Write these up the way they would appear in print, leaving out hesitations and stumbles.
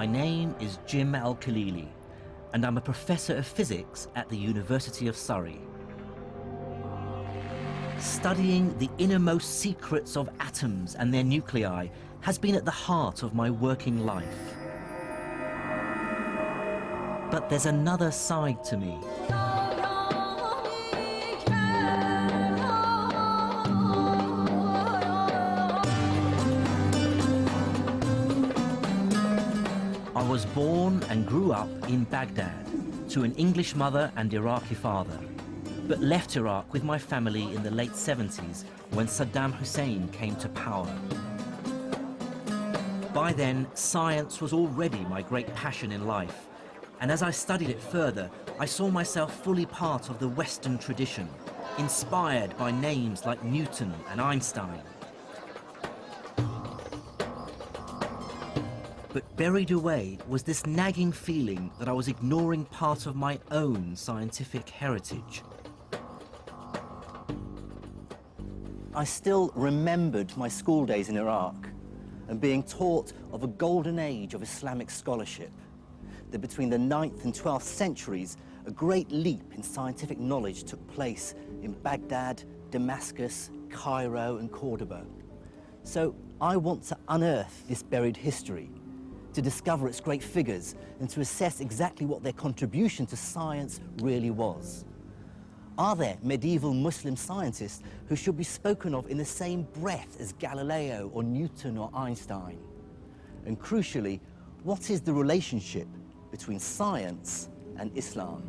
My name is Jim Al-Khalili, and I'm a professor of physics at the University of Surrey. Studying the innermost secrets of atoms and their nuclei has been at the heart of my working life. But there's another side to me. I was born and grew up in Baghdad to an English mother and Iraqi father, but left Iraq with my family in the late 70s when Saddam Hussein came to power. By then, science was already my great passion in life, and as I studied it further, I saw myself fully part of the Western tradition, inspired by names like Newton and Einstein. But buried away was this nagging feeling that I was ignoring part of my own scientific heritage. I still remembered my school days in Iraq and being taught of a golden age of Islamic scholarship, that between the 9th and 12th centuries, a great leap in scientific knowledge took place in Baghdad, Damascus, Cairo, and Cordoba. So I want to unearth this buried history, to discover its great figures and to assess exactly what their contribution to science really was. Are there medieval Muslim scientists who should be spoken of in the same breath as Galileo or Newton or Einstein? And crucially, what is the relationship between science and Islam?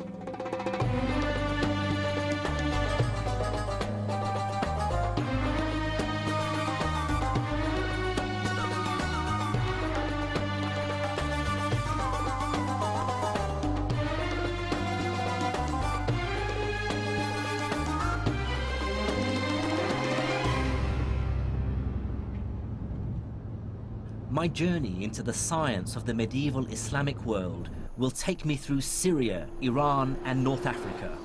My journey into the science of the medieval Islamic world will take me through Syria, Iran, and North Africa.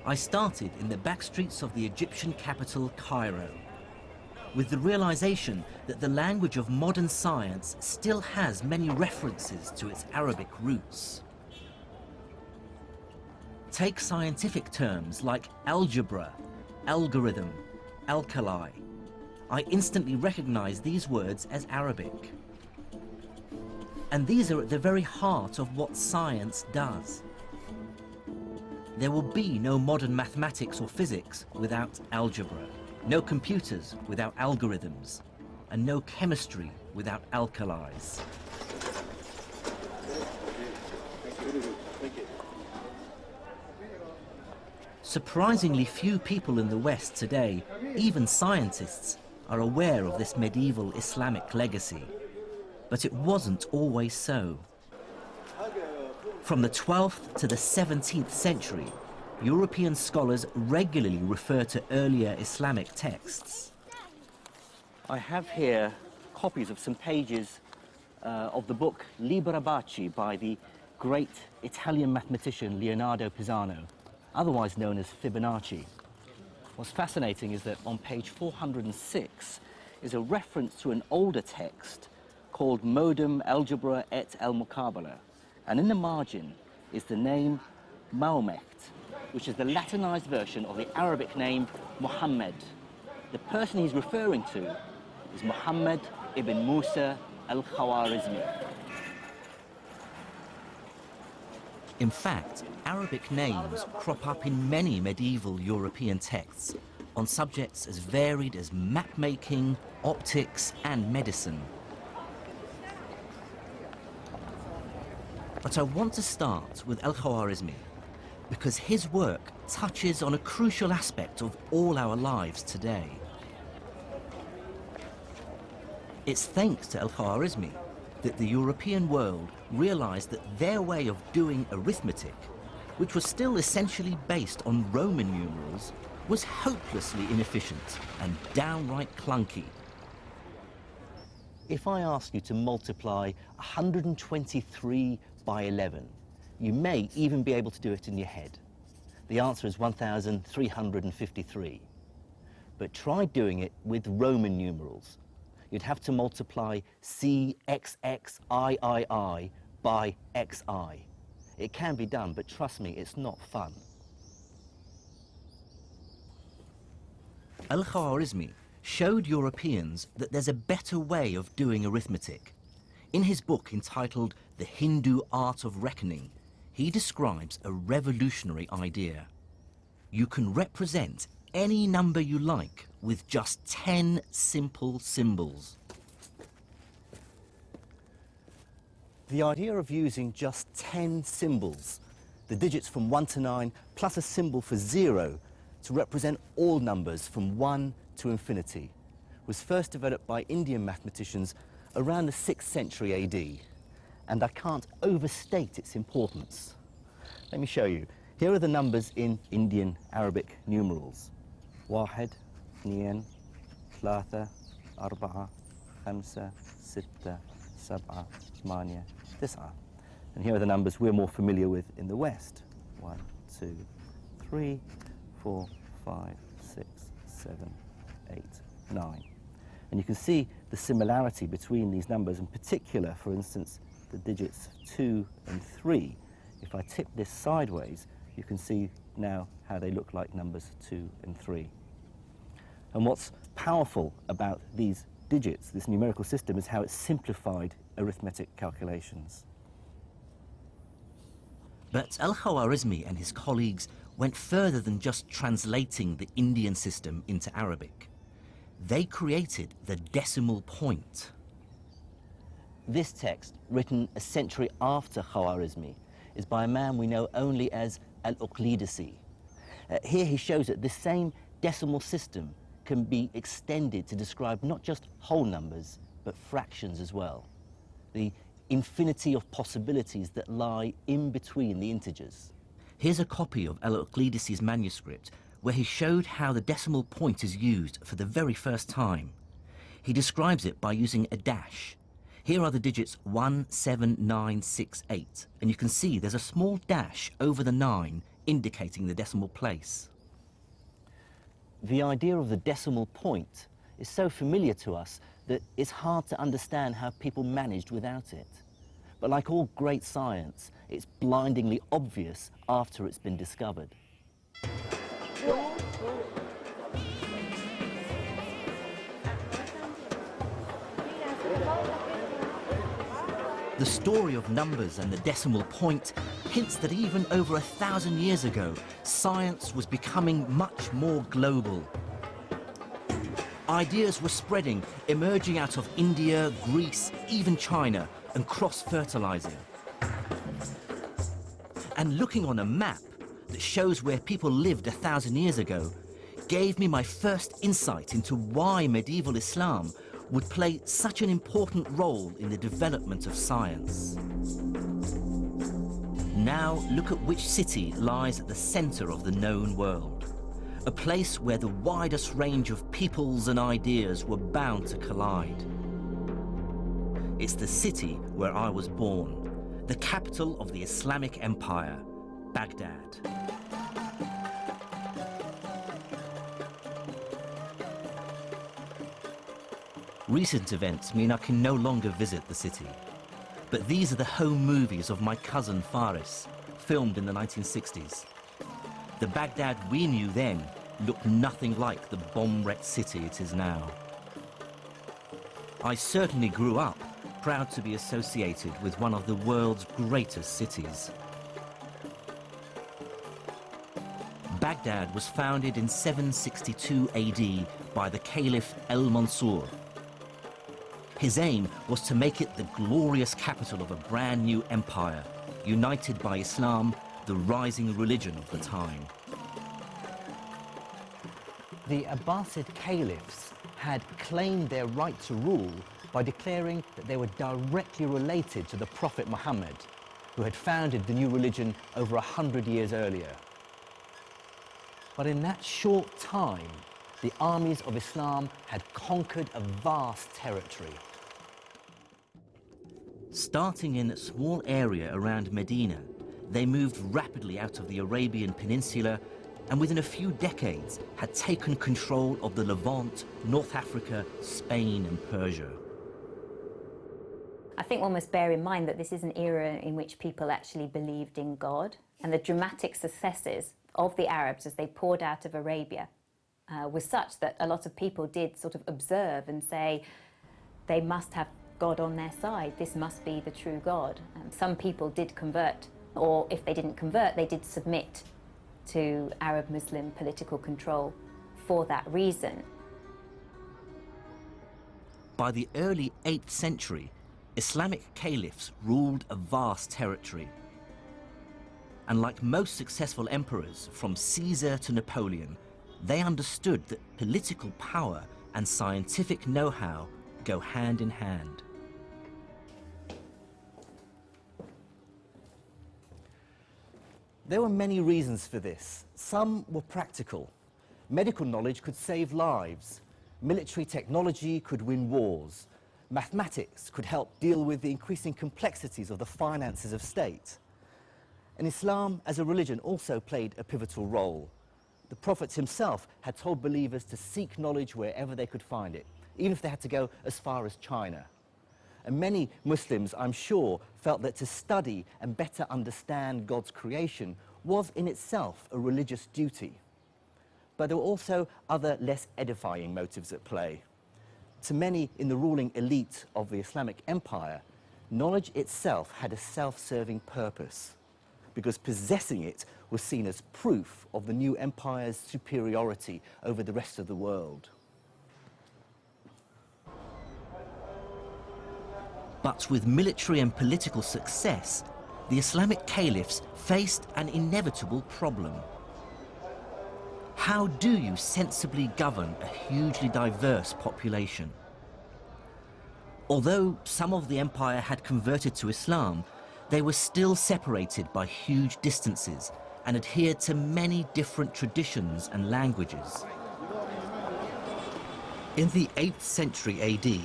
I started in the back streets of the Egyptian capital, Cairo, with the realization that the language of modern science still has many references to its Arabic roots. Take scientific terms like algebra, algorithm, alkali. I instantly recognize these words as Arabic. And these are at the very heart of what science does. There will be no modern mathematics or physics without algebra, no computers without algorithms, and no chemistry without alkalis. Surprisingly few people in the West today, even scientists, are aware of this medieval Islamic legacy. But it wasn't always so. From the 12th to the 17th century, European scholars regularly refer to earlier Islamic texts. I have here copies of some pages of the book Liber Abaci by the great Italian mathematician Leonardo Pisano, otherwise known as Fibonacci. What's fascinating is that on page 406 is a reference to an older text called Modum Algebra et al Muqabala, and in the margin is the name Mahomet, which is the Latinized version of the Arabic name Muhammad. The person he's referring to is Muhammad ibn Musa al-Khwarizmi. In fact, Arabic names crop up in many medieval European texts on subjects as varied as map-making, optics, and medicine. But I want to start with al-Khwarizmi because his work touches on a crucial aspect of all our lives today. It's thanks to al-Khwarizmi that the European world realized that their way of doing arithmetic, which was still essentially based on Roman numerals, was hopelessly inefficient and downright clunky. If I ask you to multiply 123 by 11, you may even be able to do it in your head. The answer is 1,353. But try doing it with Roman numerals. You'd have to multiply CXXIII by XI. It can be done, but trust me, it's not fun. Al-Khwarizmi showed Europeans that there's a better way of doing arithmetic. In his book entitled The Hindu Art of Reckoning, he describes a revolutionary idea. You can represent any number you like with just 10 simple symbols. The idea of using just 10 symbols, the digits from 1 to 9, plus a symbol for 0, to represent all numbers from 1 to infinity, was first developed by Indian mathematicians around the 6th century AD, and I can't overstate its importance. Let me show you. Here are the numbers in Indian Arabic numerals. 1, 2, 3, 4, 5, 6, 7, 8, 9. And here are the numbers we're more familiar with in the West. 1, 2, 3, 4, 5, 6, 7, 8, 9. And you can see the similarity between these numbers, in particular, for instance, the digits 2 and 3. If I tip this sideways, you can see now how they look like numbers 2 and 3. And what's powerful about these digits, this numerical system, is how it's simplified arithmetic calculations. But Al-Khwarizmi and his colleagues went further than just translating the Indian system into Arabic. They created the decimal point. This text, written a century after Khwarizmi, is by a man we know only as Al-Uqlidisi. Here he shows that this same decimal system can be extended to describe not just whole numbers, but fractions as well. The infinity of possibilities that lie in between the integers. Here's a copy of Al-Uqlidisi's manuscript where he showed how the decimal point is used for the very first time. He describes it by using a dash. Here are the digits 1, 7, 9, 6, 8, and you can see there's a small dash over the 9 indicating the decimal place. The idea of the decimal point is so familiar to us that it's hard to understand how people managed without it. But like all great science, it's blindingly obvious after it's been discovered. The story of numbers and the decimal point hints that even over 1,000 years ago, science was becoming much more global. Ideas were spreading, emerging out of India, Greece, even China, and cross-fertilizing. And looking on a map that shows where people lived 1,000 years ago gave me my first insight into why medieval Islam would play such an important role in the development of science. Now look at which city lies at the center of the known world, a place where the widest range of peoples and ideas were bound to collide. It's the city where I was born, the capital of the Islamic Empire, Baghdad. Recent events mean I can no longer visit the city. But these are the home movies of my cousin Faris, filmed in the 1960s. The Baghdad we knew then looked nothing like the bomb-wrecked city it is now. I certainly grew up proud to be associated with one of the world's greatest cities. Baghdad was founded in 762 AD by the Caliph al-Mansur. His aim was to make it the glorious capital of a brand new empire, united by Islam, the rising religion of the time. The Abbasid caliphs had claimed their right to rule by declaring that they were directly related to the Prophet Muhammad, who had founded the new religion over 100 years earlier. But in that short time, the armies of Islam had conquered a vast territory. Starting in a small area around Medina, they moved rapidly out of the Arabian Peninsula and within a few decades had taken control of the Levant, North Africa, Spain and Persia. I think one must bear in mind that this is an era in which people actually believed in God, and the dramatic successes of the Arabs as they poured out of Arabia was such that a lot of people did sort of observe and say they must have God on their side, this must be the true God. Some people did convert, or if they didn't convert, they did submit to Arab Muslim political control for that reason. By the early 8th century, Islamic caliphs ruled a vast territory. And like most successful emperors, from Caesar to Napoleon, they understood that political power and scientific know-how go hand in hand. There were many reasons for this. Some were practical. Medical knowledge could save lives. Military technology could win wars. Mathematics could help deal with the increasing complexities of the finances of state. And Islam as a religion also played a pivotal role. The Prophet himself had told believers to seek knowledge wherever they could find it, even if they had to go as far as China. And many Muslims, I'm sure, felt that to study and better understand God's creation was in itself a religious duty. But there were also other less edifying motives at play. To many in the ruling elite of the Islamic Empire, knowledge itself had a self-serving purpose, because possessing it was seen as proof of the new empire's superiority over the rest of the world. But with military and political success, the Islamic caliphs faced an inevitable problem. How do you sensibly govern a hugely diverse population? Although some of the empire had converted to Islam, they were still separated by huge distances and adhered to many different traditions and languages. In the 8th century AD,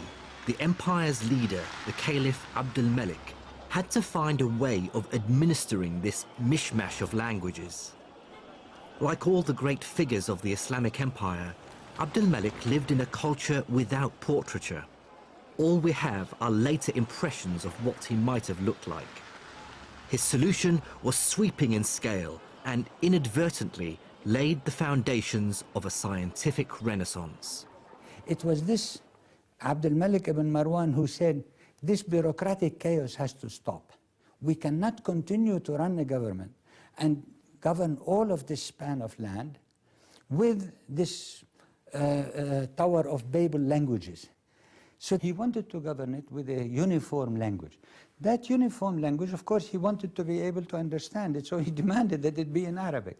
the empire's leader, the Caliph Abdul Malik, had to find a way of administering this mishmash of languages. Like all the great figures of the Islamic Empire, Abdul Malik lived in a culture without portraiture. All we have are later impressions of what he might have looked like. His solution was sweeping in scale and inadvertently laid the foundations of a scientific renaissance. It was this Abdul Malik ibn Marwan who said, this bureaucratic chaos has to stop. We cannot continue to run a government and govern all of this span of land with this Tower of Babel languages. So he wanted to govern it with a uniform language. That uniform language, of course, he wanted to be able to understand it, so he demanded that it be in Arabic.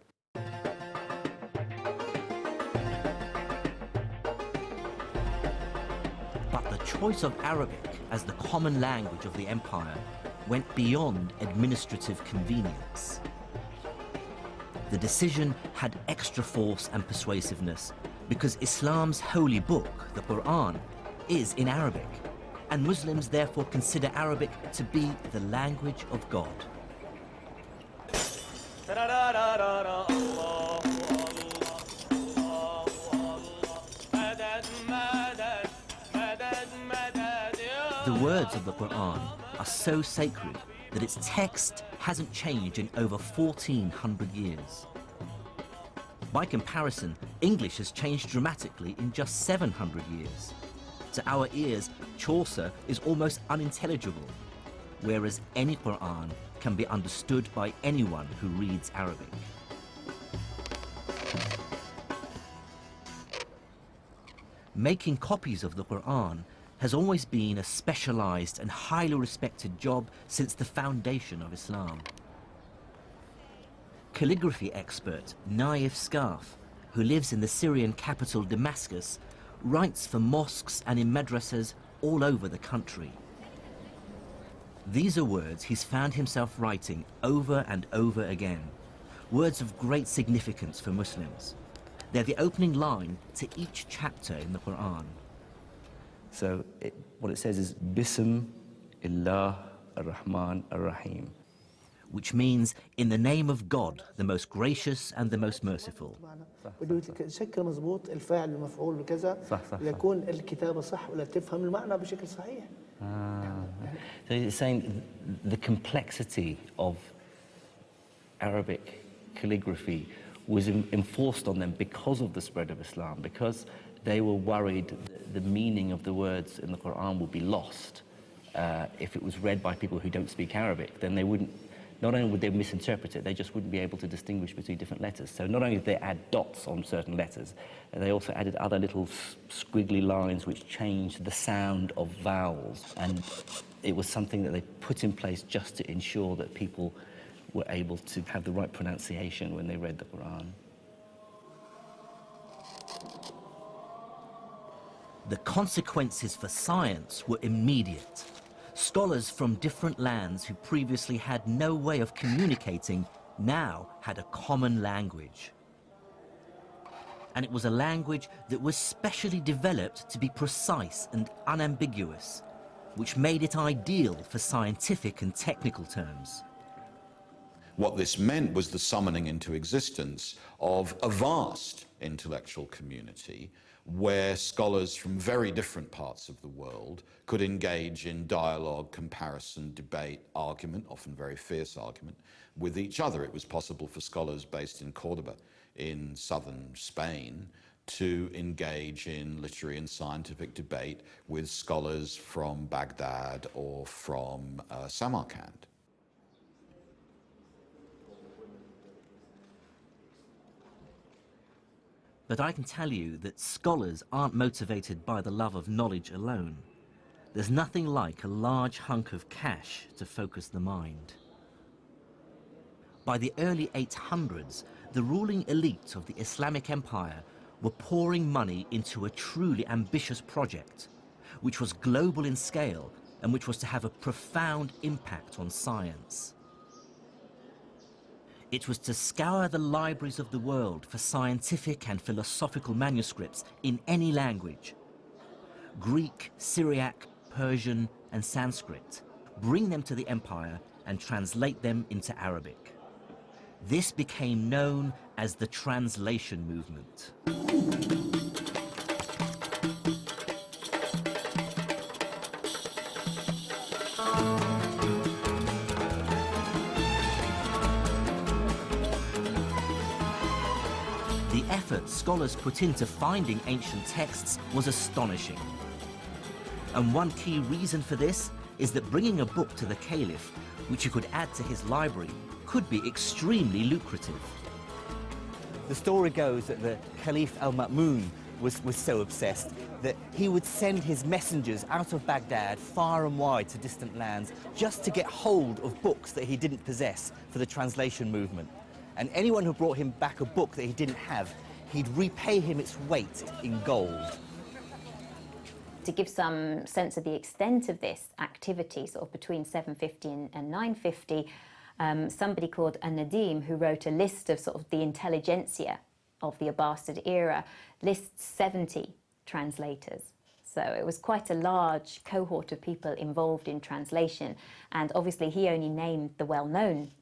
But the choice of Arabic as the common language of the empire went beyond administrative convenience. The decision had extra force and persuasiveness because Islam's holy book, the Quran, is in Arabic, and Muslims therefore consider Arabic to be the language of God. The words of the Quran are so sacred that its text hasn't changed in over 1,400 years. By comparison, English has changed dramatically in just 700 years. To our ears, Chaucer is almost unintelligible, whereas any Quran can be understood by anyone who reads Arabic. Making copies of the Quran has always been a specialized and highly respected job since the foundation of Islam. Calligraphy expert Naif Scarf, who lives in the Syrian capital Damascus, writes for mosques and in madrasas all over the country. These are words he's found himself writing over and over again, words of great significance for Muslims. They're the opening line to each chapter in the Quran. So what it says is, Bism illah ar-Rahman ar-Rahim. which means in the name of God, the most gracious and the most merciful. بده شكل مضبوط الفاعل المفعول بكذا يكون الكتابة صح ولا تفهم المعنى بشكل صحيح. So you're saying the complexity of Arabic calligraphy was enforced on them because of the spread of Islam, because they were worried the meaning of the words in the Quran would be lost if it was read by people who don't speak Arabic. Then they wouldn't, not only would they misinterpret it, they just wouldn't be able to distinguish between different letters. So not only did they add dots on certain letters, they also added other little squiggly lines which changed the sound of vowels. And it was something that they put in place just to ensure that people were able to have the right pronunciation when they read the Quran. The consequences for science were immediate. Scholars from different lands who previously had no way of communicating now had a common language. And it was a language that was specially developed to be precise and unambiguous, which made it ideal for scientific and technical terms. What this meant was the summoning into existence of a vast intellectual community where scholars from very different parts of the world could engage in dialogue, comparison, debate, argument, often very fierce argument, with each other. It was possible for scholars based in Cordoba in southern Spain to engage in literary and scientific debate with scholars from Baghdad or from Samarkand. But I can tell you that scholars aren't motivated by the love of knowledge alone. There's nothing like a large hunk of cash to focus the mind. By the early 800s, the ruling elite of the Islamic Empire were pouring money into a truly ambitious project, which was global in scale and which was to have a profound impact on science. It was to scour the libraries of the world for scientific and philosophical manuscripts in any language. Greek, Syriac, Persian, and Sanskrit. Bring them to the empire and translate them into Arabic. This became known as the translation movement. The effort scholars put into finding ancient texts was astonishing. And one key reason for this is that bringing a book to the caliph, which he could add to his library, could be extremely lucrative. The story goes that the Caliph al-Ma'mun was so obsessed that he would send his messengers out of Baghdad far and wide to distant lands just to get hold of books that he didn't possess for the translation movement. And anyone who brought him back a book that he didn't have, he'd repay him its weight in gold. To give some sense of the extent of this activity, sort of between 750 and 950, somebody called An-Nadim, who wrote a list of sort of the intelligentsia of the Abbasid era, lists 70 translators. So it was quite a large cohort of people involved in translation, and obviously he only named the well-known.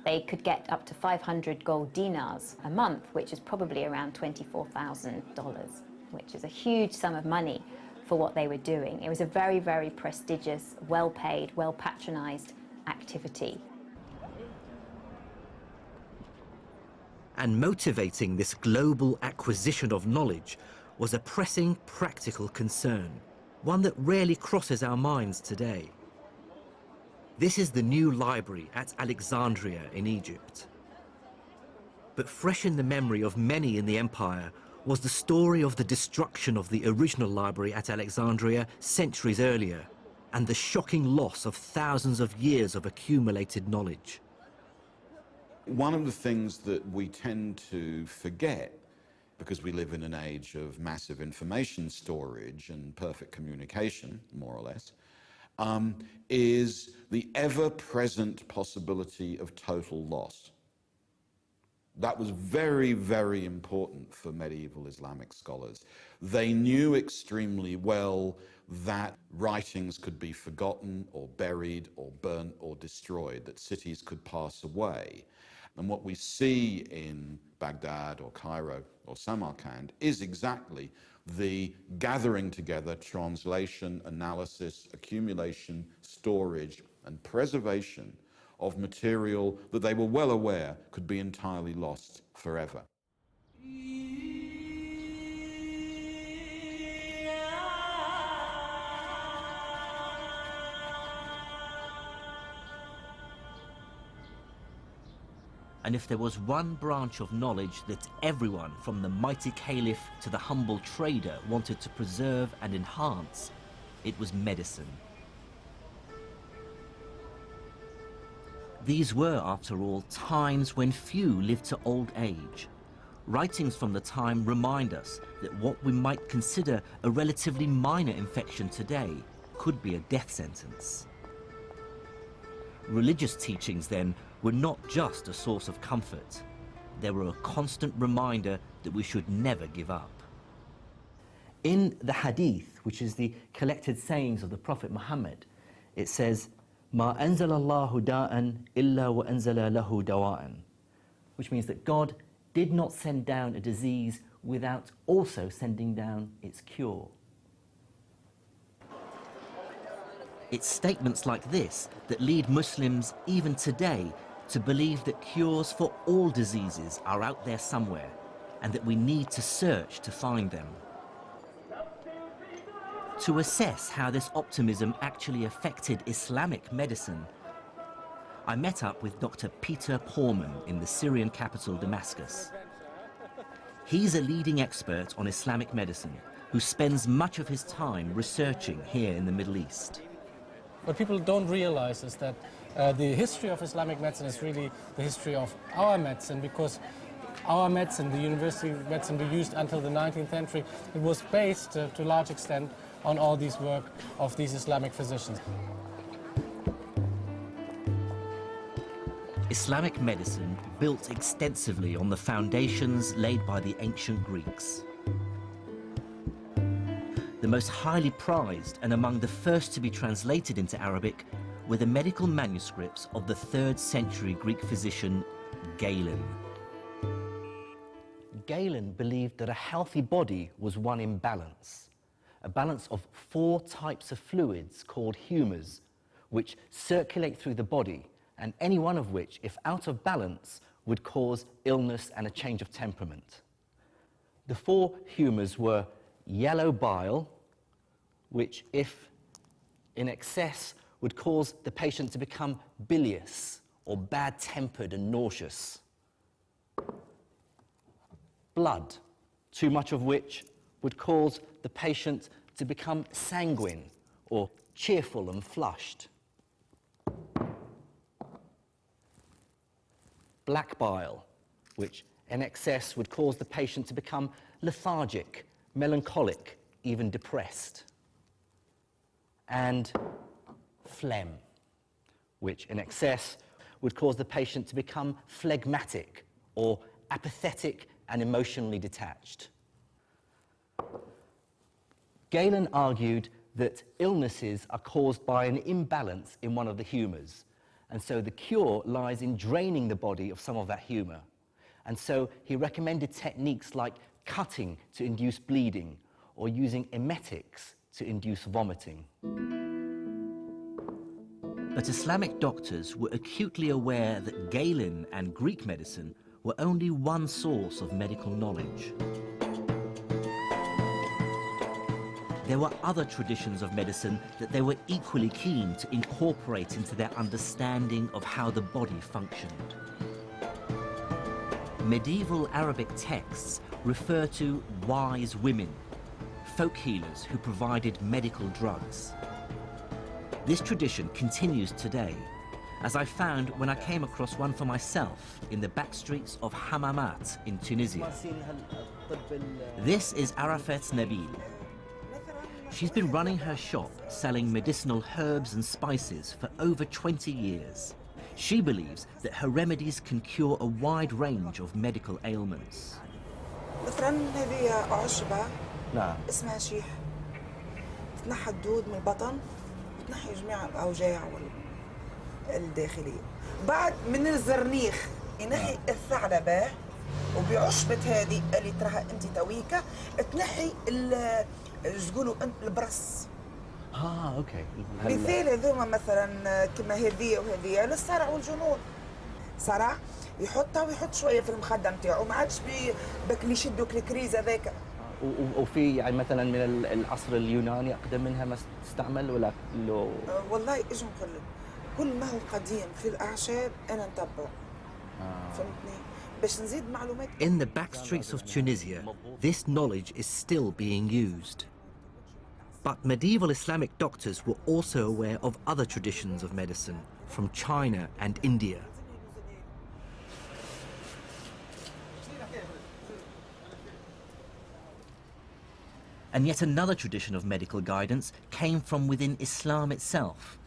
They could get up to 500 gold dinars a month, which is probably around $24,000, which is a huge sum of money for what they were doing. It was a very, very prestigious, well-paid, well-patronized activity. And motivating this global acquisition of knowledge was a pressing practical concern, one that rarely crosses our minds today. This is the new library at Alexandria in Egypt. But fresh in the memory of many in the empire was the story of the destruction of the original library at Alexandria centuries earlier, and the shocking loss of thousands of years of accumulated knowledge. One of the things that we tend to forget, because we live in an age of massive information storage and perfect communication, more or less, is the ever-present possibility of total loss. That was very, very important for medieval Islamic scholars. They knew extremely well that writings could be forgotten or buried or burnt or destroyed, that cities could pass away. And what we see in Baghdad or Cairo or Samarkand is exactly the gathering together, translation, analysis, accumulation, storage, and preservation of material that they were well aware could be entirely lost forever. And if there was one branch of knowledge that everyone, from the mighty caliph to the humble trader, wanted to preserve and enhance, it was medicine. These were, after all, times when few lived to old age. Writings from the time remind us that what we might consider a relatively minor infection today could be a death sentence. Religious teachings, then, were not just a source of comfort. They were a constant reminder that we should never give up. In the Hadith, which is the collected sayings of the Prophet Muhammad, it says, "Ma anzala Allahu da'an illa wa anzala lahu dawa'an," which means that God did not send down a disease without also sending down its cure. It's statements like this that lead Muslims, even today, to believe that cures for all diseases are out there somewhere, and that we need to search to find them. To assess how this optimism actually affected Islamic medicine, I met up with Dr. Peter Porman in the Syrian capital Damascus. He's a leading expert on Islamic medicine who spends much of his time researching here in the Middle East. What people don't realize is that the history of Islamic medicine is really the history of our medicine, because our medicine, the university medicine we used until the 19th century, it was based to a large extent on all these work of these Islamic physicians. Islamic medicine built extensively on the foundations laid by the ancient Greeks. The most highly prized and among the first to be translated into Arabic were the medical manuscripts of the 3rd century Greek physician Galen. Galen believed that a healthy body was one in balance, a balance of 4 types of fluids called humours, which circulate through the body, and any one of which, if out of balance, would cause illness and a change of temperament. The 4 humours were yellow bile, which, if in excess, would cause the patient to become bilious or bad-tempered and nauseous. Blood, too much of which would cause the patient to become sanguine or cheerful and flushed. Black bile, which in excess would cause the patient to become lethargic, melancholic, even depressed. And phlegm, which in excess would cause the patient to become phlegmatic or apathetic and emotionally detached. Galen argued that illnesses are caused by an imbalance in one of the humours, and so the cure lies in draining the body of some of that humour. And so he recommended techniques like cutting to induce bleeding or using emetics to induce vomiting. But Islamic doctors were acutely aware that Galen and Greek medicine were only one source of medical knowledge. There were other traditions of medicine that they were equally keen to incorporate into their understanding of how the body functioned. Medieval Arabic texts refer to wise women, folk healers who provided medical drugs. This tradition continues today, as I found when I came across one for myself in the back streets of Hammamat in Tunisia. This is Arafat Nabil. She's been running her shop selling medicinal herbs and spices for over 20 years. She believes that her remedies can cure a wide range of medical ailments. مثلا هذه عشبة نعم. اسمها شيح تنحى الدود من البطن وتنحي جميع الأوجاع الداخلية. بعد من الزرنيخ ينحي الثعلبة وبعشبة هذه اللي تراها أنت تويكا تنحي تقولوا البرص. اوكي. مثال هذوما مثلا كما هذه وهذه للصرع والجنون. صرع يحطها ويحط شويه في المخده نتاعو ما عادش بك اللي يشدوك الكريز هذاك. وفي يعني مثلا من العصر اليوناني اقدم منها ما تستعمل ولا لو والله اجي نقول لك كل ما هو قديم في الاعشاب انا نتبعه. فهمتني باش نزيد معلومات. In the back streets of Tunisia, this knowledge is still being used. But medieval Islamic doctors were also aware of other traditions of medicine from China and India. And yet another tradition of medical guidance came from within Islam itself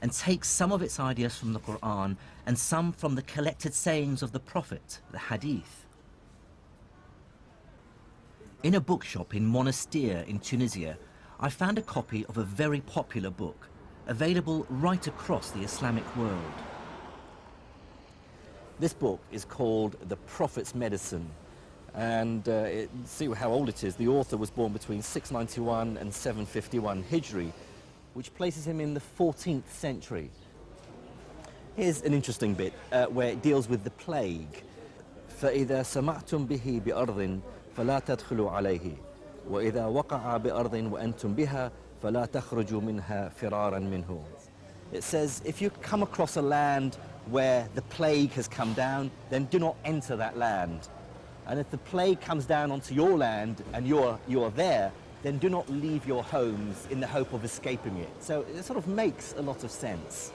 and takes some of its ideas from the Quran and some from the collected sayings of the Prophet, the Hadith. In a bookshop in Monastir in Tunisia, I found a copy of a very popular book, available right across the Islamic world. This book is called The Prophet's Medicine, and see how old it is. The author was born between 691 and 751 Hijri, which places him in the 14th century. Here's an interesting bit where it deals with the plague. فإذا سمعتم به بأرض فلا تدخلوا عليه وإذا وقع بأرض وأنتم بها فلا تخرجوا منها فرارا منه. It says if you come across a land where the plague has come down, then do not enter that land. And if the plague comes down onto your land and you're there, then do not leave your homes in the hope of escaping it. So it sort of makes a lot of sense.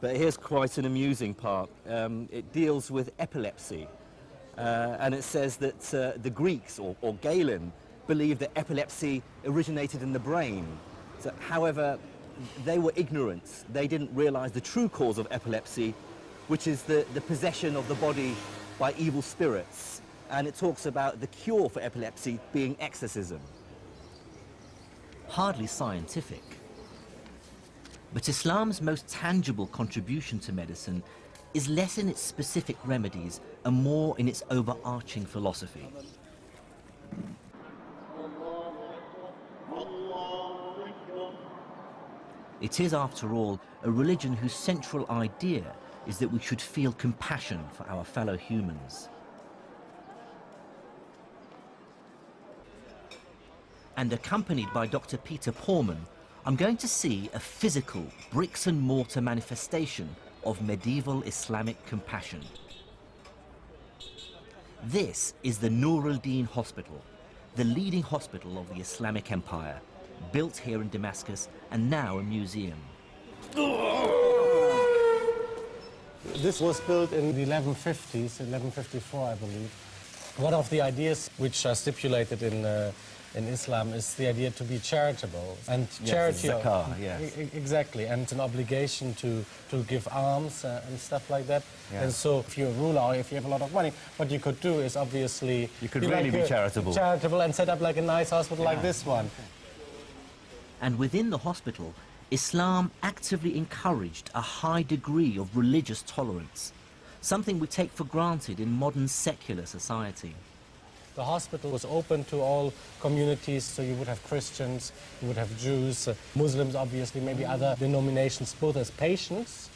But here's quite an amusing part. It deals with epilepsy. And it says that the Greeks, or Galen, believed that epilepsy originated in the brain. So, however, they were ignorant. They didn't realize the true cause of epilepsy, which is the possession of the body by evil spirits. And it talks about the cure for epilepsy being exorcism. Hardly scientific. But Islam's most tangible contribution to medicine is less in its specific remedies and more in its overarching philosophy. It is, after all, a religion whose central idea is that we should feel compassion for our fellow humans. And accompanied by Dr. Peter Porman, I'm going to see a physical bricks and mortar manifestation of medieval Islamic compassion. This is the Nur al-Din Hospital, the leading hospital of the Islamic Empire, built here in Damascus and now a museum. This was built in the 1150s, 1154, I believe. One of the ideas which are stipulated in Islam is the idea to be charitable. And yes, charity... zakah, yes. Exactly, and it's an obligation to give alms and stuff like that. Yeah. And so if you're a ruler or if you have a lot of money, what you could do is obviously... You could really be charitable. Charitable and set up like a nice hospital like this one. And within the hospital, Islam actively encouraged a high degree of religious tolerance, something we take for granted in modern secular society. The hospital was open to all communities, so you would have Christians, you would have Jews, Muslims obviously, maybe other denominations, both as patients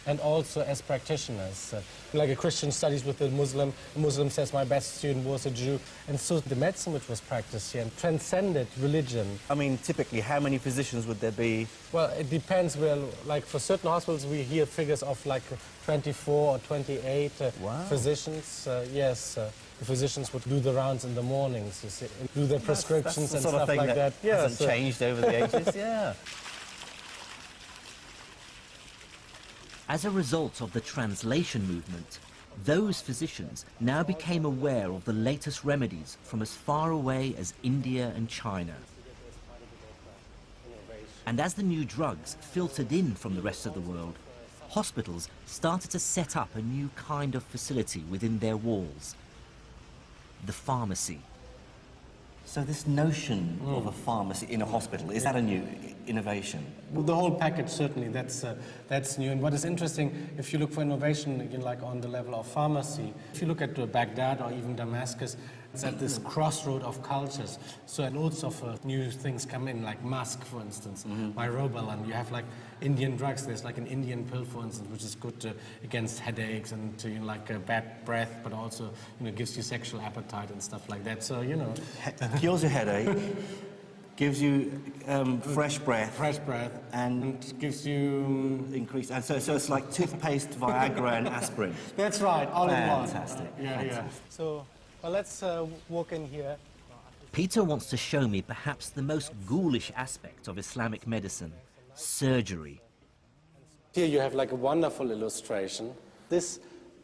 and also as practitioners. Like a Christian studies with a Muslim says my best student was a Jew, and so the medicine which was practiced here transcended religion. I mean, typically, how many physicians would there be? Well, it depends. Well, like for certain hospitals, we hear figures of like 24 or 28 physicians. Yes. The physicians would do the rounds in the mornings, you see, do their prescriptions that's the and sort of stuff thing like that. Yeah, hasn't changed over the ages. Yeah. As a result of the translation movement, those physicians now became aware of the latest remedies from as far away as India and China. And as the new drugs filtered in from the rest of the world, hospitals started to set up a new kind of facility within their walls, the pharmacy. So this notion of a pharmacy in a hospital, is that a new innovation? Well, the whole package, certainly, that's new. And what is interesting, if you look for innovation, again, like on the level of pharmacy, if you look at Baghdad or even Damascus, it's at this crossroad of cultures. So loads of new things come in, like musk, for instance, myrobalan. You have like Indian drugs. There's like an Indian pill, for instance, which is good against headaches and to, bad breath, but also, gives you sexual appetite and stuff like that. So, Cures your headache, gives you fresh breath. Fresh breath. And gives you... increased. And so it's like toothpaste, Viagra and aspirin. That's right, all in one. Fantastic. Yeah. So, well, let's walk in here. Peter wants to show me perhaps the most ghoulish aspect of Islamic medicine, surgery. Here you have like a wonderful illustration.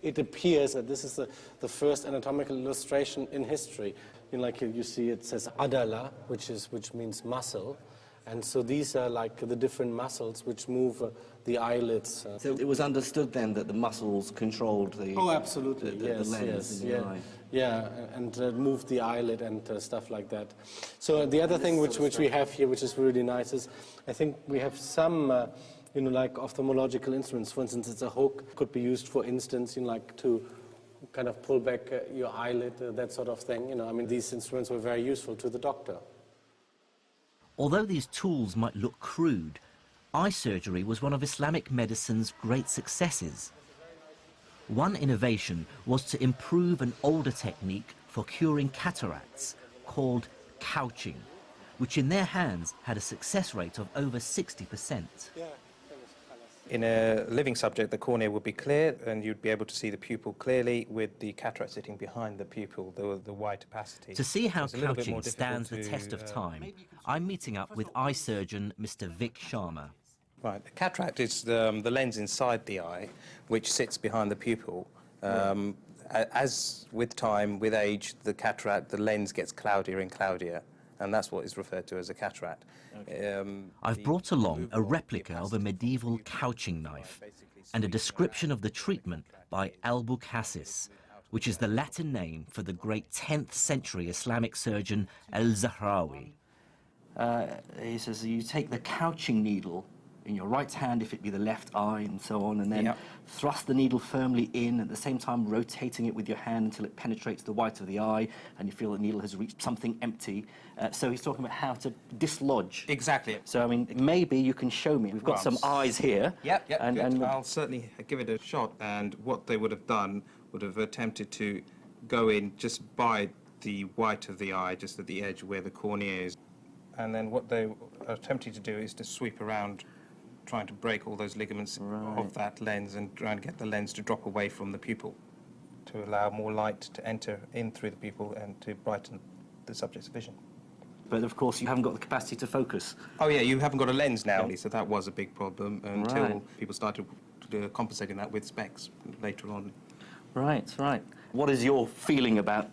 It appears that this is the first anatomical illustration in history. Like you see, it says adala, which means muscle. And so these are like the different muscles which move the eyelids. So it was understood then that the muscles controlled the... Oh, absolutely, the lens in the eye. Yeah, and moved the eyelid and stuff like that. So the other thing which we have here, which is really nice, is I think we have some, like ophthalmological instruments. For instance, it's a hook, could be used, for instance, to kind of pull back your eyelid, that sort of thing. I mean, these instruments were very useful to the doctor. Although these tools might look crude, eye surgery was one of Islamic medicine's great successes. One innovation was to improve an older technique for curing cataracts called couching, which in their hands had a success rate of over 60%. In a living subject, the cornea would be clear and you'd be able to see the pupil clearly with the cataract sitting behind the pupil, the wide opacity. To see how couching stands the test of time, I'm meeting up with eye surgeon Mr. Vic Sharma. Right, the cataract is the lens inside the eye, which sits behind the pupil. As with time, with age, the lens gets cloudier and cloudier, and that's what is referred to as a cataract. Okay. I've brought along a replica of a medieval couching knife and a description of the treatment by Al-Bukassis, which is the Latin name for the great 10th century Islamic surgeon Al-Zahrawi. He says you take the couching needle in your right hand, if it be the left eye, and so on, and then thrust the needle firmly in, at the same time rotating it with your hand until it penetrates the white of the eye, and you feel the needle has reached something empty. So he's talking about how to dislodge. Exactly. So, I mean, maybe you can show me. We've got some eyes here. Yep, and I'll certainly give it a shot. And what they would have done would have attempted to go in just by the white of the eye, just at the edge where the cornea is. And then what they are attempting to do is to sweep around, trying to break all those ligaments of that lens and trying to get the lens to drop away from the pupil to allow more light to enter in through the pupil and to brighten the subject's vision. But of course you haven't got the capacity to focus. Oh yeah, you haven't got a lens now, so that was a big problem until people started compensating that with specs later on. Right. What is your feeling about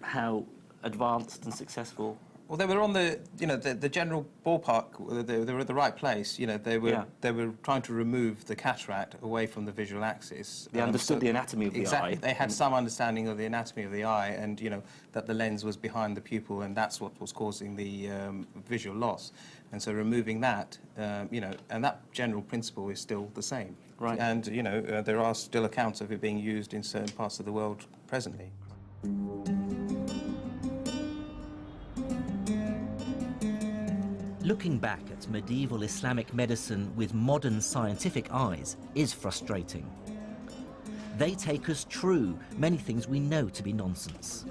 how advanced and successful? Well, they were on the general ballpark. They were at the right place. They were trying to remove the cataract away from the visual axis. They understood the anatomy of the eye. Exactly. They had some understanding of the anatomy of the eye, and that the lens was behind the pupil, and that's what was causing the visual loss. And so removing that, and that general principle is still the same. Right. And there are still accounts of it being used in certain parts of the world presently. Looking back at medieval Islamic medicine with modern scientific eyes is frustrating. They take as true many things we know to be nonsense.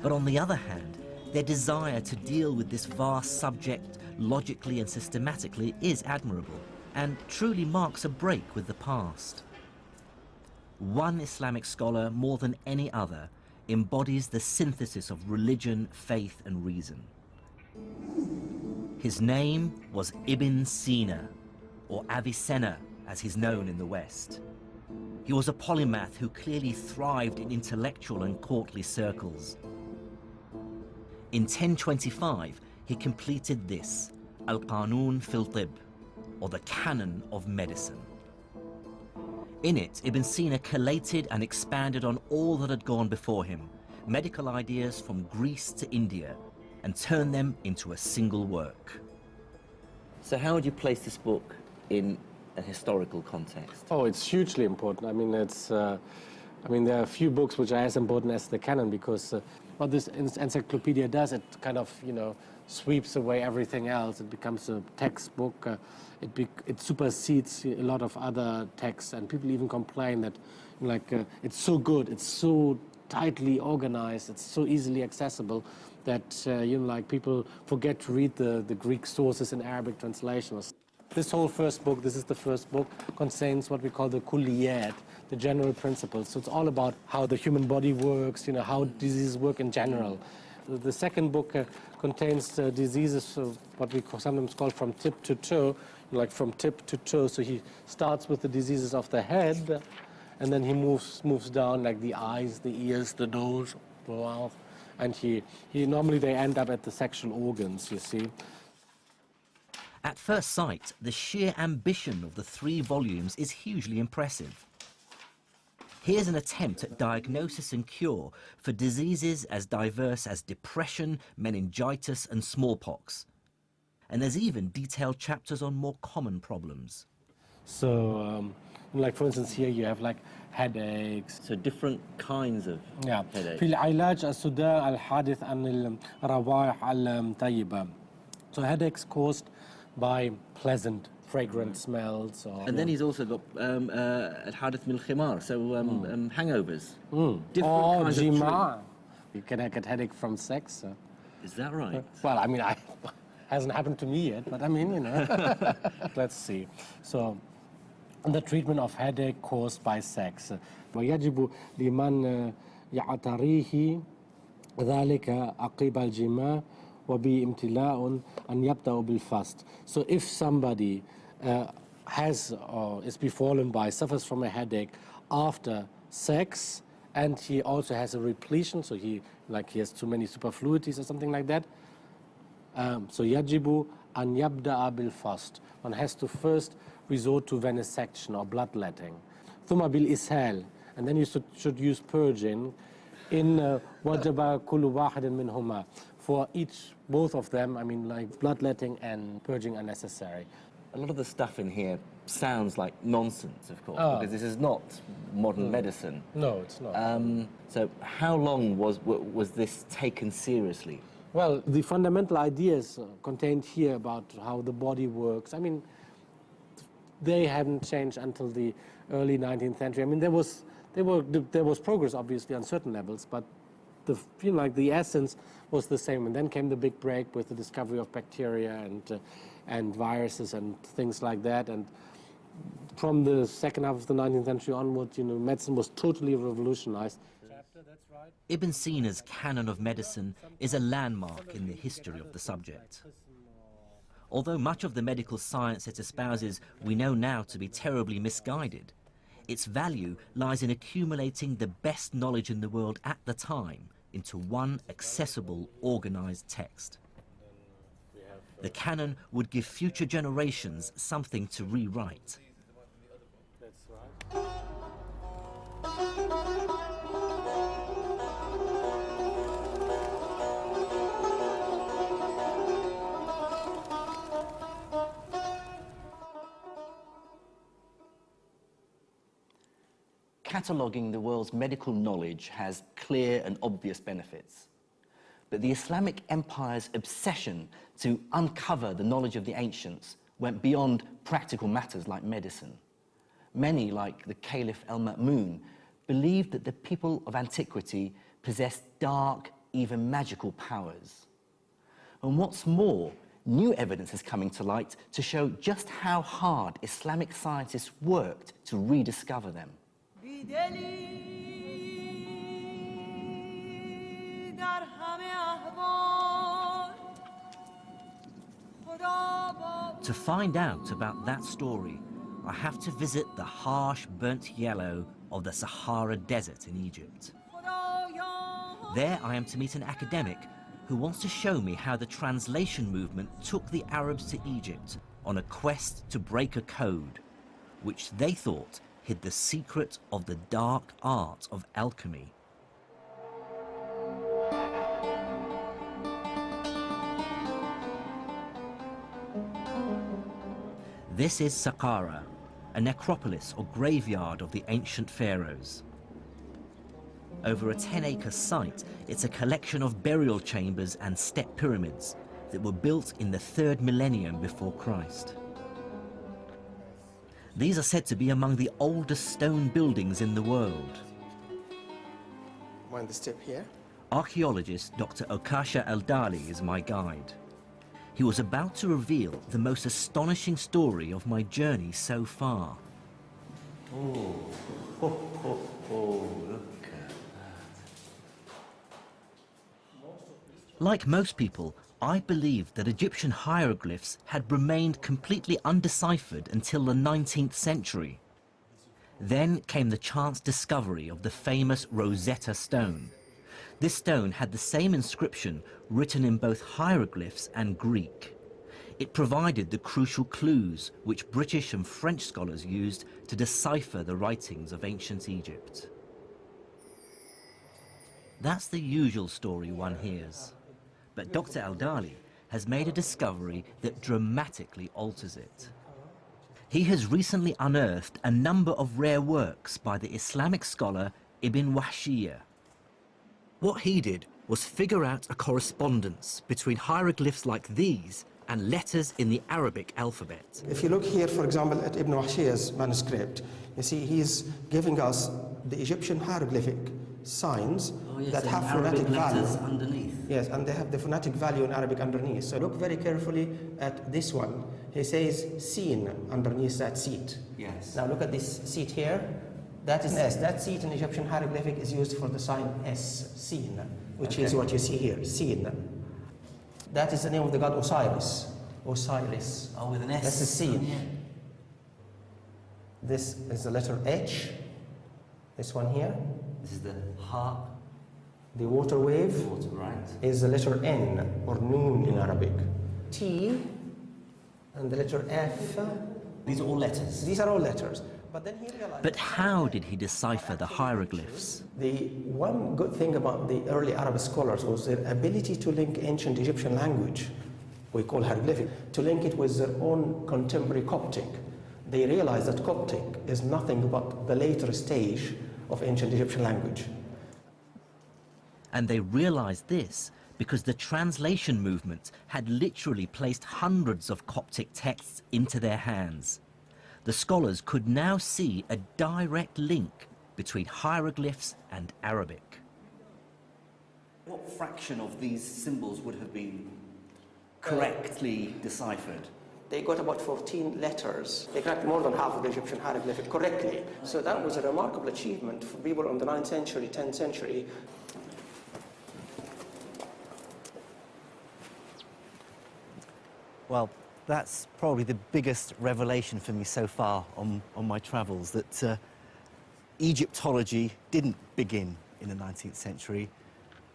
But on the other hand, their desire to deal with this vast subject logically and systematically is admirable and truly marks a break with the past. One Islamic scholar, more than any other, embodies the synthesis of religion, faith and reason. His name was Ibn Sina, or Avicenna, as he's known in the West. He was a polymath who clearly thrived in intellectual and courtly circles. In 1025, he completed this, Al-Qanun fil Tib, or the Canon of Medicine. In it, Ibn Sina collated and expanded on all that had gone before him, medical ideas from Greece to India, and turned them into a single work. So how would you place this book in a historical context? Oh, it's hugely important. I mean, there are a few books which are as important as the canon, because what this encyclopedia does, it kind of, sweeps away everything else. It becomes a textbook. It supersedes a lot of other texts, and people even complain that, it's so good, it's so tightly organized, it's so easily accessible that people forget to read the Greek sources in Arabic translations. This whole first book, this is the first book, contains what we call the kulliyat, the general principles. So it's all about how the human body works, how diseases work in general. The second book contains diseases of what we sometimes call from tip to toe, like from tip to toe. So he starts with the diseases of the head, and then he moves down, like the eyes, the ears, the nose, the mouth, and he normally they end up at the sexual organs, you see. At first sight, the sheer ambition of the 3 volumes is hugely impressive. Here's an attempt at diagnosis and cure for diseases as diverse as depression, meningitis and smallpox. And there's even detailed chapters on more common problems. So, like for instance, here you have like headaches. So different kinds of headaches. في العلاج الصداع الحادث عن الروائح الطيبة. So headaches caused by pleasant, fragrant smells. And then he's also got الحادث من الخمار, so hangovers. Different kinds of you can get headache from sex. Is that right? Well, I mean, hasn't happened to me yet, but I mean, let's see. So, the treatment of headache caused by sex. ويجب لمن يعتريه ذلك عقب الجماع وبامتلاء أن يبدأ بالفast. So if somebody has or is befallen by, suffers from a headache after sex, and he also has a repletion, so he has too many superfluities or something like that, so يجب أن يبدأ بالفast. One has to first resort to venesection or bloodletting. ثم بالإسهال, and then you should use purging. In وجب كل واحد منهما. For both of them, I mean, like bloodletting and purging are necessary. A lot of the stuff in here sounds like nonsense, of course, because this is not modern medicine. No, it's not. So how long was this taken seriously? Well, the fundamental ideas contained here about how the body works, I mean, they hadn't changed until the early 19th century. I mean, there was progress, obviously, on certain levels, but the essence was the same. And then came the big break with the discovery of bacteria and viruses and things like that. And from the second half of the 19th century onwards, medicine was totally revolutionized. Ibn Sina's canon of medicine is a landmark in the history of the subject. Although much of the medical science it espouses we know now to be terribly misguided, its value lies in accumulating the best knowledge in the world at the time into one accessible, organized text. The canon would give future generations something to rewrite. Cataloguing the world's medical knowledge has clear and obvious benefits. But the Islamic Empire's obsession to uncover the knowledge of the ancients went beyond practical matters like medicine. Many, like the Caliph al-Ma'mun, believed that the people of antiquity possessed dark, even magical powers. And what's more, new evidence is coming to light to show just how hard Islamic scientists worked to rediscover them. To find out about that story, I have to visit the harsh, burnt yellow of the Sahara Desert in Egypt. There I am to meet an academic who wants to show me how the translation movement took the Arabs to Egypt on a quest to break a code, which they thought hid the secret of the dark art of alchemy. This is Saqqara, a necropolis or graveyard of the ancient pharaohs. Over a 10-acre site, it's a collection of burial chambers and step pyramids that were built in the 3rd millennium before Christ. These are said to be among the oldest stone buildings in the world. Mind the step here? Archaeologist Dr. Okasha Eldali is my guide. He was about to reveal the most astonishing story of my journey so far. Oh, look at that. Like most people, I believed that Egyptian hieroglyphs had remained completely undeciphered until the 19th century. Then came the chance discovery of the famous Rosetta Stone. This stone had the same inscription written in both hieroglyphs and Greek. It provided the crucial clues which British and French scholars used to decipher the writings of ancient Egypt. That's the usual story one hears. But Dr. Eldali has made a discovery that dramatically alters it. He has recently unearthed a number of rare works by the Islamic scholar Ibn Wahshiyya. What he did was figure out a correspondence between hieroglyphs like these and letters in the Arabic alphabet. If you look here, for example, at Ibn Wahshiyya's manuscript, you see he's giving us the Egyptian hieroglyphic signs that have phonetic value underneath. Yes, and they have the phonetic value in Arabic underneath. So look very carefully at this one. He says "seen" underneath that seat. Yes. Now look at this seat here. That is S. That seat in Egyptian hieroglyphic is used for the sign S, seen, which is what you see here, seen. That is the name of the god Osiris. Osiris. Oh, with an S. That's the seen. This is the letter H. This one here. This is the heart. The water wave Right. is the letter N, or noon in Arabic. T, and the letter F. These are all letters. These are all letters. But then he realized... But how did he decipher the hieroglyphs? The one good thing about the early Arab scholars was their ability to link ancient Egyptian language, we call hieroglyphic, to link it with their own contemporary Coptic. They realized that Coptic is nothing but the later stage of ancient Egyptian language. And they realized this because the translation movement had literally placed hundreds of Coptic texts into their hands. The scholars could now see a direct link between hieroglyphs and Arabic. What fraction of these symbols would have been correctly deciphered? They got about 14 letters. They cracked more than half of the Egyptian hieroglyphic correctly. So that was a remarkable achievement for people in the 9th century, 10th century. Well, that's probably the biggest revelation for me so far on my travels, that Egyptology didn't begin in the 19th century.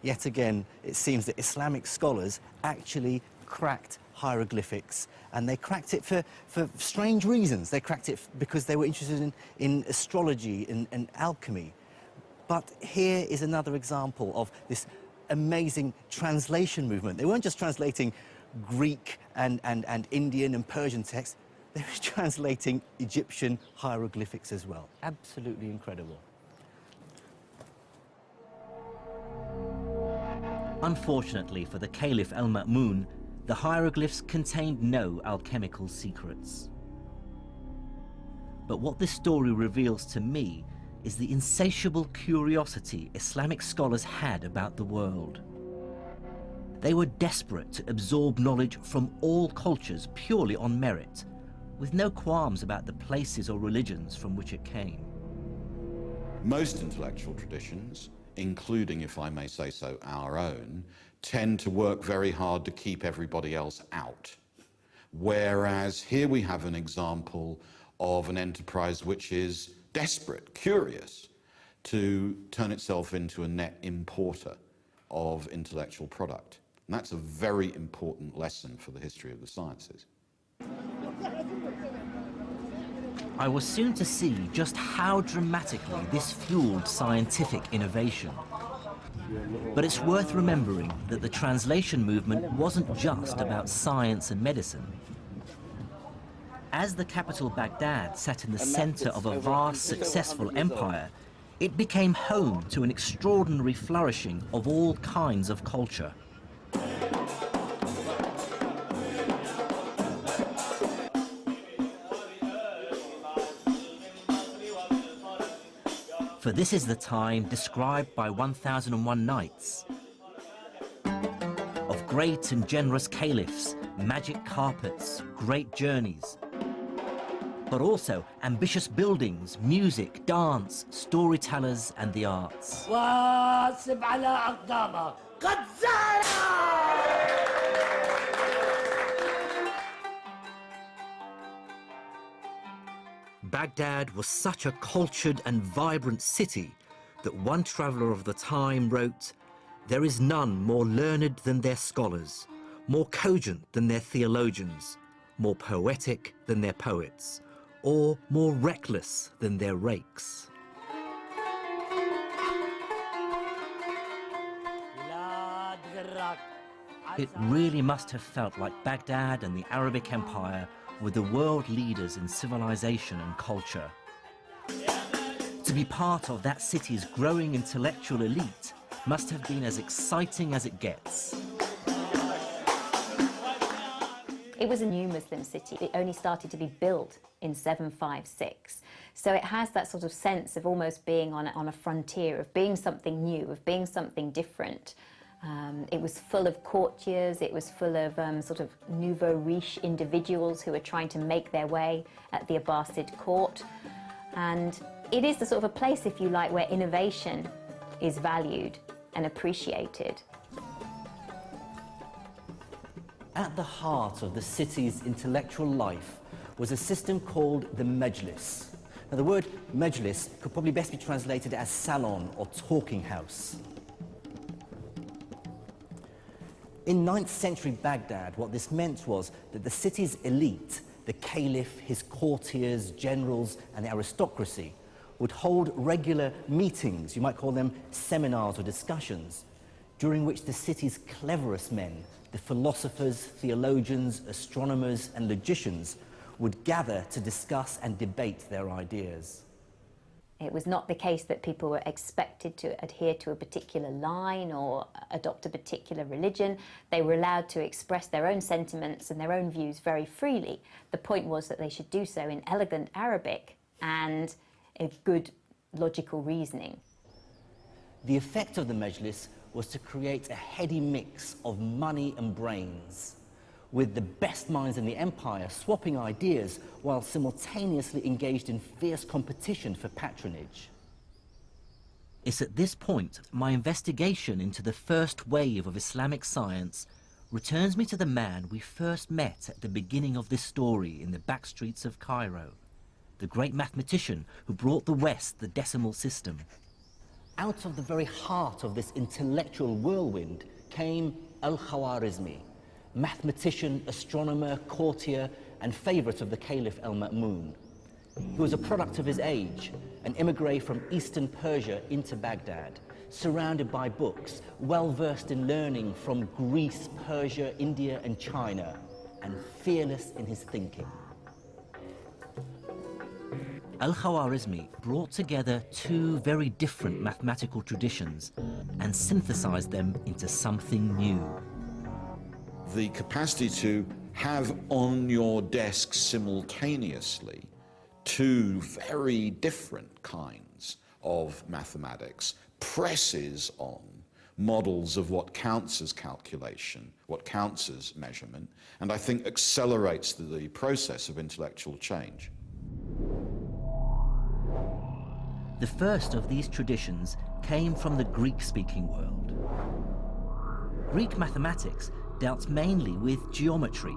Yet again, it seems that Islamic scholars actually cracked hieroglyphics, and they cracked it for strange reasons. They cracked it because they were interested in astrology and alchemy. But here is another example of this amazing translation movement. They weren't just translating Greek and Indian and Persian texts, they were translating Egyptian hieroglyphics as well. Absolutely incredible. Unfortunately for the Caliph al-Ma'mun, the hieroglyphs contained no alchemical secrets. But what this story reveals to me is the insatiable curiosity Islamic scholars had about the world. They were desperate to absorb knowledge from all cultures purely on merit, with no qualms about the places or religions from which it came. Most intellectual traditions, including, if I may say so, our own, tend to work very hard to keep everybody else out. Whereas here we have an example of an enterprise which is desperate, curious, to turn itself into a net importer of intellectual product. And that's a very important lesson for the history of the sciences. I was soon to see just how dramatically this fueled scientific innovation. But it's worth remembering that the translation movement wasn't just about science and medicine. As the capital Baghdad sat in the center of a vast, successful empire, it became home to an extraordinary flourishing of all kinds of culture. For this is the time described by 1001 Nights, of great and generous caliphs, magic carpets, great journeys, but also ambitious buildings, music, dance, storytellers, and the arts. Baghdad was such a cultured and vibrant city that one traveller of the time wrote, "There is none more learned than their scholars, more cogent than their theologians, more poetic than their poets, or more reckless than their rakes." It really must have felt like Baghdad and the Arabic Empire were the world leaders in civilization and culture. To be part of that city's growing intellectual elite must have been as exciting as it gets. It was a new Muslim city. It only started to be built in 756. So it has that sort of sense of almost being on a frontier, of being something new, of being something different. It was full of courtiers, it was full of sort of nouveau riche individuals who were trying to make their way at the Abbasid court. And it is the sort of a place, if you like, where innovation is valued and appreciated. At the heart of the city's intellectual life was a system called the Majlis. Now, the word Majlis could probably best be translated as salon or talking house. In 9th century Baghdad, what this meant was that the city's elite, the caliph, his courtiers, generals, and the aristocracy, would hold regular meetings, you might call them seminars or discussions, during which the city's cleverest men, the philosophers, theologians, astronomers, and logicians, would gather to discuss and debate their ideas. It was not the case that people were expected to adhere to a particular line or adopt a particular religion. They were allowed to express their own sentiments and their own views very freely. The point was that they should do so in elegant Arabic and a good logical reasoning. The effect of the Majlis was to create a heady mix of money and brains, with the best minds in the empire swapping ideas while simultaneously engaged in fierce competition for patronage. It's at this point my investigation into the first wave of Islamic science returns me to the man we first met at the beginning of this story in the back streets of Cairo, the great mathematician who brought the West the decimal system. Out of the very heart of this intellectual whirlwind came Al-Khwarizmi, mathematician, astronomer, courtier, and favorite of the Caliph al-Ma'mun. He was a product of his age, an immigré from eastern Persia into Baghdad, surrounded by books, well-versed in learning from Greece, Persia, India, and China, and fearless in his thinking. Al-Khwarizmi brought together two very different mathematical traditions and synthesized them into something new. The capacity to have on your desk simultaneously two very different kinds of mathematics presses on models of what counts as calculation, what counts as measurement, and I think accelerates the process of intellectual change. The first of these traditions came from the Greek-speaking world. Greek mathematics dealt mainly with geometry,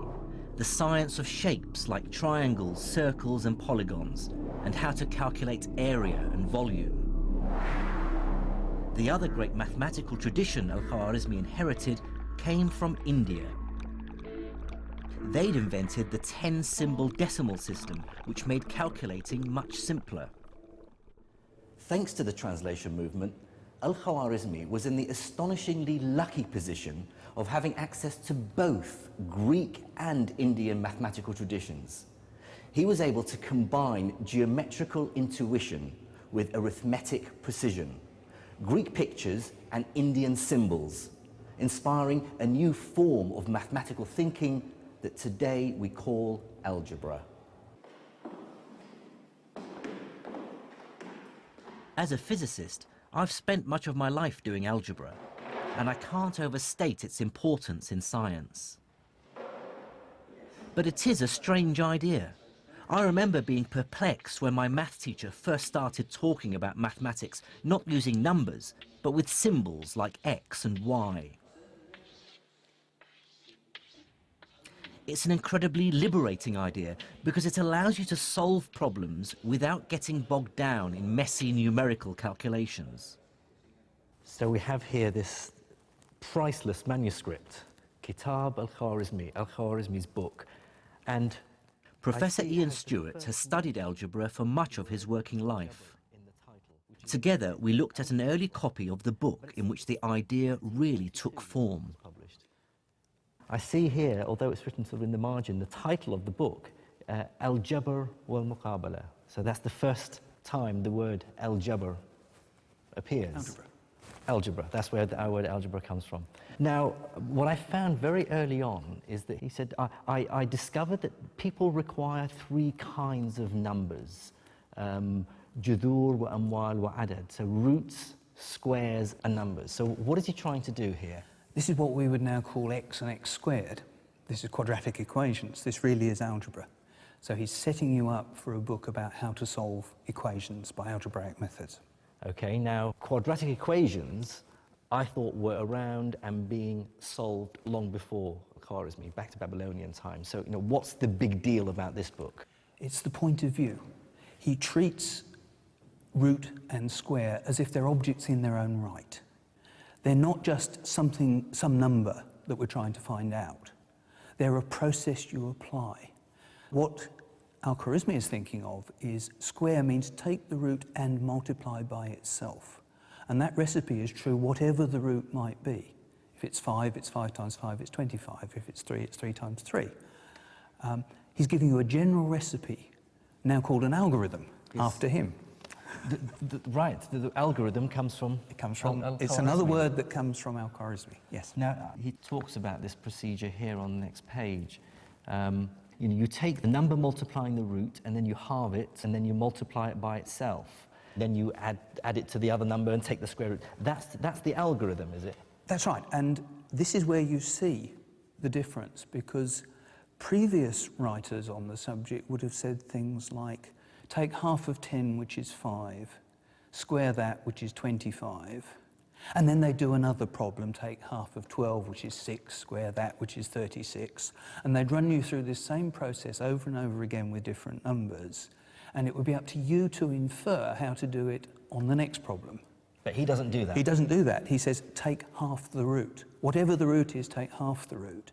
the science of shapes like triangles, circles, and polygons, and how to calculate area and volume. The other great mathematical tradition Al-Khwarizmi inherited came from India. They'd invented the 10-symbol decimal system, which made calculating much simpler. Thanks to the translation movement, Al-Khwarizmi was in the astonishingly lucky position of having access to both Greek and Indian mathematical traditions. He was able to combine geometrical intuition with arithmetic precision, Greek pictures and Indian symbols, inspiring a new form of mathematical thinking that today we call algebra. As a physicist, I've spent much of my life doing algebra, and I can't overstate its importance in science. But it is a strange idea. I remember being perplexed when my math teacher first started talking about mathematics not using numbers, but with symbols like X and Y. It's an incredibly liberating idea because it allows you to solve problems without getting bogged down in messy numerical calculations. So we have here this priceless manuscript, Kitab al-Khwarizmi, Al-Khwarizmi's book, and Professor Ian Stewart has studied algebra for much of his working life. Together, we looked at an early copy of the book in which the idea really took form. I see here, although it's written sort of in the margin, the title of the book, Al-Jabr wal-Muqabala. So that's the first time the word Al-Jabr appears. Algebra. Algebra, that's where our word algebra comes from. Now, what I found very early on is that he said, I discovered that people require three kinds of numbers, judur wa amwal wa adad, so roots, squares, and numbers. So what is he trying to do here? This is what we would now call x and x squared. This is quadratic equations. This really is algebra. So he's setting you up for a book about how to solve equations by algebraic methods. Okay, now quadratic equations I thought were around and being solved long before Khwarizmi, back to Babylonian times. So, what's the big deal about this book? It's the point of view. He treats root and square as if they're objects in their own right. They're not just some number that we're trying to find out. They're a process you apply. What Al-Khwarizmi is thinking of is square means take the root and multiply by itself. And that recipe is true whatever the root might be. If it's 5, it's 5 times 5, it's 25. If it's 3, it's 3 times 3. He's giving you a general recipe, now called an algorithm, after him. The algorithm comes from... It comes from... It's another word that comes from Al-Khwarizmi, yes. Now, he talks about this procedure here on the next page. You take the number multiplying the root, and then you halve it, and then you multiply it by itself. Then you add it to the other number and take the square root. That's the algorithm, is it? That's right, and this is where you see the difference, because previous writers on the subject would have said things like, take half of 10, which is 5, square that, which is 25, and then they do another problem, take half of 12, which is 6, square that, which is 36, and they'd run you through this same process over and over again with different numbers, and it would be up to you to infer how to do it on the next problem. But he doesn't do that. He doesn't do that. He says, take half the root. Whatever the root is, take half the root.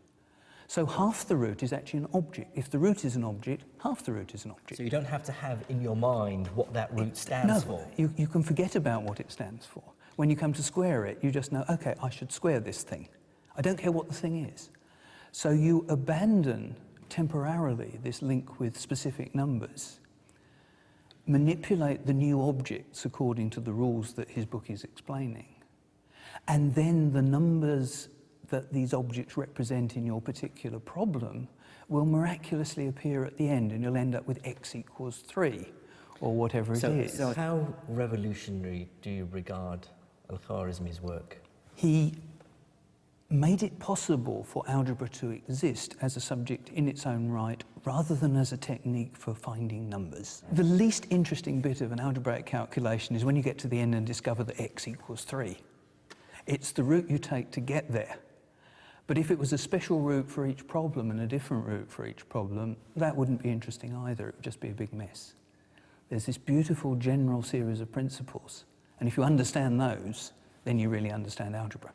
So half the root is actually an object. If the root is an object, half the root is an object. So you don't have to have in your mind what that root stands for. You can forget about what it stands for. When you come to square it, you just know, okay, I should square this thing. I don't care what the thing is. So you abandon temporarily this link with specific numbers, manipulate the new objects according to the rules that his book is explaining, and then the numbers that these objects represent in your particular problem will miraculously appear at the end, and you'll end up with x equals 3, or whatever it is. So how revolutionary do you regard Al-Khwarizmi's work? He made it possible for algebra to exist as a subject in its own right, rather than as a technique for finding numbers. The least interesting bit of an algebraic calculation is when you get to the end and discover that x equals 3. It's the route you take to get there. But if it was a special route for each problem and a different route for each problem, that wouldn't be interesting either. It would just be a big mess. There's this beautiful general series of principles, and if you understand those, then you really understand algebra.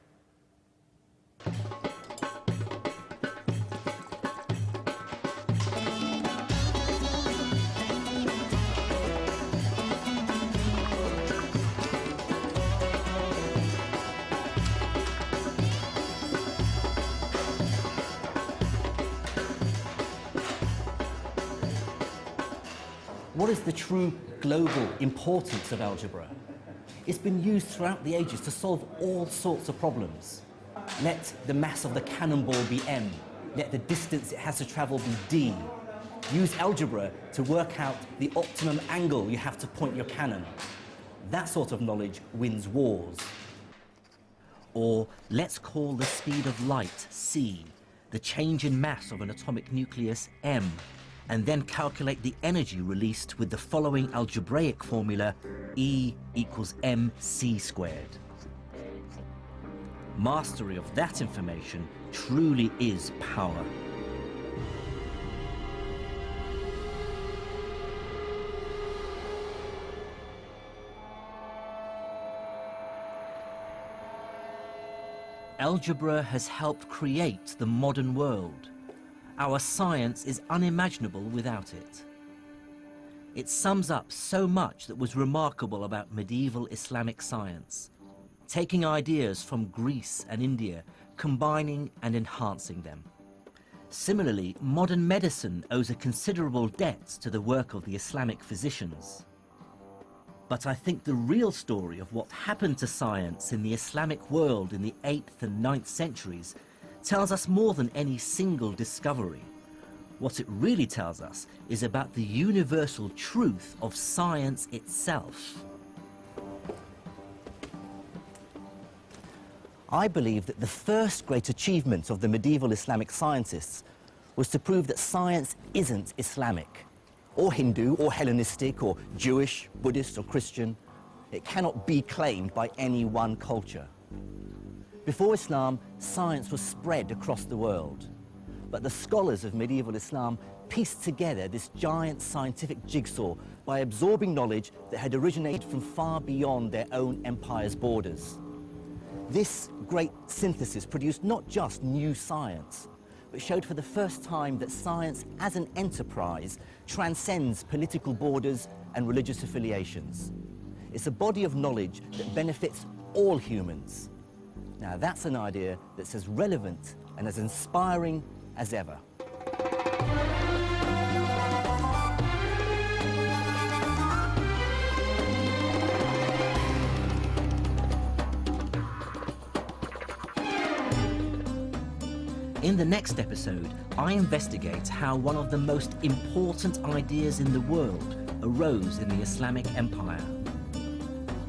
What is the true global importance of algebra? It's been used throughout the ages to solve all sorts of problems. Let the mass of the cannonball be m. Let the distance it has to travel be d. Use algebra to work out the optimum angle you have to point your cannon. That sort of knowledge wins wars. Or let's call the speed of light c, the change in mass of an atomic nucleus m, and then calculate the energy released with the following algebraic formula: E equals mc squared. Mastery of that information truly is power. Algebra has helped create the modern world. Our science is unimaginable without it. It sums up so much that was remarkable about medieval Islamic science, taking ideas from Greece and India, combining and enhancing them. Similarly, modern medicine owes a considerable debt to the work of the Islamic physicians. But I think the real story of what happened to science in the Islamic world in the 8th and 9th centuries tells us more than any single discovery. What it really tells us is about the universal truth of science itself. I believe that the first great achievement of the medieval Islamic scientists was to prove that science isn't Islamic, or Hindu, or Hellenistic, or Jewish, Buddhist, or Christian. It cannot be claimed by any one culture. Before Islam, science was spread across the world. But the scholars of medieval Islam pieced together this giant scientific jigsaw by absorbing knowledge that had originated from far beyond their own empire's borders. This great synthesis produced not just new science, but showed for the first time that science as an enterprise transcends political borders and religious affiliations. It's a body of knowledge that benefits all humans. Now that's an idea that's as relevant and as inspiring as ever. In the next episode, I investigate how one of the most important ideas in the world arose in the Islamic Empire.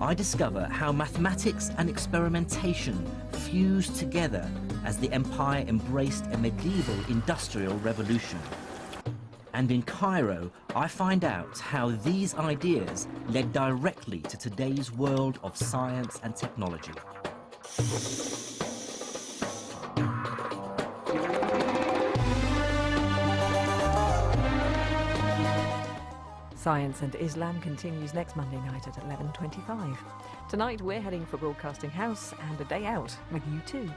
I discover how mathematics and experimentation fused together as the empire embraced a medieval industrial revolution. And in Cairo, I find out how these ideas led directly to today's world of science and technology. Science and Islam continues next Monday night at 11:25. Tonight we're heading for Broadcasting House and a day out with U2.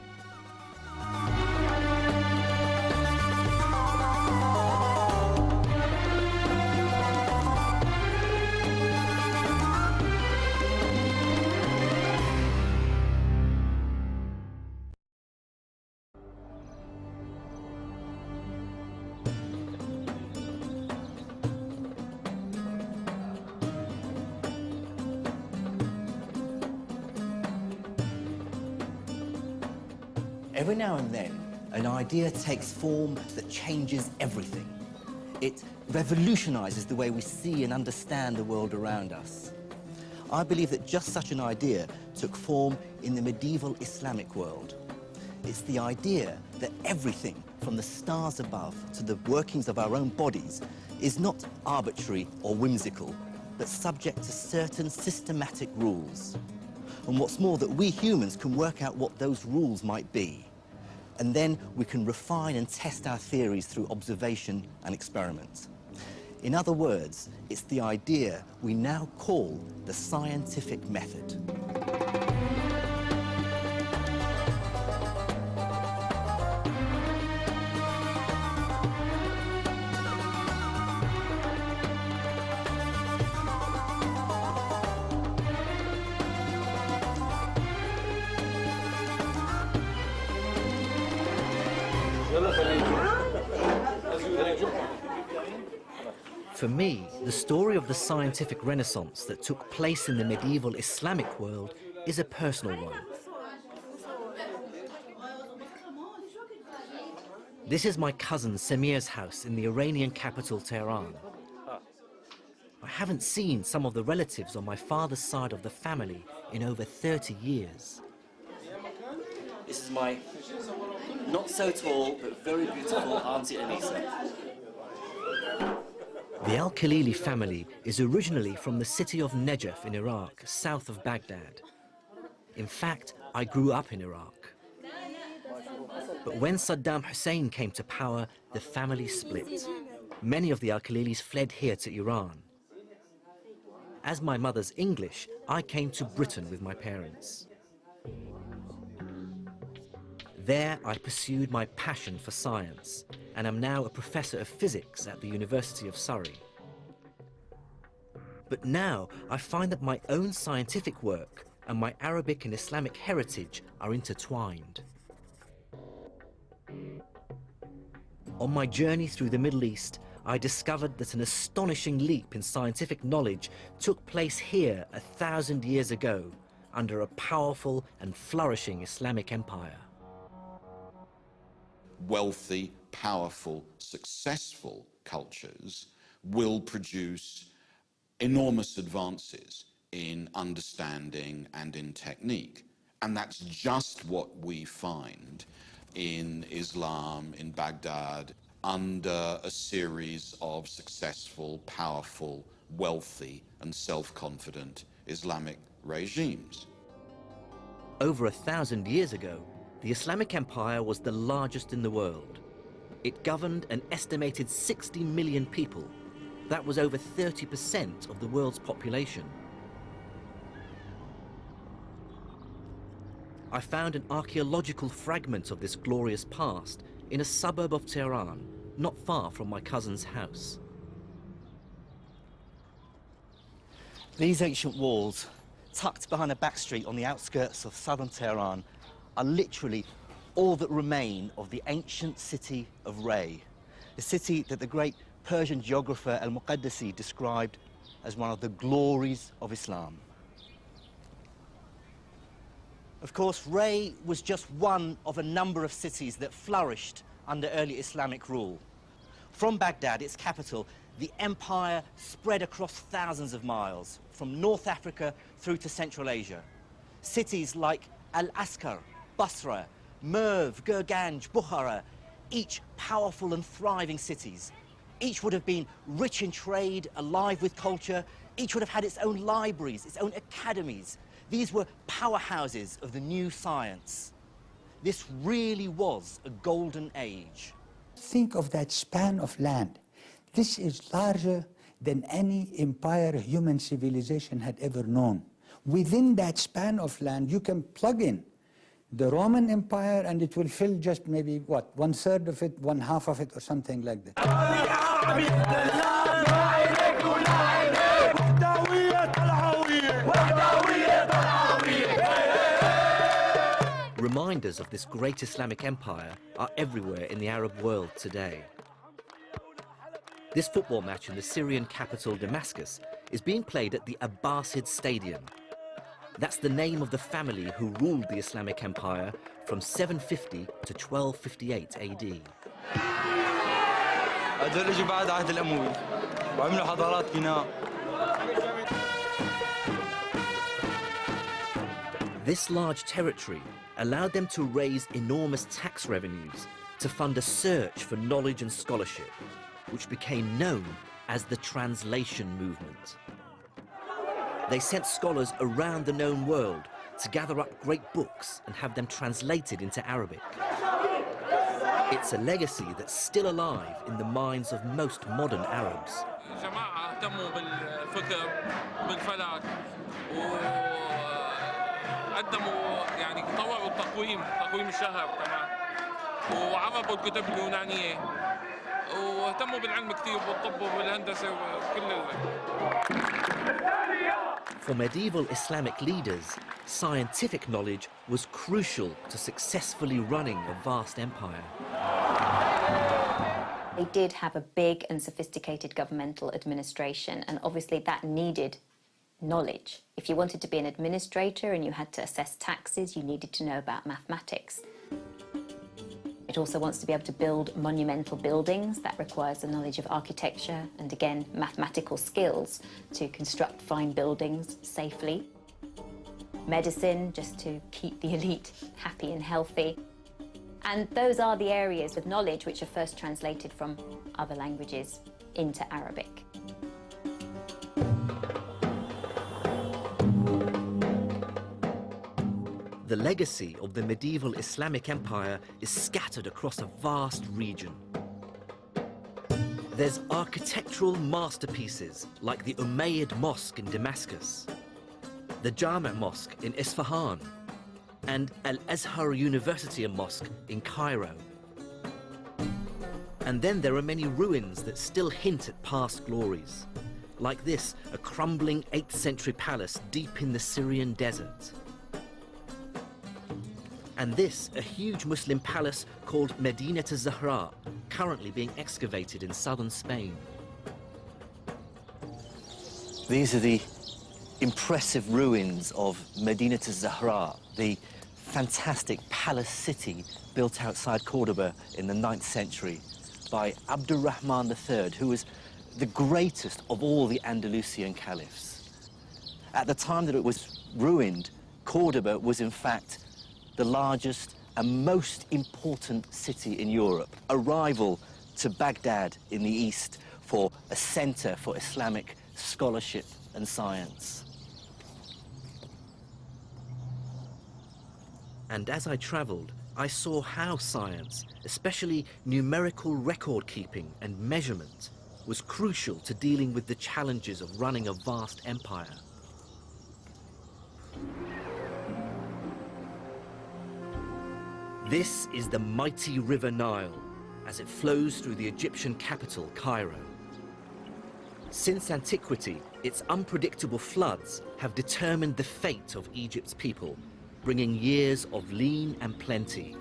Every now and then, an idea takes form that changes everything. It revolutionizes the way we see and understand the world around us. I believe that just such an idea took form in the medieval Islamic world. It's the idea that everything, from the stars above to the workings of our own bodies, is not arbitrary or whimsical, but subject to certain systematic rules. And what's more, that we humans can work out what those rules might be. And then we can refine and test our theories through observation and experiment. In other words, it's the idea we now call the scientific method. For me, the story of the scientific renaissance that took place in the medieval Islamic world is a personal one. This is my cousin Samir's house in the Iranian capital, Tehran. I haven't seen some of the relatives on my father's side of the family in over 30 years. This is my not so tall but very beautiful Auntie Anisa. The Al-Khalili family is originally from the city of Najaf in Iraq, south of Baghdad. In fact, I grew up in Iraq. But when Saddam Hussein came to power, the family split. Many of the Al-Khalilis fled here to Iran. As my mother's English, I came to Britain with my parents. There, I pursued my passion for science and am now a professor of physics at the University of Surrey. But now, I find that my own scientific work and my Arabic and Islamic heritage are intertwined. On my journey through the Middle East, I discovered that an astonishing leap in scientific knowledge took place here 1,000 years ago under a powerful and flourishing Islamic empire. Wealthy, powerful, successful cultures will produce enormous advances in understanding and in technique. And that's just what we find in Islam, in Baghdad, under a series of successful, powerful, wealthy, and self-confident Islamic regimes. Over 1,000 years ago, the Islamic Empire was the largest in the world. It governed an estimated 60 million people. That was over 30% of the world's population. I found an archaeological fragment of this glorious past in a suburb of Tehran, not far from my cousin's house. These ancient walls, tucked behind a back street on the outskirts of southern Tehran, are literally all that remain of the ancient city of Ray, the city that the great Persian geographer Al-Muqaddasi described as one of the glories of Islam. Of course, Ray was just one of a number of cities that flourished under early Islamic rule. From Baghdad, its capital, the empire spread across thousands of miles, from North Africa through to Central Asia. Cities like Al-Askar, Basra, Merv, Gurganj, Bukhara, each powerful and thriving cities. Each would have been rich in trade, alive with culture. Each would have had its own libraries, its own academies. These were powerhouses of the new science. This really was a golden age. Think of that span of land. This is larger than any empire human civilization had ever known. Within that span of land, you can plug in the Roman Empire and it will fill just maybe, what, 1/3 of it, 1/2 of it, or something like that. Reminders of this great Islamic empire are everywhere in the Arab world today. This football match in the Syrian capital Damascus is being played at the Abbasid Stadium. That's the name of the family who ruled the Islamic Empire from 750 to 1258 AD. This large territory allowed them to raise enormous tax revenues to fund a search for knowledge and scholarship, which became known as the translation movement. They sent scholars around the known world to gather up great books and have them translated into Arabic. It's a legacy that's still alive in the minds of most modern Arabs. قدموا يعني طوروا تقويم الشهر كمان وعربوا الكتب اليونانية واهتموا بالعلم كثير والطب والهندسة وكل For medieval Islamic leaders, scientific knowledge was crucial to successfully running a vast empire. They did have a big and sophisticated governmental administration, and obviously that needed knowledge. If you wanted to be an administrator and you had to assess taxes, you needed to know about mathematics. It also wants to be able to build monumental buildings. That requires a knowledge of architecture and, again, mathematical skills to construct fine buildings safely. Medicine, just to keep the elite happy and healthy. And those are the areas of knowledge which are first translated from other languages into Arabic. The legacy of the medieval Islamic Empire is scattered across a vast region. There's architectural masterpieces like the Umayyad Mosque in Damascus, the Jami' Mosque in Isfahan, and Al-Azhar University and Mosque in Cairo. And then there are many ruins that still hint at past glories, like this, a crumbling 8th century palace deep in the Syrian desert. And this, a huge Muslim palace called Medinat al-Zahra, currently being excavated in southern Spain. These are the impressive ruins of Medinat al-Zahra, the fantastic palace city built outside Cordoba in the 9th century by Abdurrahman III, who was the greatest of all the Andalusian caliphs. At the time that it was ruined, Cordoba was in fact the largest and most important city in Europe, a rival to Baghdad in the east for a center for Islamic scholarship and science. And as I traveled, I saw how science, especially numerical record keeping and measurement, was crucial to dealing with the challenges of running a vast empire. This is the mighty River Nile as it flows through the Egyptian capital, Cairo. Since antiquity, its unpredictable floods have determined the fate of Egypt's people, bringing years of lean and plenty.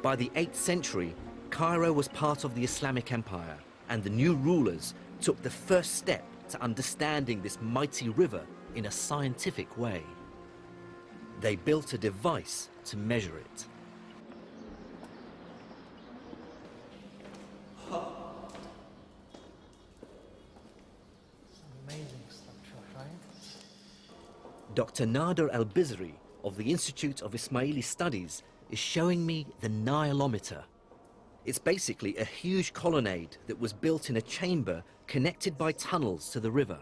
By the 8th century, Cairo was part of the Islamic Empire, and the new rulers took the first step to understanding this mighty river in a scientific way. They built a device to measure it. Dr. Nader Al-Bizri of the Institute of Ismaili Studies is showing me the Nilometer. It's basically a huge colonnade that was built in a chamber connected by tunnels to the river.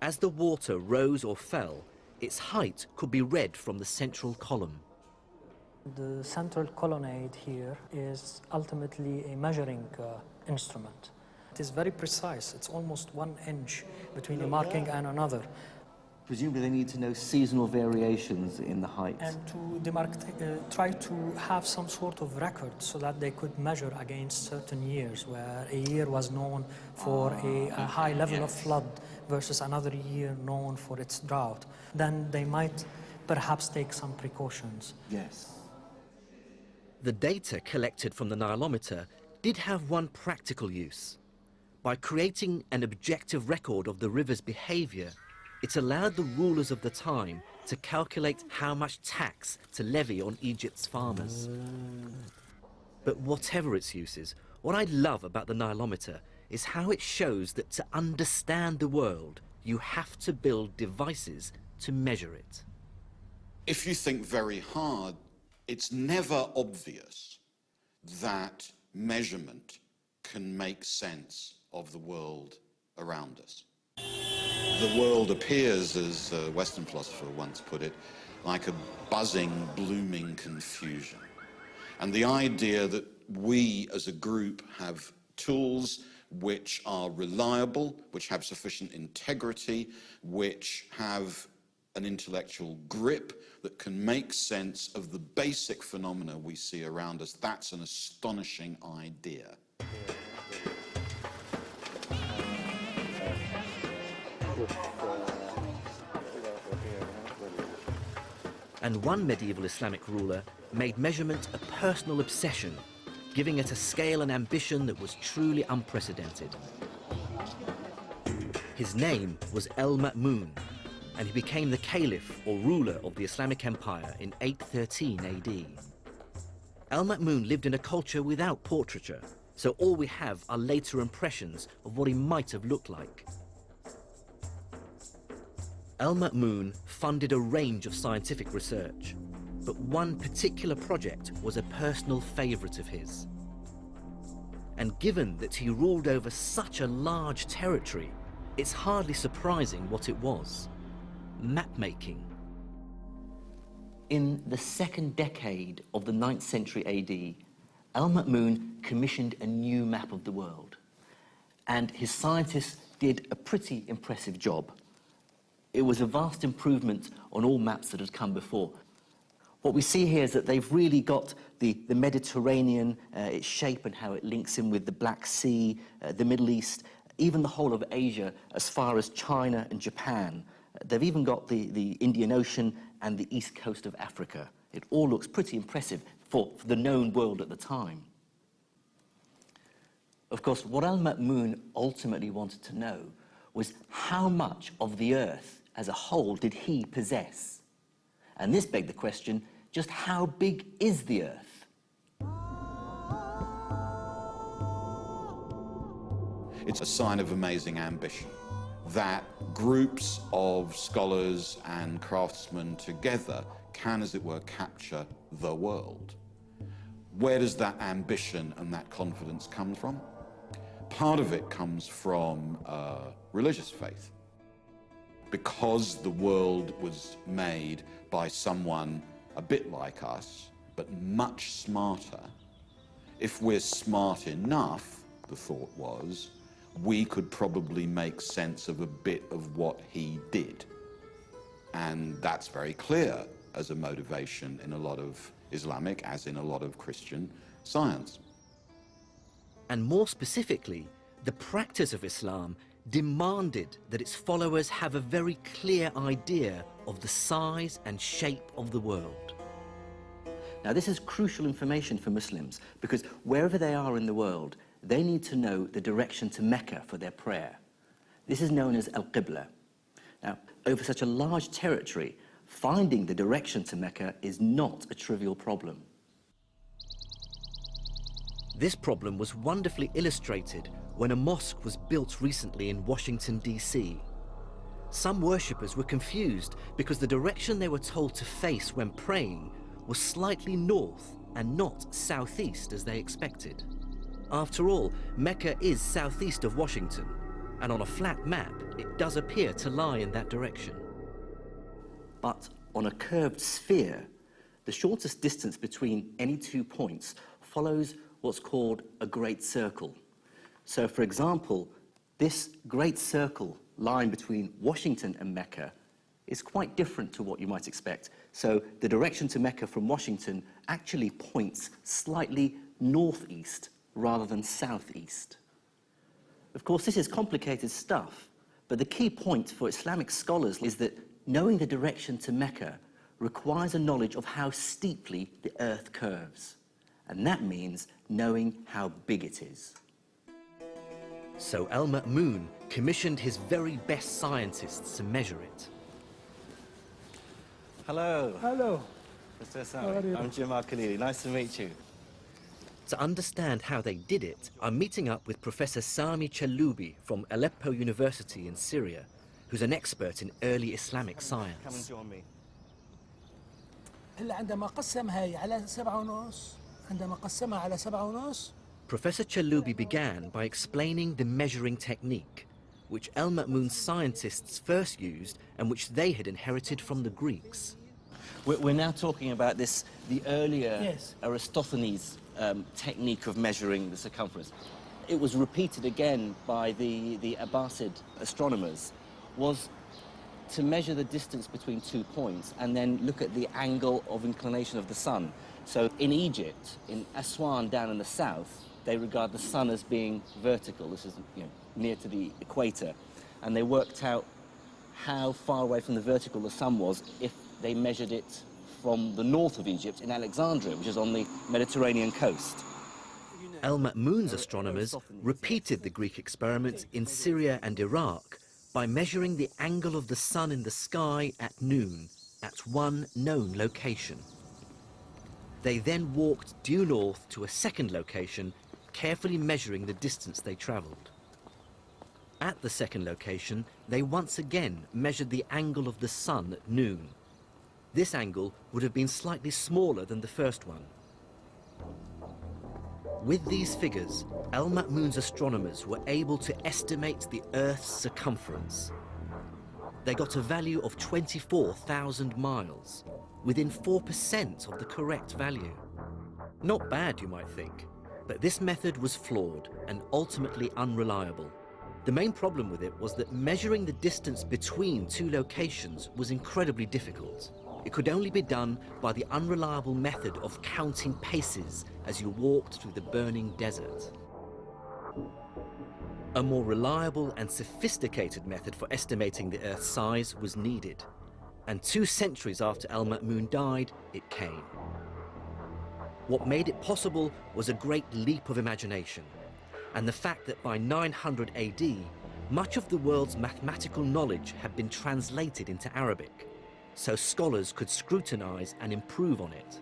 As the water rose or fell, its height could be read from the central column. The central colonnade here is ultimately a measuring instrument. It is very precise. It's almost 1 inch between a marking and another. Presumably they need to know seasonal variations in the height. And to try to have some sort of record so that they could measure against certain years, where a year was known for a high level of flood versus another year known for its drought. Then they might perhaps take some precautions. Yes. The data collected from the Nilometer did have one practical use. By creating an objective record of the river's behavior, it allowed the rulers of the time to calculate how much tax to levy on Egypt's farmers. But whatever its uses, what I love about the Nilometer is how it shows that to understand the world, you have to build devices to measure it. If you think very hard, it's never obvious that measurement can make sense of the world around us. The world appears, as a Western philosopher once put it, like a buzzing, blooming confusion. And the idea that we as a group have tools which are reliable, which have sufficient integrity, which have an intellectual grip that can make sense of the basic phenomena we see around us, that's an astonishing idea. And one medieval Islamic ruler made measurement a personal obsession. giving it a scale and ambition that was truly unprecedented. His name was El-Ma'mun, and he became the caliph or ruler of the Islamic Empire in 813 AD. El-Ma'mun lived in a culture without portraiture, so all we have are later impressions of what he might have looked like. El-Ma'mun funded a range of scientific research, but one particular project was a personal favorite of his. And given that he ruled over such a large territory, it's hardly surprising what it was: map-making. In the second decade of the 9th century AD, El-Ma'mun commissioned a new map of the world, and his scientists did a pretty impressive job. It was a vast improvement on all maps that had come before. What we see here is that they've really got the Mediterranean, its shape and how it links in with the Black Sea, the Middle East, even the whole of Asia as far as China and Japan. They've even got the Indian Ocean and the east coast of Africa. It all looks pretty impressive for the known world at the time. Of course, what El-Ma'mun ultimately wanted to know was how much of the Earth as a whole did he possess? And this begged the question, just how big is the Earth? It's a sign of amazing ambition that groups of scholars and craftsmen together can, as it were, capture the world. Where does that ambition and that confidence come from? Part of it comes from religious faith. Because the world was made by someone a bit like us, but much smarter, if we're smart enough, the thought was, we could probably make sense of a bit of what he did. And that's very clear as a motivation in a lot of Islamic, as in a lot of Christian science. And more specifically, the practice of Islam demanded that its followers have a very clear idea of the size and shape of the world. Now, this is crucial information for Muslims because wherever they are in the world, they need to know the direction to Mecca for their prayer. This is known as Al-Qibla. Now, over such a large territory, finding the direction to Mecca is not a trivial problem. This problem was wonderfully illustrated when a mosque was built recently in Washington, D.C. Some worshippers were confused because the direction they were told to face when praying was slightly north and not southeast as they expected. After all, Mecca is southeast of Washington, and on a flat map, it does appear to lie in that direction. But on a curved sphere, the shortest distance between any 2 points follows what's called a great circle. So, for example, this great circle line between Washington and Mecca is quite different to what you might expect. So the direction to Mecca from Washington actually points slightly northeast rather than southeast. Of course, this is complicated stuff, but the key point for Islamic scholars is that knowing the direction to Mecca requires a knowledge of how steeply the earth curves. And that means knowing how big it is. So El-Ma'mun commissioned his very best scientists to measure it. Hello. Hello. Mr. How are you? I'm Khalili. Nice to meet you. To understand how they did it, I'm meeting up with Professor Sami Chaloubi from Aleppo University in Syria, who's an expert in early Islamic science. Come and join me. هلا عندما قسم هاي على 7.5 عندما قسمها على 7.5 Professor Chaloubi began by explaining the measuring technique, which El-Ma'mun's scientists first used and which they had inherited from the Greeks. We're now talking about this, the earlier Yes. Aristophanes technique of measuring the circumference. It was repeated again by the Abbasid astronomers, was to measure the distance between 2 points and then look at the angle of inclination of the sun. So in Egypt, in Aswan down in the south, they regard the sun as being vertical. This is, near to the equator. And they worked out how far away from the vertical the sun was if they measured it from the north of Egypt in Alexandria, which is on the Mediterranean coast. Al-Ma'mun's astronomers repeated the Greek experiment in Syria and Iraq by measuring the angle of the sun in the sky at noon at one known location. They then walked due north to a second location, carefully measuring the distance they travelled. At the second location, they once again measured the angle of the sun at noon. This angle would have been slightly smaller than the first one. With these figures, Al-Ma'mun's astronomers were able to estimate the Earth's circumference. They got a value of 24,000 miles, within 4% of the correct value. Not bad, you might think, but this method was flawed and ultimately unreliable. The main problem with it was that measuring the distance between two locations was incredibly difficult. It could only be done by the unreliable method of counting paces as you walked through the burning desert. A more reliable and sophisticated method for estimating the Earth's size was needed. And 2 centuries after Al-Ma'mun died, it came. What made it possible was a great leap of imagination, and the fact that by 900 AD, much of the world's mathematical knowledge had been translated into Arabic, so scholars could scrutinize and improve on it.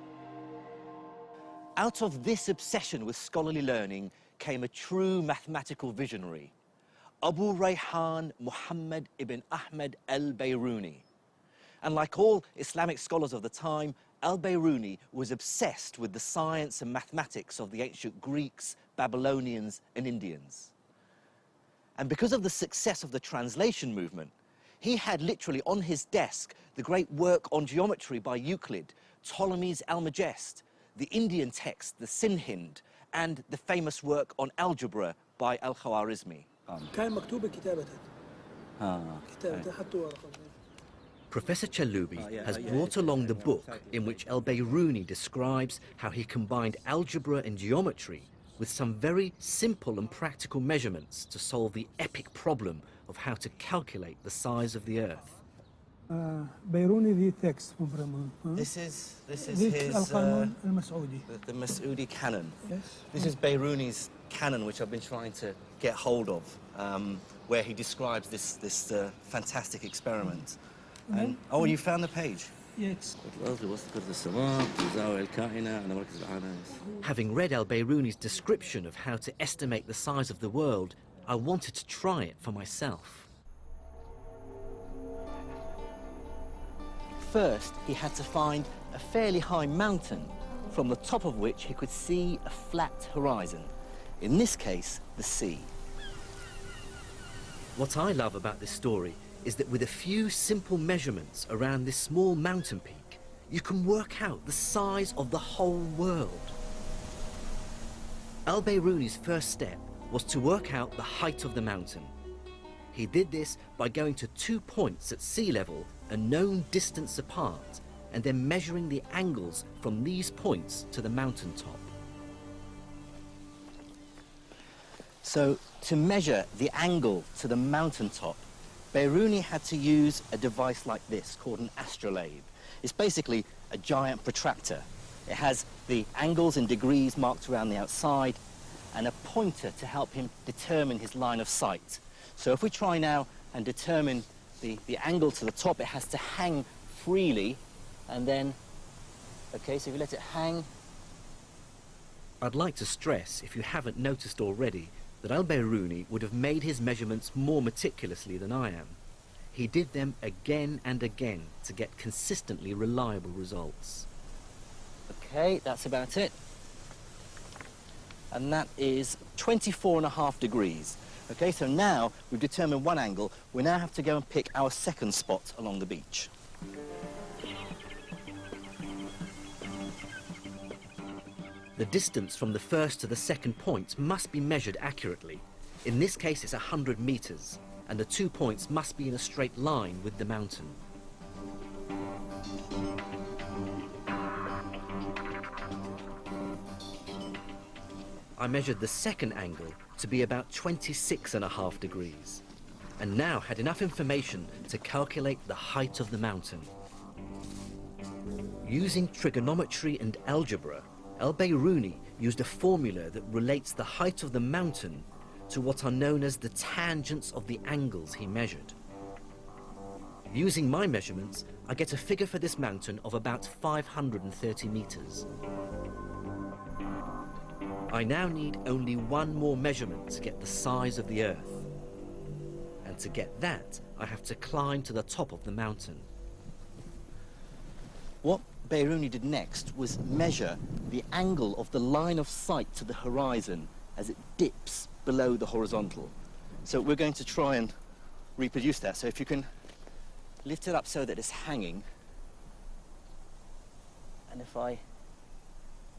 Out of this obsession with scholarly learning came a true mathematical visionary, Abu Rayhan Muhammad ibn Ahmed al-Bayruni. And like all Islamic scholars of the time, al-Bayruni was obsessed with the science and mathematics of the ancient Greeks, Babylonians, and Indians. And because of the success of the translation movement, he had literally on his desk the great work on geometry by Euclid, Ptolemy's Almagest, the Indian text, the Sinhind, and the famous work on algebra by Al-Khwarizmi. Professor Chaloubi has brought along the book in which al-Bayruni describes how he combined algebra and geometry with some very simple and practical measurements to solve the epic problem of how to calculate the size of the Earth. Bayruni text from This is his the Mas'udi canon. Yes. This is Bayruni's canon, which I've been trying to get hold of, where he describes this fantastic experiment. And, oh, you found the page? Yes. Having read al-Bayruni's description of how to estimate the size of the world, I wanted to try it for myself. First, he had to find a fairly high mountain from the top of which he could see a flat horizon. In this case, the sea. What I love about this story is that with a few simple measurements around this small mountain peak, you can work out the size of the whole world. Al-Bayruni's first step was to work out the height of the mountain. He did this by going to 2 points at sea level, a known distance apart, and then measuring the angles from these points to the mountaintop. So, to measure the angle to the mountaintop, Bayruni had to use a device like this called an astrolabe. It's basically a giant protractor. It has the angles in degrees marked around the outside and a pointer to help him determine his line of sight. So if we try now and determine the angle to the top, it has to hang freely, and then, okay, so if you let it hang. I'd like to stress, if you haven't noticed already, that al-Bayruni would have made his measurements more meticulously than I am. He did them again and again to get consistently reliable results. Okay, that's about it. And that is 24.5 degrees. Okay, so now we've determined one angle. We now have to go and pick our second spot along the beach. The distance from the first to the second point must be measured accurately. In this case, it's 100 meters, and the 2 points must be in a straight line with the mountain. I measured the second angle to be about 26.5 degrees, and now had enough information to calculate the height of the mountain. Using trigonometry and algebra, Al-Biruni used a formula that relates the height of the mountain to what are known as the tangents of the angles he measured. Using my measurements, I get a figure for this mountain of about 530 meters. I now need only one more measurement to get the size of the Earth. And to get that, I have to climb to the top of the mountain. What Biruni did next was measure the angle of the line of sight to the horizon as it dips below the horizontal. So we're going to try and reproduce that. So if you can lift it up so that it's hanging, and if I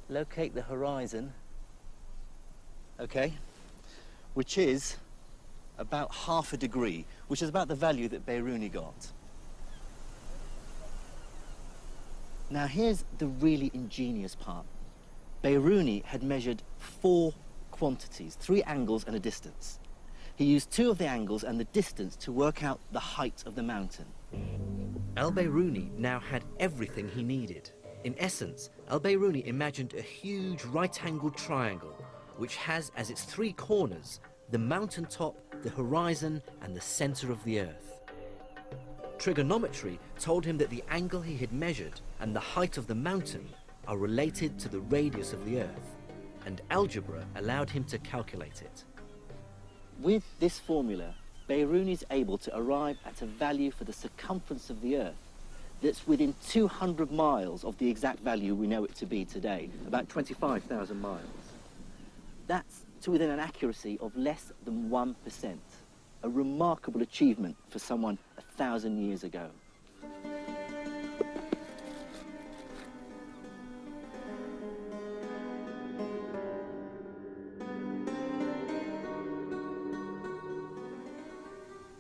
locate the horizon, okay, which is about 1/2 degree, which is about the value that Biruni got. Now here's the really ingenious part. Biruni had measured 4 quantities, 3 angles and a distance. He used 2 of the angles and the distance to work out the height of the mountain. Al-Biruni now had everything he needed. In essence, Al-Biruni imagined a huge right-angled triangle which has as its 3 corners the mountaintop, the horizon and the center of the Earth. Trigonometry told him that the angle he had measured and the height of the mountain are related to the radius of the Earth, and algebra allowed him to calculate it. With this formula, Biruni is able to arrive at a value for the circumference of the Earth that's within 200 miles of the exact value we know it to be today, about 25,000 miles. That's to within an accuracy of less than 1%, a remarkable achievement for someone 1,000 years ago.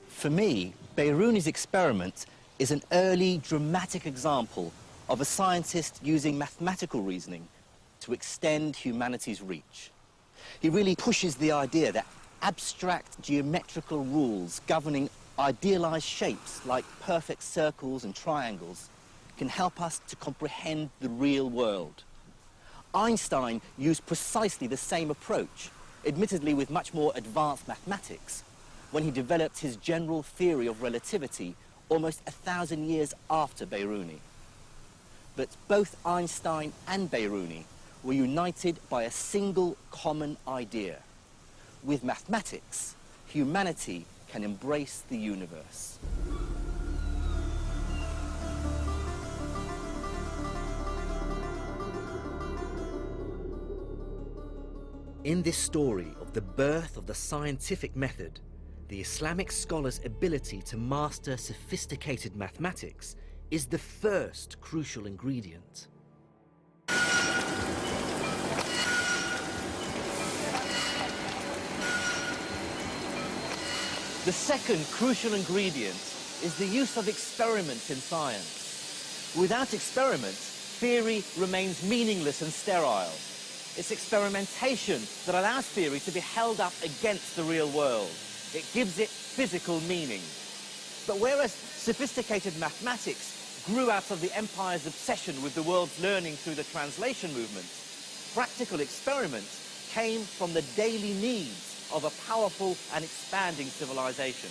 For me, Biruni's experiment is an early dramatic example of a scientist using mathematical reasoning to extend humanity's reach. He really pushes the idea that abstract geometrical rules governing idealized shapes like perfect circles and triangles can help us to comprehend the real world. Einstein used precisely the same approach, admittedly with much more advanced mathematics, when he developed his general theory of relativity almost 1,000 years after Biruni. But both Einstein and Biruni were united by a single common idea. With mathematics, humanity can embrace the universe. In this story of the birth of the scientific method, the Islamic scholar's ability to master sophisticated mathematics is the first crucial ingredient. The second crucial ingredient is the use of experiments in science. Without experiment, theory remains meaningless and sterile. It's experimentation that allows theory to be held up against the real world. It gives it physical meaning. But whereas sophisticated mathematics grew out of the empire's obsession with the world's learning through the translation movement, practical experiments came from the daily needs of a powerful and expanding civilization.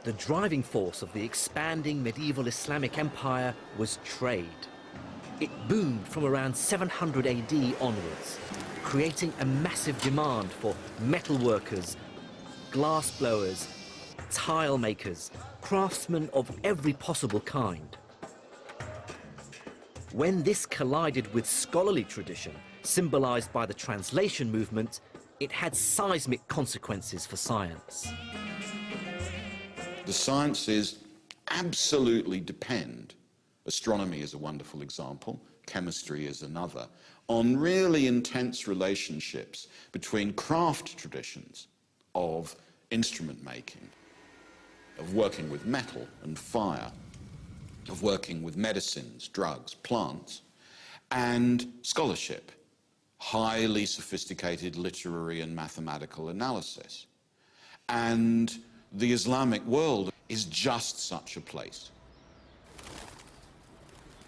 The driving force of the expanding medieval Islamic empire was trade. It boomed from around 700 AD onwards, creating a massive demand for metal workers, glass blowers, tile makers, craftsmen of every possible kind. When this collided with scholarly tradition, symbolized by the translation movement, it had seismic consequences for science. The sciences absolutely depend, astronomy is a wonderful example, chemistry is another, on really intense relationships between craft traditions of instrument making, of working with metal and fire, of working with medicines, drugs, plants, and scholarship, highly sophisticated literary and mathematical analysis. And the Islamic world is just such a place.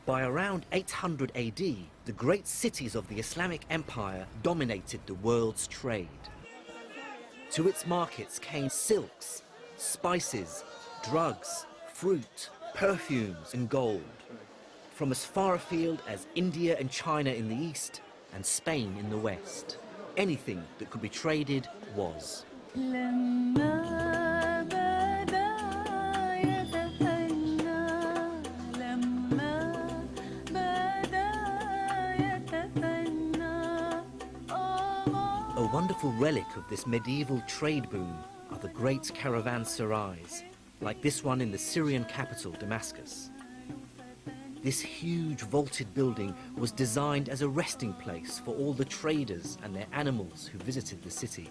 By around 800 AD, the great cities of the Islamic Empire dominated the world's trade. To its markets came silks, spices, drugs, fruit, perfumes and gold, from as far afield as India and China in the east and Spain in the west. Anything that could be traded was. A wonderful relic of this medieval trade boom are the great caravanserais, like this one in the Syrian capital, Damascus. This huge vaulted building was designed as a resting place for all the traders and their animals who visited the city.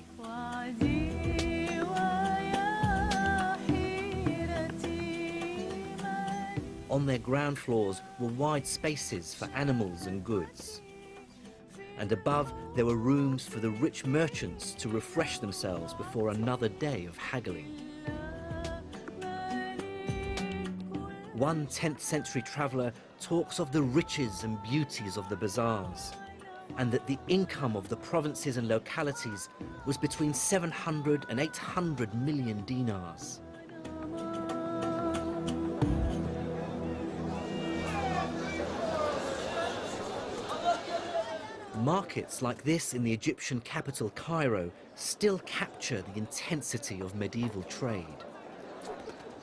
On their ground floors were wide spaces for animals and goods. And above, there were rooms for the rich merchants to refresh themselves before another day of haggling. One 10th century traveller talks of the riches and beauties of the bazaars, and that the income of the provinces and localities was between 700 and 800 million dinars. Markets like this in the Egyptian capital Cairo still capture the intensity of medieval trade.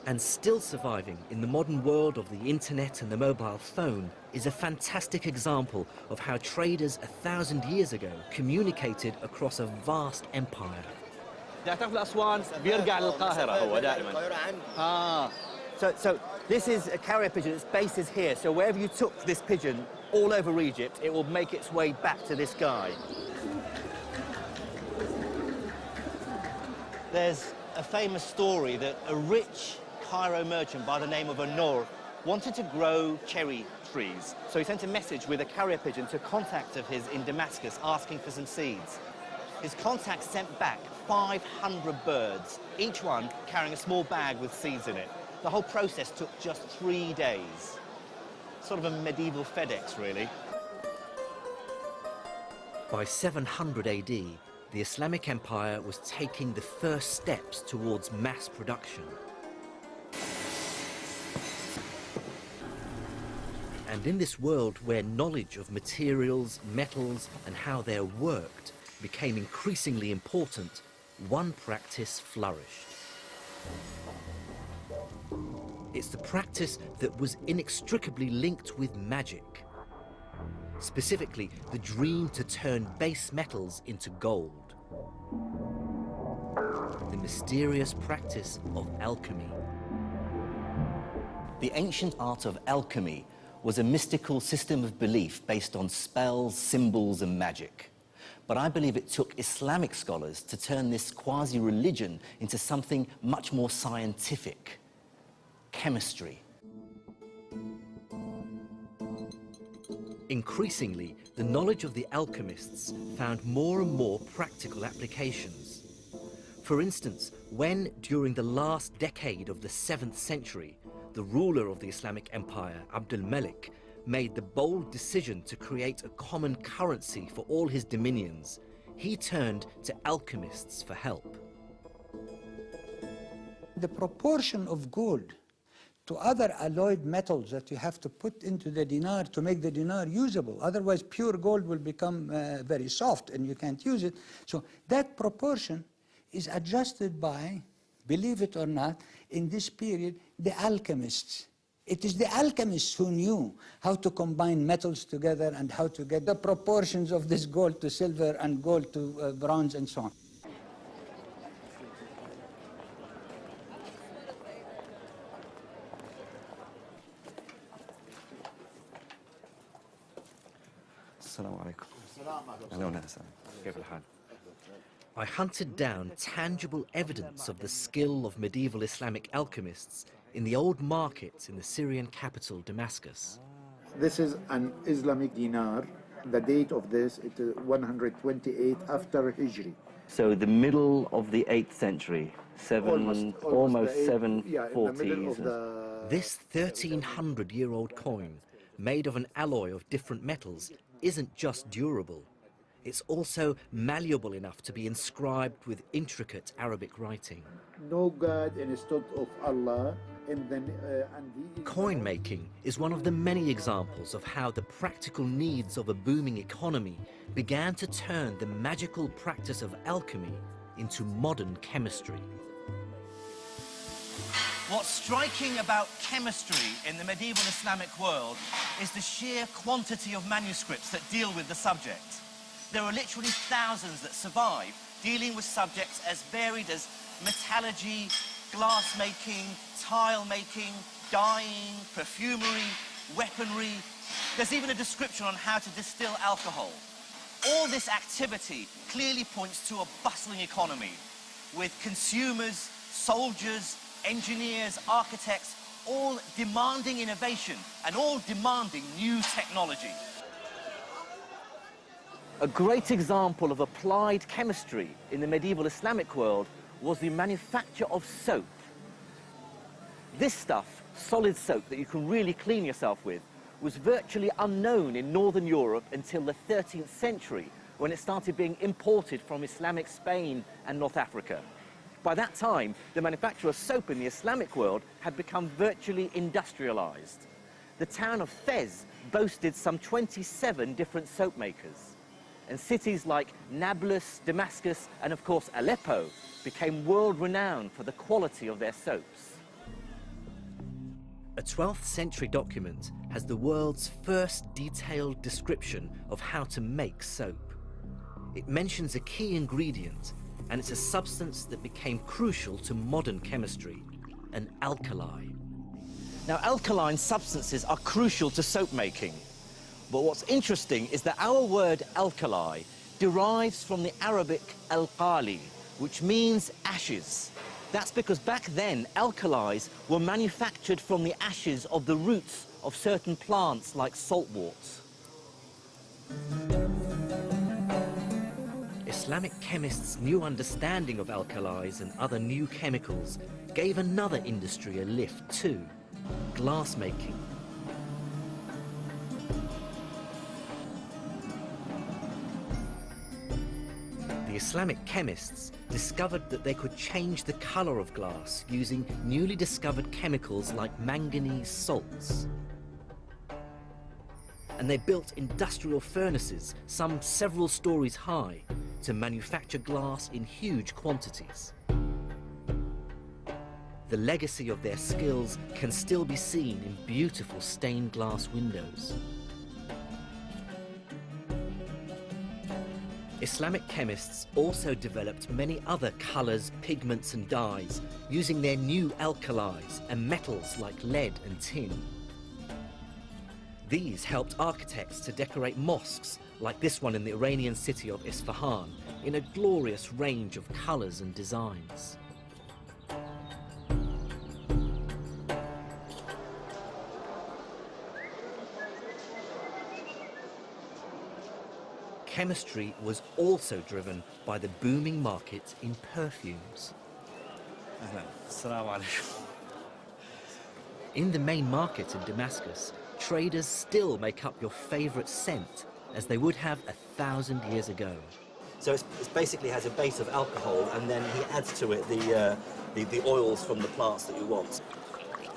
And still surviving in the modern world of the internet and the mobile phone is a fantastic example of how traders 1,000 years ago communicated across a vast empire. So this is a carrier pigeon, its base is here, so wherever you took this pigeon all over Egypt, it will make its way back to this guy. There's a famous story that a rich Cairo merchant by the name of Anor wanted to grow cherry trees. So he sent a message with a carrier pigeon to a contact of his in Damascus asking for some seeds. His contact sent back 500 birds, each one carrying a small bag with seeds in it. The whole process took just 3 days. Sort of a medieval FedEx, really. By 700 AD, the Islamic Empire was taking the first steps towards mass production. And in this world where knowledge of materials, metals, and how they're worked became increasingly important, one practice flourished. It's the practice that was inextricably linked with magic. Specifically, the dream to turn base metals into gold. The mysterious practice of alchemy. The ancient art of alchemy was a mystical system of belief based on spells, symbols, and magic. But I believe it took Islamic scholars to turn this quasi-religion into something much more scientific. Chemistry. Increasingly, the knowledge of the alchemists found more and more practical applications. For instance, when, during the last decade of the 7th century, the ruler of the Islamic Empire, Abd al-Malik, made the bold decision to create a common currency for all his dominions, he turned to alchemists for help. The proportion of gold to other alloyed metals that you have to put into the dinar to make the dinar usable. Otherwise, pure gold will become very soft and you can't use it. So that proportion is adjusted by, believe it or not, in this period, the alchemists. It is the alchemists who knew how to combine metals together and how to get the proportions of this gold to silver and gold to bronze and so on. I hunted down tangible evidence of the skill of medieval Islamic alchemists in the old markets in the Syrian capital, Damascus. This is an Islamic dinar. The date of this is 128 after Hijri. So the middle of the 8th century, almost 740s. This 1,300-year-old coin, made of an alloy of different metals, isn't just durable. It's also malleable enough to be inscribed with intricate Arabic writing. No God instead of Allah. Coin making is one of the many examples of how the practical needs of a booming economy began to turn the magical practice of alchemy into modern chemistry. What's striking about chemistry in the medieval Islamic world is the sheer quantity of manuscripts that deal with the subject. There are literally thousands that survive, dealing with subjects as varied as metallurgy, glass making, tile making, dyeing, perfumery, weaponry. There's even a description on how to distill alcohol. All this activity clearly points to a bustling economy, with consumers, soldiers, engineers, architects, all demanding innovation and all demanding new technology. A great example of applied chemistry in the medieval Islamic world was the manufacture of soap. This stuff, solid soap that you can really clean yourself with, was virtually unknown in Northern Europe until the 13th century, when it started being imported from Islamic Spain and North Africa. By that time, the manufacture of soap in the Islamic world had become virtually industrialized. The town of Fez boasted some 27 different soap makers. And cities like Nablus, Damascus, and of course Aleppo became world-renowned for the quality of their soaps. A 12th century document has the world's first detailed description of how to make soap. It mentions a key ingredient, and it's a substance that became crucial to modern chemistry, an alkali. Now, alkaline substances are crucial to soap making. But what's interesting is that our word alkali derives from the Arabic al-qali, which means ashes. That's because back then, alkalis were manufactured from the ashes of the roots of certain plants like saltworts. Islamic chemists' new understanding of alkalis and other new chemicals gave another industry a lift too: glass making. The Islamic chemists discovered that they could change the color of glass using newly discovered chemicals like manganese salts. And they built industrial furnaces, some several stories high, to manufacture glass in huge quantities. The legacy of their skills can still be seen in beautiful stained glass windows. Islamic chemists also developed many other colors, pigments and dyes, using their new alkalis and metals like lead and tin. These helped architects to decorate mosques, like this one in the Iranian city of Isfahan, in a glorious range of colors and designs. Chemistry was also driven by the booming market in perfumes. In the main market in Damascus, traders still make up your favorite scent, as they would have 1,000 years ago. So it basically has a base of alcohol, and then he adds to it the oils from the plants that you want.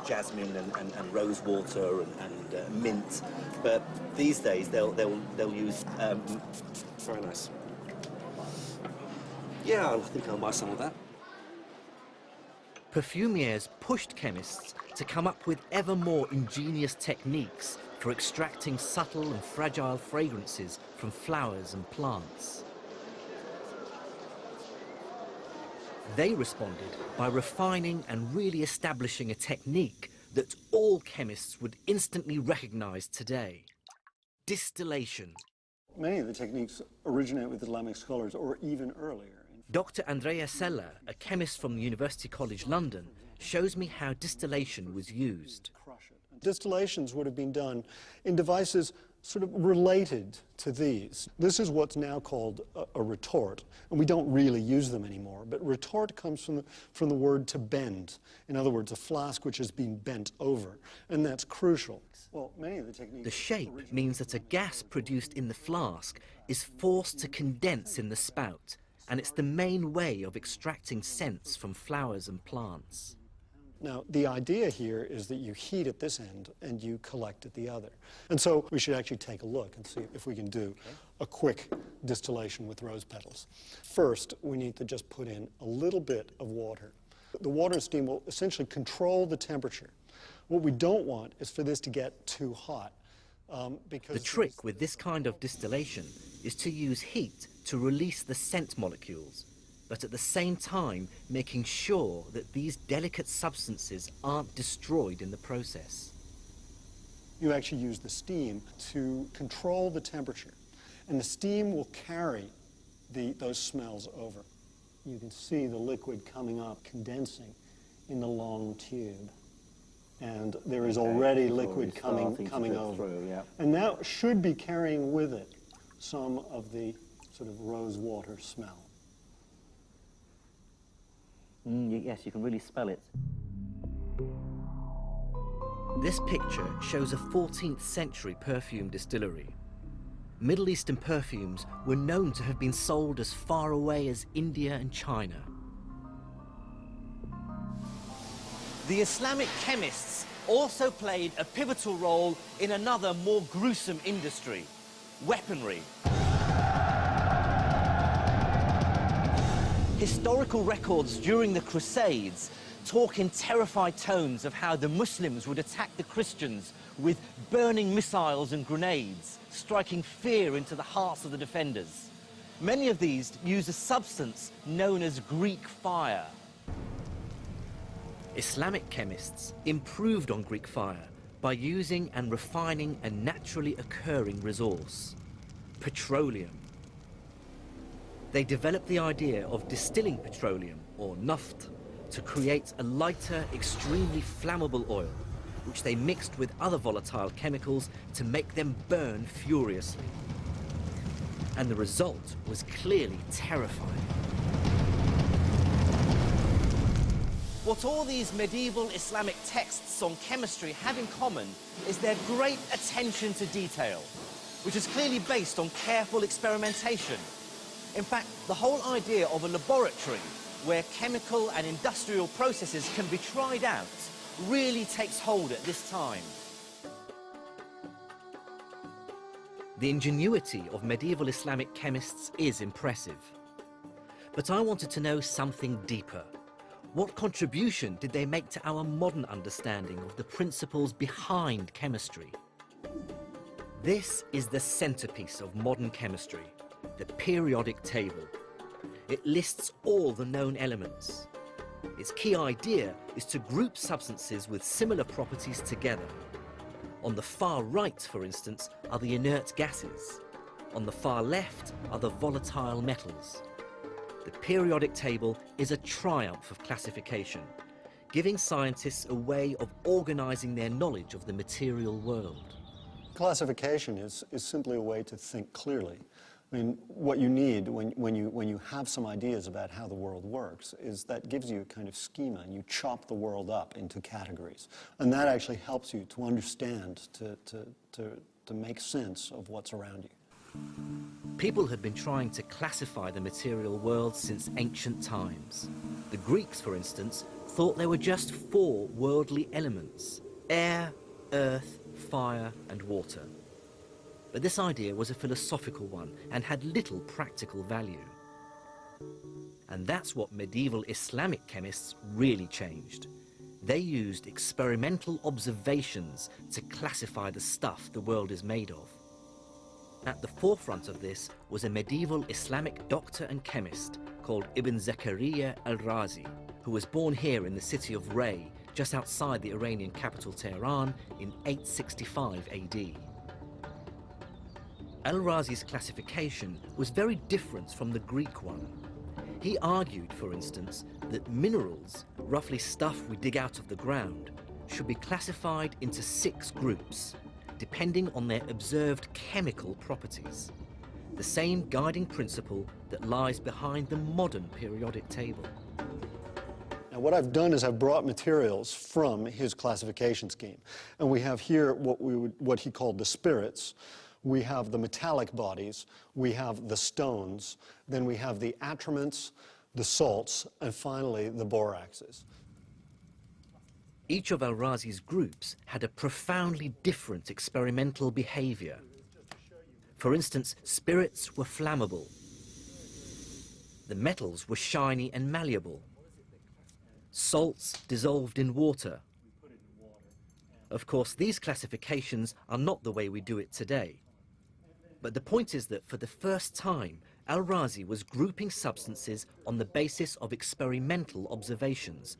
Jasmine and rose water and mint, but these days they'll use. Very nice. Yeah, I think I'll buy some of that. Perfumiers pushed chemists to come up with ever more ingenious techniques for extracting subtle and fragile fragrances from flowers and plants. They responded by refining and really establishing a technique that all chemists would instantly recognize today: distillation. Many of the techniques originate with Islamic scholars or even earlier. Dr. Andrea Sella, a chemist from the University College London, shows me how distillation was used. Distillations would have been done in devices sort of related to these. This is what's now called a retort, and we don't really use them anymore, but retort comes from the word to bend. In other words, a flask which has been bent over, and that's crucial. Well, many of the techniques... The shape means that a gas produced in the flask is forced to condense in the spout, and it's the main way of extracting scents from flowers and plants. Now, the idea here is that you heat at this end and you collect at the other. And so we should actually take a look and see if we can do a quick distillation with rose petals. First, we need to just put in a little bit of water. The water and steam will essentially control the temperature. What we don't want is for this to get too hot. Because the trick with this kind of distillation is to use heat to release the scent molecules, but at the same time making sure that these delicate substances aren't destroyed in the process. You actually use the steam to control the temperature, and the steam will carry those smells over. You can see the liquid coming up, condensing in the long tube. And there is already liquid coming over. Through, yeah. And that should be carrying with it some of the sort of rose water smell. Yes, you can really smell it. This picture shows a 14th century perfume distillery. Middle Eastern perfumes were known to have been sold as far away as India and China. The Islamic chemists also played a pivotal role in another more gruesome industry, weaponry. Historical records during the Crusades talk in terrified tones of how the Muslims would attack the Christians with burning missiles and grenades, striking fear into the hearts of the defenders. Many of these use a substance known as Greek fire. Islamic chemists improved on Greek fire by using and refining a naturally occurring resource, petroleum. They developed the idea of distilling petroleum, or naft, to create a lighter, extremely flammable oil, which they mixed with other volatile chemicals to make them burn furiously. And the result was clearly terrifying. What all these medieval Islamic texts on chemistry have in common is their great attention to detail, which is clearly based on careful experimentation. In fact, the whole idea of a laboratory where chemical and industrial processes can be tried out really takes hold at this time. The ingenuity of medieval Islamic chemists is impressive. But I wanted to know something deeper. What contribution did they make to our modern understanding of the principles behind chemistry? This is the centerpiece of modern chemistry, the periodic table. It lists all the known elements. Its key idea is to group substances with similar properties together. On the far right, for instance, are the inert gases. On the far left are the volatile metals. The periodic table is a triumph of classification, giving scientists a way of organizing their knowledge of the material world. Classification is simply a way to think clearly. I mean, what you need when you have some ideas about how the world works is that gives you a kind of schema, and you chop the world up into categories. And that actually helps you to understand, to make sense of what's around you. People had been trying to classify the material world since ancient times. The Greeks, for instance, thought there were just 4 worldly elements: air, earth, fire, and water. But this idea was a philosophical one and had little practical value. And that's what medieval Islamic chemists really changed. They used experimental observations to classify the stuff the world is made of. At the forefront of this was a medieval Islamic doctor and chemist called Ibn Zakaria al-Razi, who was born here in the city of Ray, just outside the Iranian capital Tehran, in 865 AD. Al-Razi's classification was very different from the Greek one. He argued, for instance, that minerals, roughly stuff we dig out of the ground, should be classified into 6 groups: depending on their observed chemical properties. The same guiding principle that lies behind the modern periodic table. Now, what I've done is I've brought materials from his classification scheme. And we have here what he called the spirits. We have the metallic bodies, we have the stones, then we have the attriments, the salts, and finally the boraxes. Each of Al-Razi's groups had a profoundly different experimental behavior. For instance, spirits were flammable. The metals were shiny and malleable. Salts dissolved in water. Of course, these classifications are not the way we do it today. But the point is that for the first time, Al-Razi was grouping substances on the basis of experimental observations,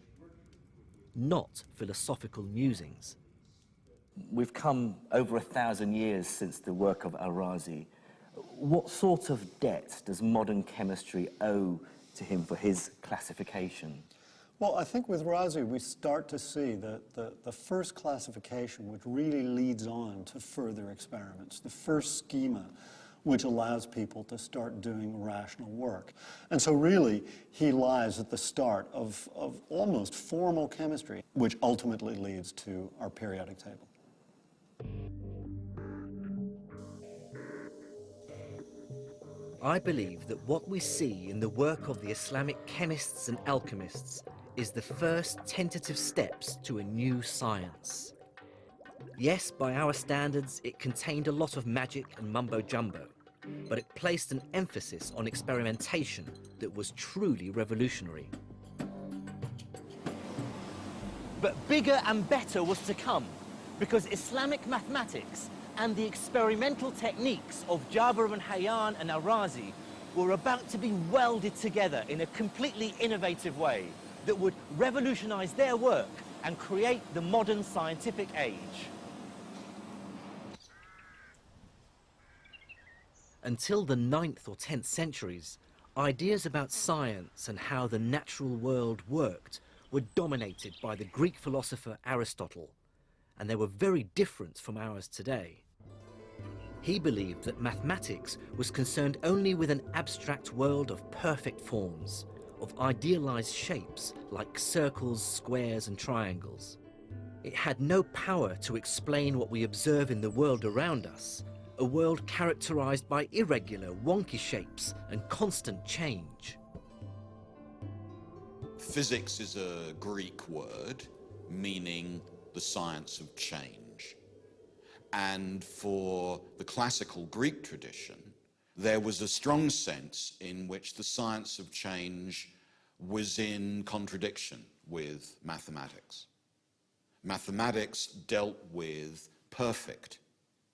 not philosophical musings. We've come over 1,000 years since the work of Al-Razi. What sort of debt does modern chemistry owe to him for his classification? Well, I think with Razi we start to see that the first classification which really leads on to further experiments, the first schema which allows people to start doing rational work. And so really he lies at the start of almost formal chemistry, which ultimately leads to our periodic table. I believe that what we see in the work of the Islamic chemists and alchemists is the first tentative steps to a new science. Yes, by our standards, it contained a lot of magic and mumbo-jumbo, but it placed an emphasis on experimentation that was truly revolutionary. But bigger and better was to come, because Islamic mathematics and the experimental techniques of Jabir ibn Hayyan and Al-Razi were about to be welded together in a completely innovative way that would revolutionize their work and create the modern scientific age. Until the 9th or 10th centuries, ideas about science and how the natural world worked were dominated by the Greek philosopher Aristotle, and they were very different from ours today. He believed that mathematics was concerned only with an abstract world of perfect forms, of idealized shapes like circles, squares, and triangles. It had no power to explain what we observe in the world around us, a world characterized by irregular, wonky shapes and constant change. Physics is a Greek word meaning the science of change. And for the classical Greek tradition, there was a strong sense in which the science of change was in contradiction with mathematics. Mathematics dealt with perfect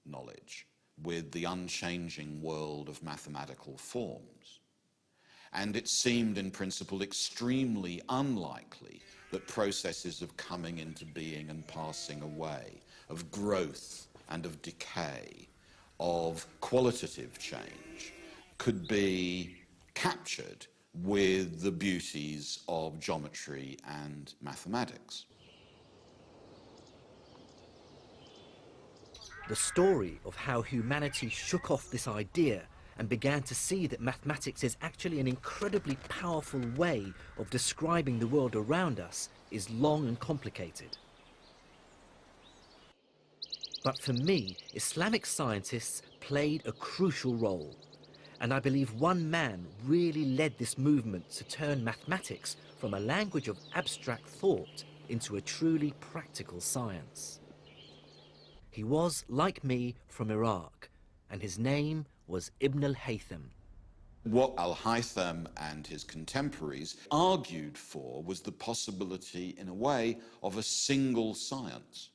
knowledge, with the unchanging world of mathematical forms. And it seemed in principle extremely unlikely that processes of coming into being and passing away, of growth and of decay, of qualitative change, could be captured with the beauties of geometry and mathematics. The story of how humanity shook off this idea and began to see that mathematics is actually an incredibly powerful way of describing the world around us is long and complicated. But for me, Islamic scientists played a crucial role, and I believe one man really led this movement to turn mathematics from a language of abstract thought into a truly practical science. He was, like me, from Iraq, and his name was Ibn al-Haytham. What al-Haytham and his contemporaries argued for was the possibility, in a way, of a single science,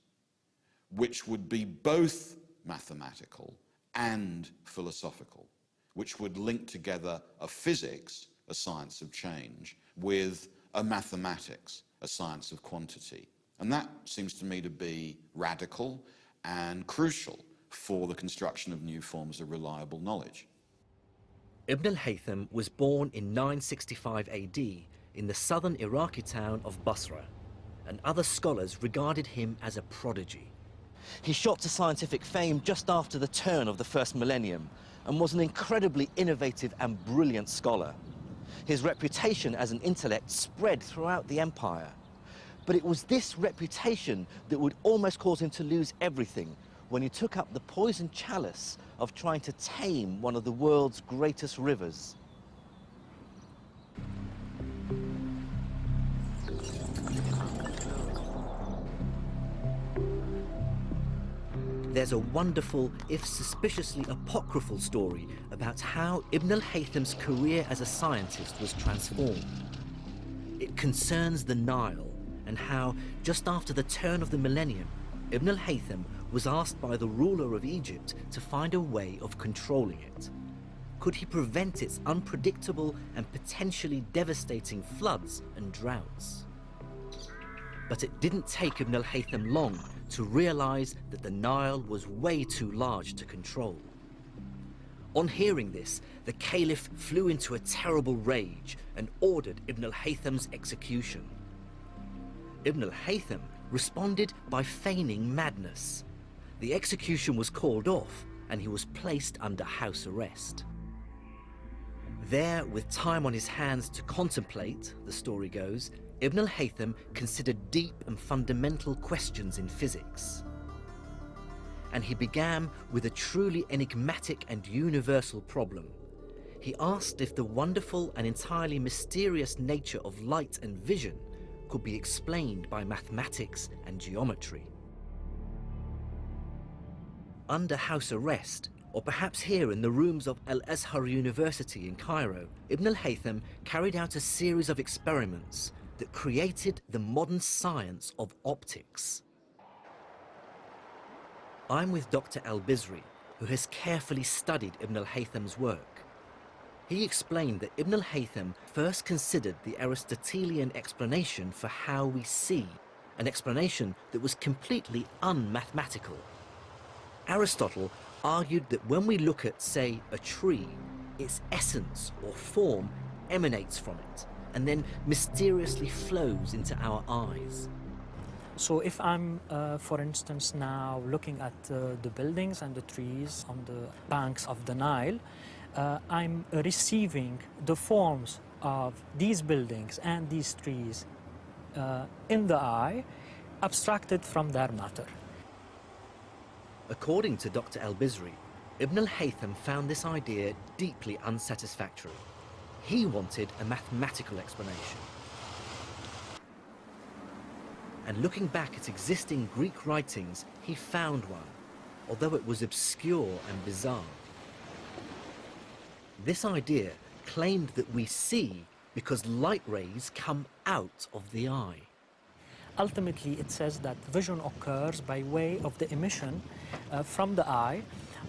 which would be both mathematical and philosophical, which would link together a physics, a science of change, with a mathematics, a science of quantity. And that seems to me to be radical and crucial for the construction of new forms of reliable knowledge. Ibn al-Haytham was born in 965 AD in the southern Iraqi town of Basra, and other scholars regarded him as a prodigy. He shot to scientific fame just after the turn of the first millennium and was an incredibly innovative and brilliant scholar. His reputation as an intellect spread throughout the empire. But it was this reputation that would almost cause him to lose everything when he took up the poisoned chalice of trying to tame one of the world's greatest rivers. There's a wonderful, if suspiciously apocryphal story about how Ibn al-Haytham's career as a scientist was transformed. It concerns the Nile and how, just after the turn of the millennium, Ibn al-Haytham was asked by the ruler of Egypt to find a way of controlling it. Could he prevent its unpredictable and potentially devastating floods and droughts? But it didn't take Ibn al-Haytham long to realize that the Nile was way too large to control. On hearing this, the Caliph flew into a terrible rage and ordered Ibn al-Haytham's execution. Ibn al-Haytham responded by feigning madness. The execution was called off and he was placed under house arrest. There, with time on his hands to contemplate, the story goes, Ibn al-Haytham considered deep and fundamental questions in physics. And he began with a truly enigmatic and universal problem. He asked if the wonderful and entirely mysterious nature of light and vision could be explained by mathematics and geometry. Under house arrest, or perhaps here in the rooms of Al-Azhar University in Cairo, Ibn al-Haytham carried out a series of experiments that created the modern science of optics. I'm with Dr. Al-Bizri, who has carefully studied Ibn al-Haytham's work. He explained that Ibn al-Haytham first considered the Aristotelian explanation for how we see, an explanation that was completely unmathematical. Aristotle argued that when we look at, say, a tree, its essence or form emanates from it and then mysteriously flows into our eyes. So if I'm, for instance, now looking at the buildings and the trees on the banks of the Nile, I'm receiving the forms of these buildings and these trees in the eye, abstracted from their matter. According to Dr. Al-Bizri, Ibn al-Haytham found this idea deeply unsatisfactory. He wanted a mathematical explanation. And looking back at existing Greek writings, he found one, although it was obscure and bizarre. This idea claimed that we see because light rays come out of the eye. Ultimately, it says that vision occurs by way of the emission from the eye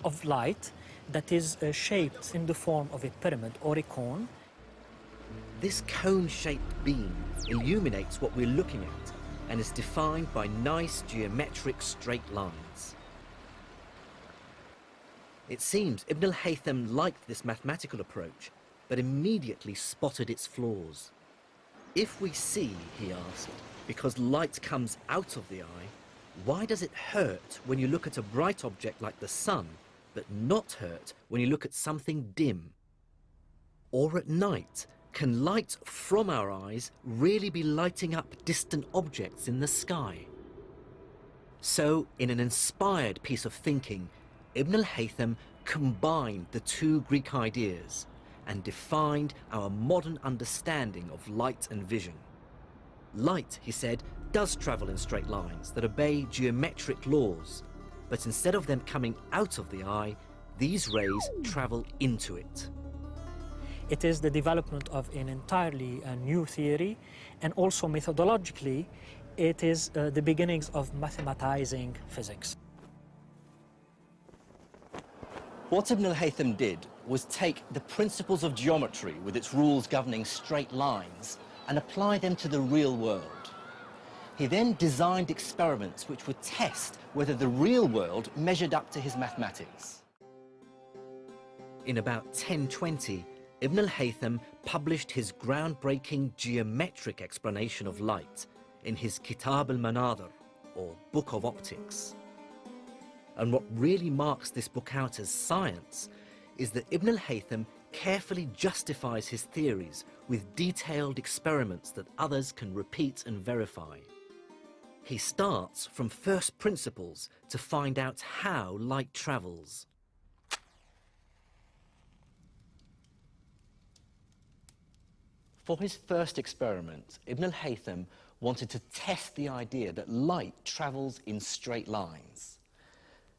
of light that is shaped in the form of a pyramid or a cone. This cone-shaped beam illuminates what we're looking at and is defined by nice geometric straight lines. It seems Ibn al-Haytham liked this mathematical approach, but immediately spotted its flaws. If we see, he asked, because light comes out of the eye, why does it hurt when you look at a bright object like the sun, but not hurt when you look at something dim? Or at night, can light from our eyes really be lighting up distant objects in the sky? So, in an inspired piece of thinking, Ibn al-Haytham combined the two Greek ideas and defined our modern understanding of light and vision. Light, he said, does travel in straight lines that obey geometric laws, but instead of them coming out of the eye, these rays travel into it. It is the development of an entirely new theory, and also methodologically, it is the beginnings of mathematizing physics. What Ibn al-Haytham did was take the principles of geometry with its rules governing straight lines and apply them to the real world. He then designed experiments which would test whether the real world measured up to his mathematics. In about 1020, Ibn al-Haytham published his groundbreaking geometric explanation of light in his Kitab al-Manadhir, or Book of Optics. And what really marks this book out as science is that Ibn al-Haytham carefully justifies his theories with detailed experiments that others can repeat and verify. He starts from first principles to find out how light travels. For his first experiment, Ibn al-Haytham wanted to test the idea that light travels in straight lines.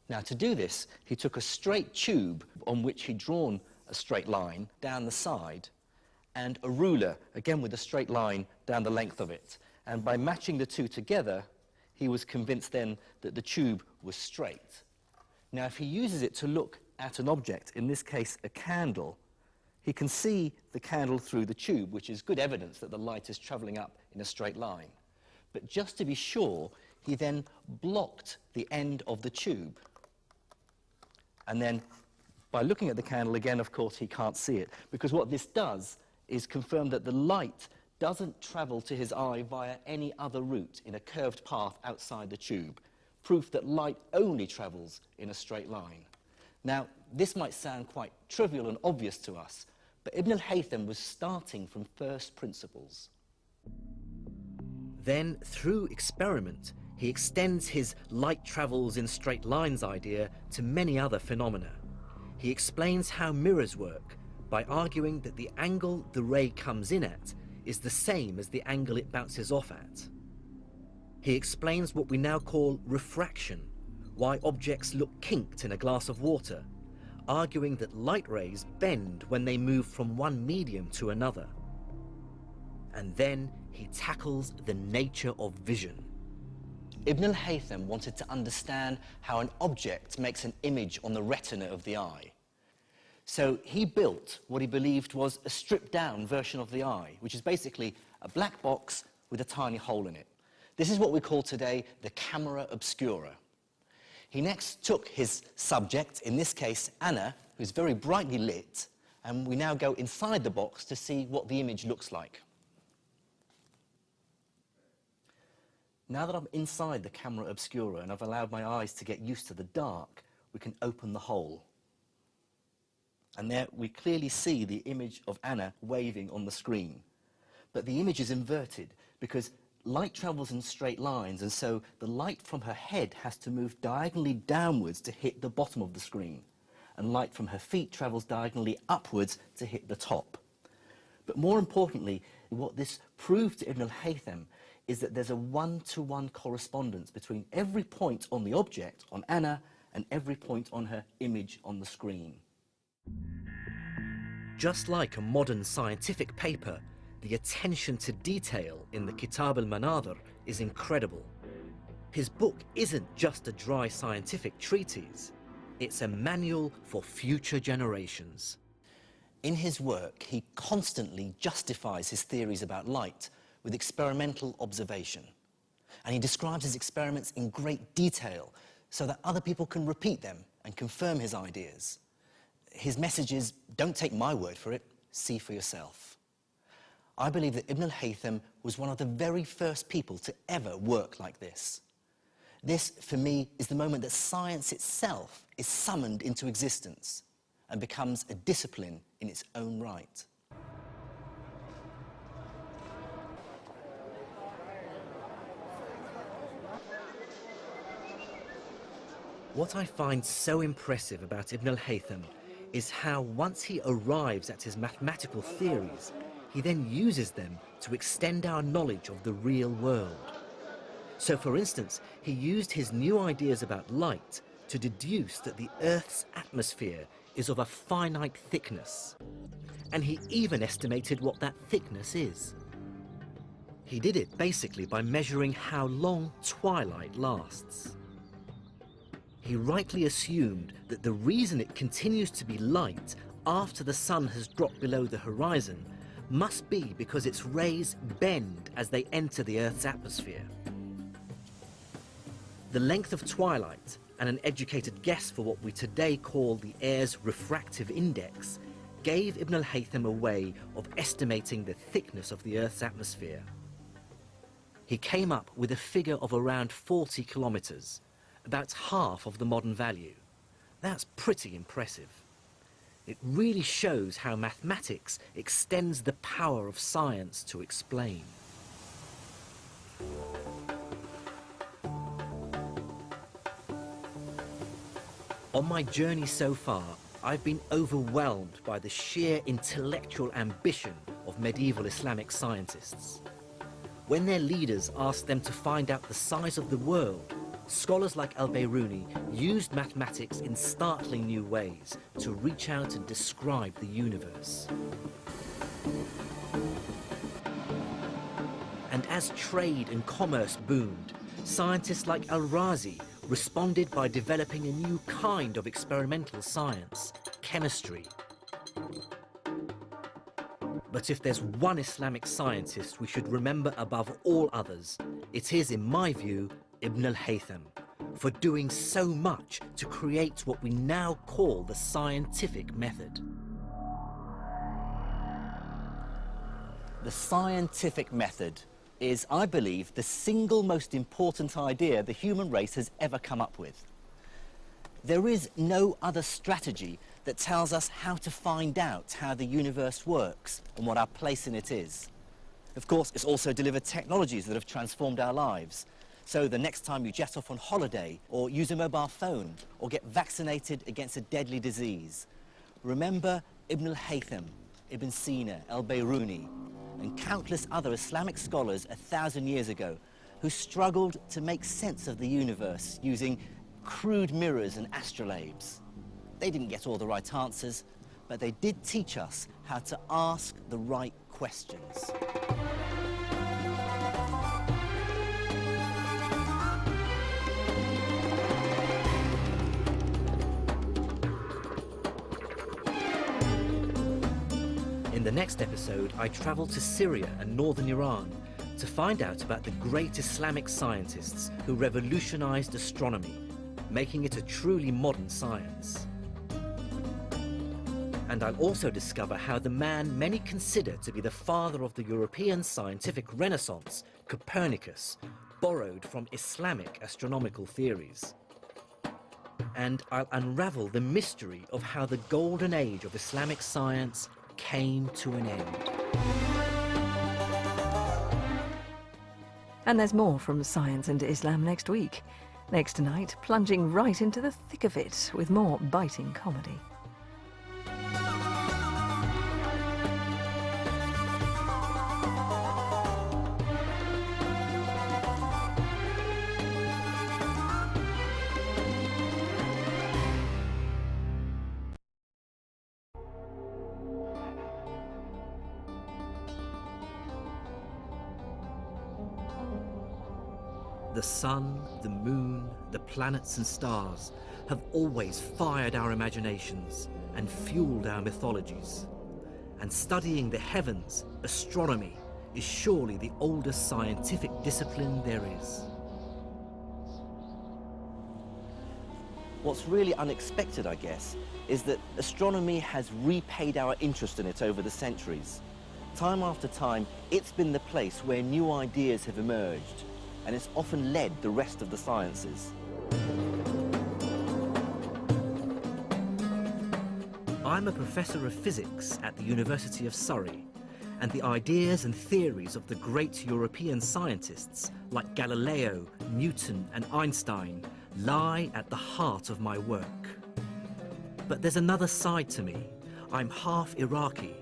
Now, to do this, he took a straight tube on which he'd drawn a straight line down the side and a ruler, again with a straight line down the length of it. And by matching the two together, he was convinced then that the tube was straight. Now, if he uses it to look at an object, in this case a candle, he can see the candle through the tube, which is good evidence that the light is travelling up in a straight line. But just to be sure, he then blocked the end of the tube. And then, by looking at the candle again, of course, he can't see it, because what this does is confirm that the light doesn't travel to his eye via any other route in a curved path outside the tube, proof that light only travels in a straight line. Now, this might sound quite trivial and obvious to us, but Ibn al-Haytham was starting from first principles. Then, through experiment, he extends his light travels in straight lines idea to many other phenomena. He explains how mirrors work by arguing that the angle the ray comes in at is the same as the angle it bounces off at. He explains what we now call refraction, why objects look kinked in a glass of water, arguing that light rays bend when they move from one medium to another. And then he tackles the nature of vision. Ibn al-Haytham wanted to understand how an object makes an image on the retina of the eye. So he built what he believed was a stripped-down version of the eye, which is basically a black box with a tiny hole in it. This is what we call today the camera obscura. He next took his subject, in this case Anna, who's very brightly lit, and we now go inside the box to see what the image looks like. Now that I'm inside the camera obscura and I've allowed my eyes to get used to the dark, we can open the hole. And there we clearly see the image of Anna waving on the screen. But the image is inverted because light travels in straight lines, and so the light from her head has to move diagonally downwards to hit the bottom of the screen, and light from her feet travels diagonally upwards to hit the top. But more importantly, what this proved to Ibn al-Haytham is that there's a one-to-one correspondence between every point on the object, on Anna, and every point on her image on the screen. Just like a modern scientific paper, the attention to detail in the Kitab al-Manadhir is incredible. His book isn't just a dry scientific treatise, it's a manual for future generations. In his work, he constantly justifies his theories about light with experimental observation. And he describes his experiments in great detail so that other people can repeat them and confirm his ideas. His message is, don't take my word for it, see for yourself. I believe that Ibn al-Haytham was one of the very first people to ever work like this. This, for me, is the moment that science itself is summoned into existence and becomes a discipline in its own right. What I find so impressive about Ibn al-Haytham is how once he arrives at his mathematical theories, he then uses them to extend our knowledge of the real world. So, for instance, he used his new ideas about light to deduce that the Earth's atmosphere is of a finite thickness. And he even estimated what that thickness is. He did it basically by measuring how long twilight lasts. He rightly assumed that the reason it continues to be light after the sun has dropped below the horizon must be because its rays bend as they enter the Earth's atmosphere. The length of twilight and an educated guess for what we today call the air's refractive index gave Ibn al-Haytham a way of estimating the thickness of the Earth's atmosphere. He came up with a figure of around 40 kilometers, about half of the modern value. That's pretty impressive. It really shows how mathematics extends the power of science to explain. On my journey so far, I've been overwhelmed by the sheer intellectual ambition of medieval Islamic scientists. When their leaders asked them to find out the size of the world, scholars like al-Biruni used mathematics in startling new ways to reach out and describe the universe. And as trade and commerce boomed, scientists like al-Razi responded by developing a new kind of experimental science, chemistry. But if there's one Islamic scientist we should remember above all others, it is, in my view, Ibn al-Haytham, for doing so much to create what we now call the scientific method. The scientific method is, I believe, the single most important idea the human race has ever come up with. There is no other strategy that tells us how to find out how the universe works and what our place in it is. Of course, it's also delivered technologies that have transformed our lives. So the next time you jet off on holiday, or use a mobile phone, or get vaccinated against a deadly disease, remember Ibn al-Haytham, Ibn Sina, al-Biruni, and countless other Islamic scholars 1,000 years ago who struggled to make sense of the universe using crude mirrors and astrolabes. They didn't get all the right answers, but they did teach us how to ask the right questions. In the next episode, I travel to Syria and northern Iran to find out about the great Islamic scientists who revolutionized astronomy, making it a truly modern science. And I'll also discover how the man many consider to be the father of the European scientific renaissance, Copernicus, borrowed from Islamic astronomical theories. And I'll unravel the mystery of how the golden age of Islamic science came to an end. And there's more from Science and Islam next week. Next tonight, plunging right into the thick of it with more biting comedy. The sun, the moon, the planets and stars have always fired our imaginations and fueled our mythologies. And studying the heavens, astronomy, is surely the oldest scientific discipline there is. What's really unexpected, I guess, is that astronomy has repaid our interest in it over the centuries. Time after time, it's been the place where new ideas have emerged, and it's often led the rest of the sciences. I'm a professor of physics at the University of Surrey, and the ideas and theories of the great European scientists like Galileo, Newton and Einstein lie at the heart of my work. But there's another side to me. I'm half Iraqi,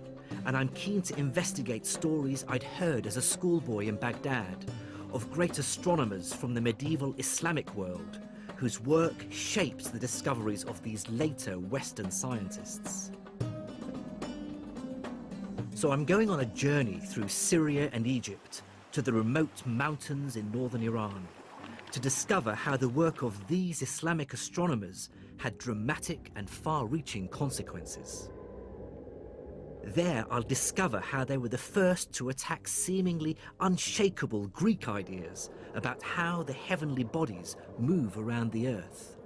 and I'm keen to investigate stories I'd heard as a schoolboy in Baghdad of great astronomers from the medieval Islamic world whose work shaped the discoveries of these later Western scientists. So I'm going on a journey through Syria and Egypt to the remote mountains in northern Iran to discover how the work of these Islamic astronomers had dramatic and far-reaching consequences. There, I'll discover how they were the first to attack seemingly unshakable Greek ideas about how the heavenly bodies move around the earth.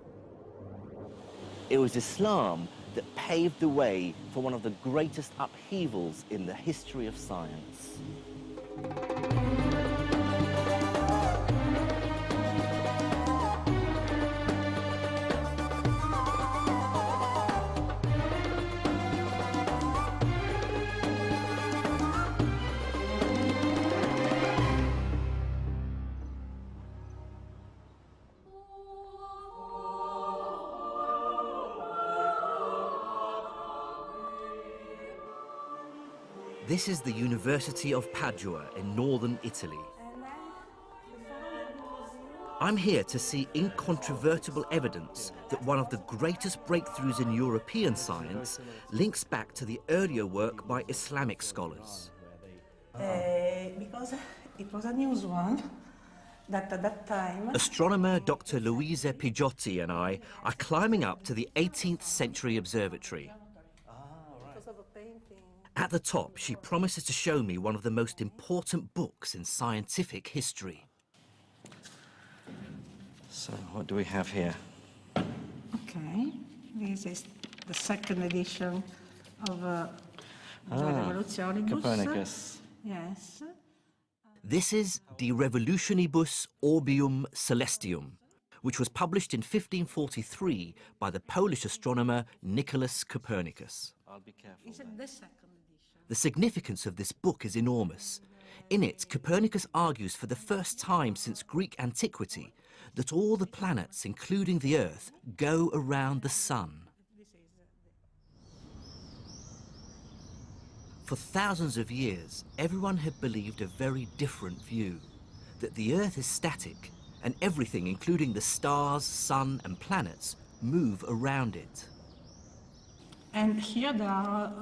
It was Islam that paved the way for one of the greatest upheavals in the history of science. This is the University of Padua in northern Italy. I'm here to see incontrovertible evidence that one of the greatest breakthroughs in European science links back to the earlier work by Islamic scholars. Because it was a news one that at that time... Astronomer Dr. Luisa Pigiotti and I are climbing up to the 18th century observatory. At the top, she promises to show me one of the most important books in scientific history. So, what do we have here? Okay, this is the second edition of the Revolutionibus. Copernicus. Yes. This is De Revolutionibus Orbium Celestium, which was published in 1543 by the Polish astronomer Nicholas Copernicus. Is it the second? The significance of this book is enormous. In it, Copernicus argues for the first time since Greek antiquity that all the planets, including the Earth, go around the Sun. For thousands of years, everyone had believed a very different view, that the Earth is static and everything, including the stars, sun and planets, move around it. And here there are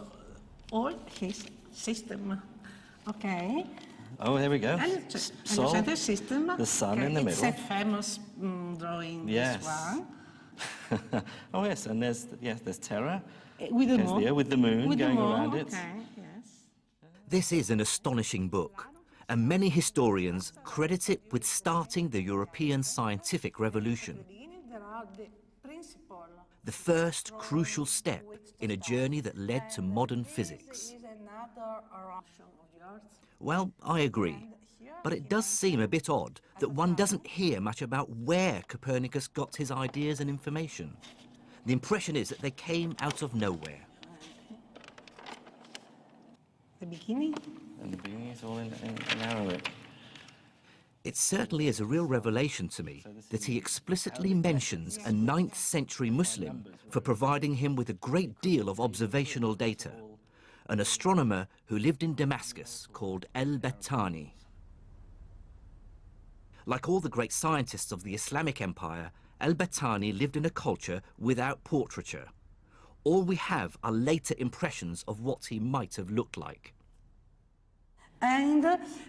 all his system, okay? Oh, there we go. And the Sol, center system. the sun in the It's middle. a famous drawing, Yes. this one. Oh yes, and there's Terra. With the There's moon. With the moon With the going moon, around it. okay, yes. This is an astonishing book, and many historians credit it with starting the European scientific revolution. There are the principle. The first crucial step in a journey that led to modern physics. Is another eruption of the Earth. Well, I agree, but it does seem a bit odd that one doesn't hear much about where Copernicus got his ideas and information. The impression is that they came out of nowhere. The beginning? And the beginning is all in Arabic. It certainly is a real revelation to me that he explicitly mentions a 9th century Muslim for providing him with a great deal of observational data, an astronomer who lived in Damascus called al-Battani. Like all the great scientists of the Islamic Empire, al-Battani lived in a culture without portraiture. All we have are later impressions of what he might have looked like. And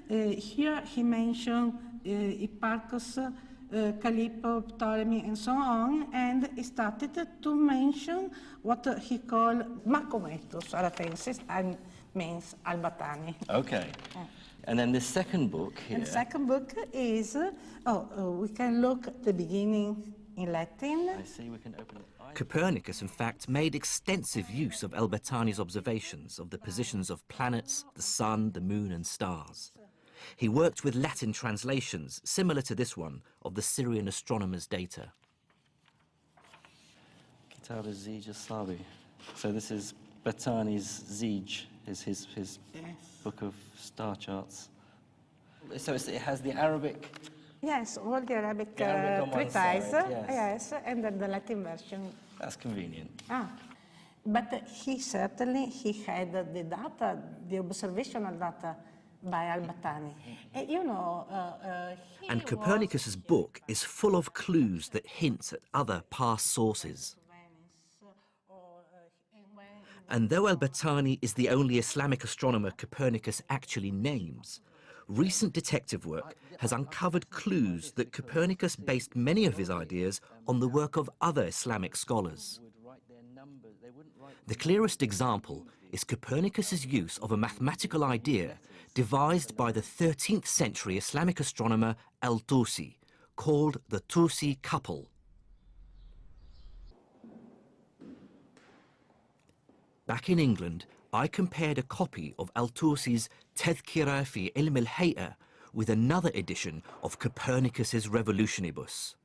here he mentioned Hipparchus, Calippo, Ptolemy, and so on, and he started to mention what he called Macometus Aratensis, and means Al-Battani. Okay. And then the second book here. And the second book is, we can look at the beginning in Latin. I see, we can open it. Copernicus, in fact, made extensive use of al-Battani's observations of the positions of planets, the sun, the moon and stars. He worked with Latin translations, similar to this one, of the Syrian astronomers' data. Kitab al-Zij al-Sabi. So this is Battani's Zij, his book of star charts. So it has the Arabic... Yes, all the Arabic on one side, treatise, yes, and then the Latin version. That's convenient. But he had the data, the observational data by Al-Battani. And you know, and Copernicus's book is full of clues that hint at other past sources. And though al-Battani is the only Islamic astronomer Copernicus actually names, recent detective work has uncovered clues that Copernicus based many of his ideas on the work of other Islamic scholars. The clearest example is Copernicus's use of a mathematical idea devised by the 13th century Islamic astronomer al-Tusi, called the Tusi couple. Back in England, I compared a copy of al-Tusi's Tadhkira fi Ilm al-Hay'a with another edition of Copernicus's Revolutionibus.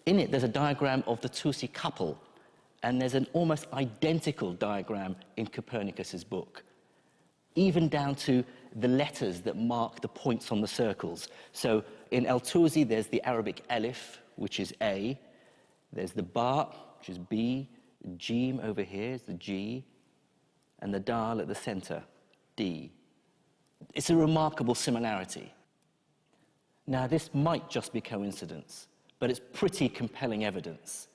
In it, there's a diagram of the Tusi couple, and there's an almost identical diagram in Copernicus's book, even down to the letters that mark the points on the circles. So in al-Tusi, there's the Arabic alif, which is A, there's the ba, which is B, Jim over here is the G, and the dial at the center, D. It's a remarkable similarity. Now, this might just be coincidence, but it's pretty compelling evidence.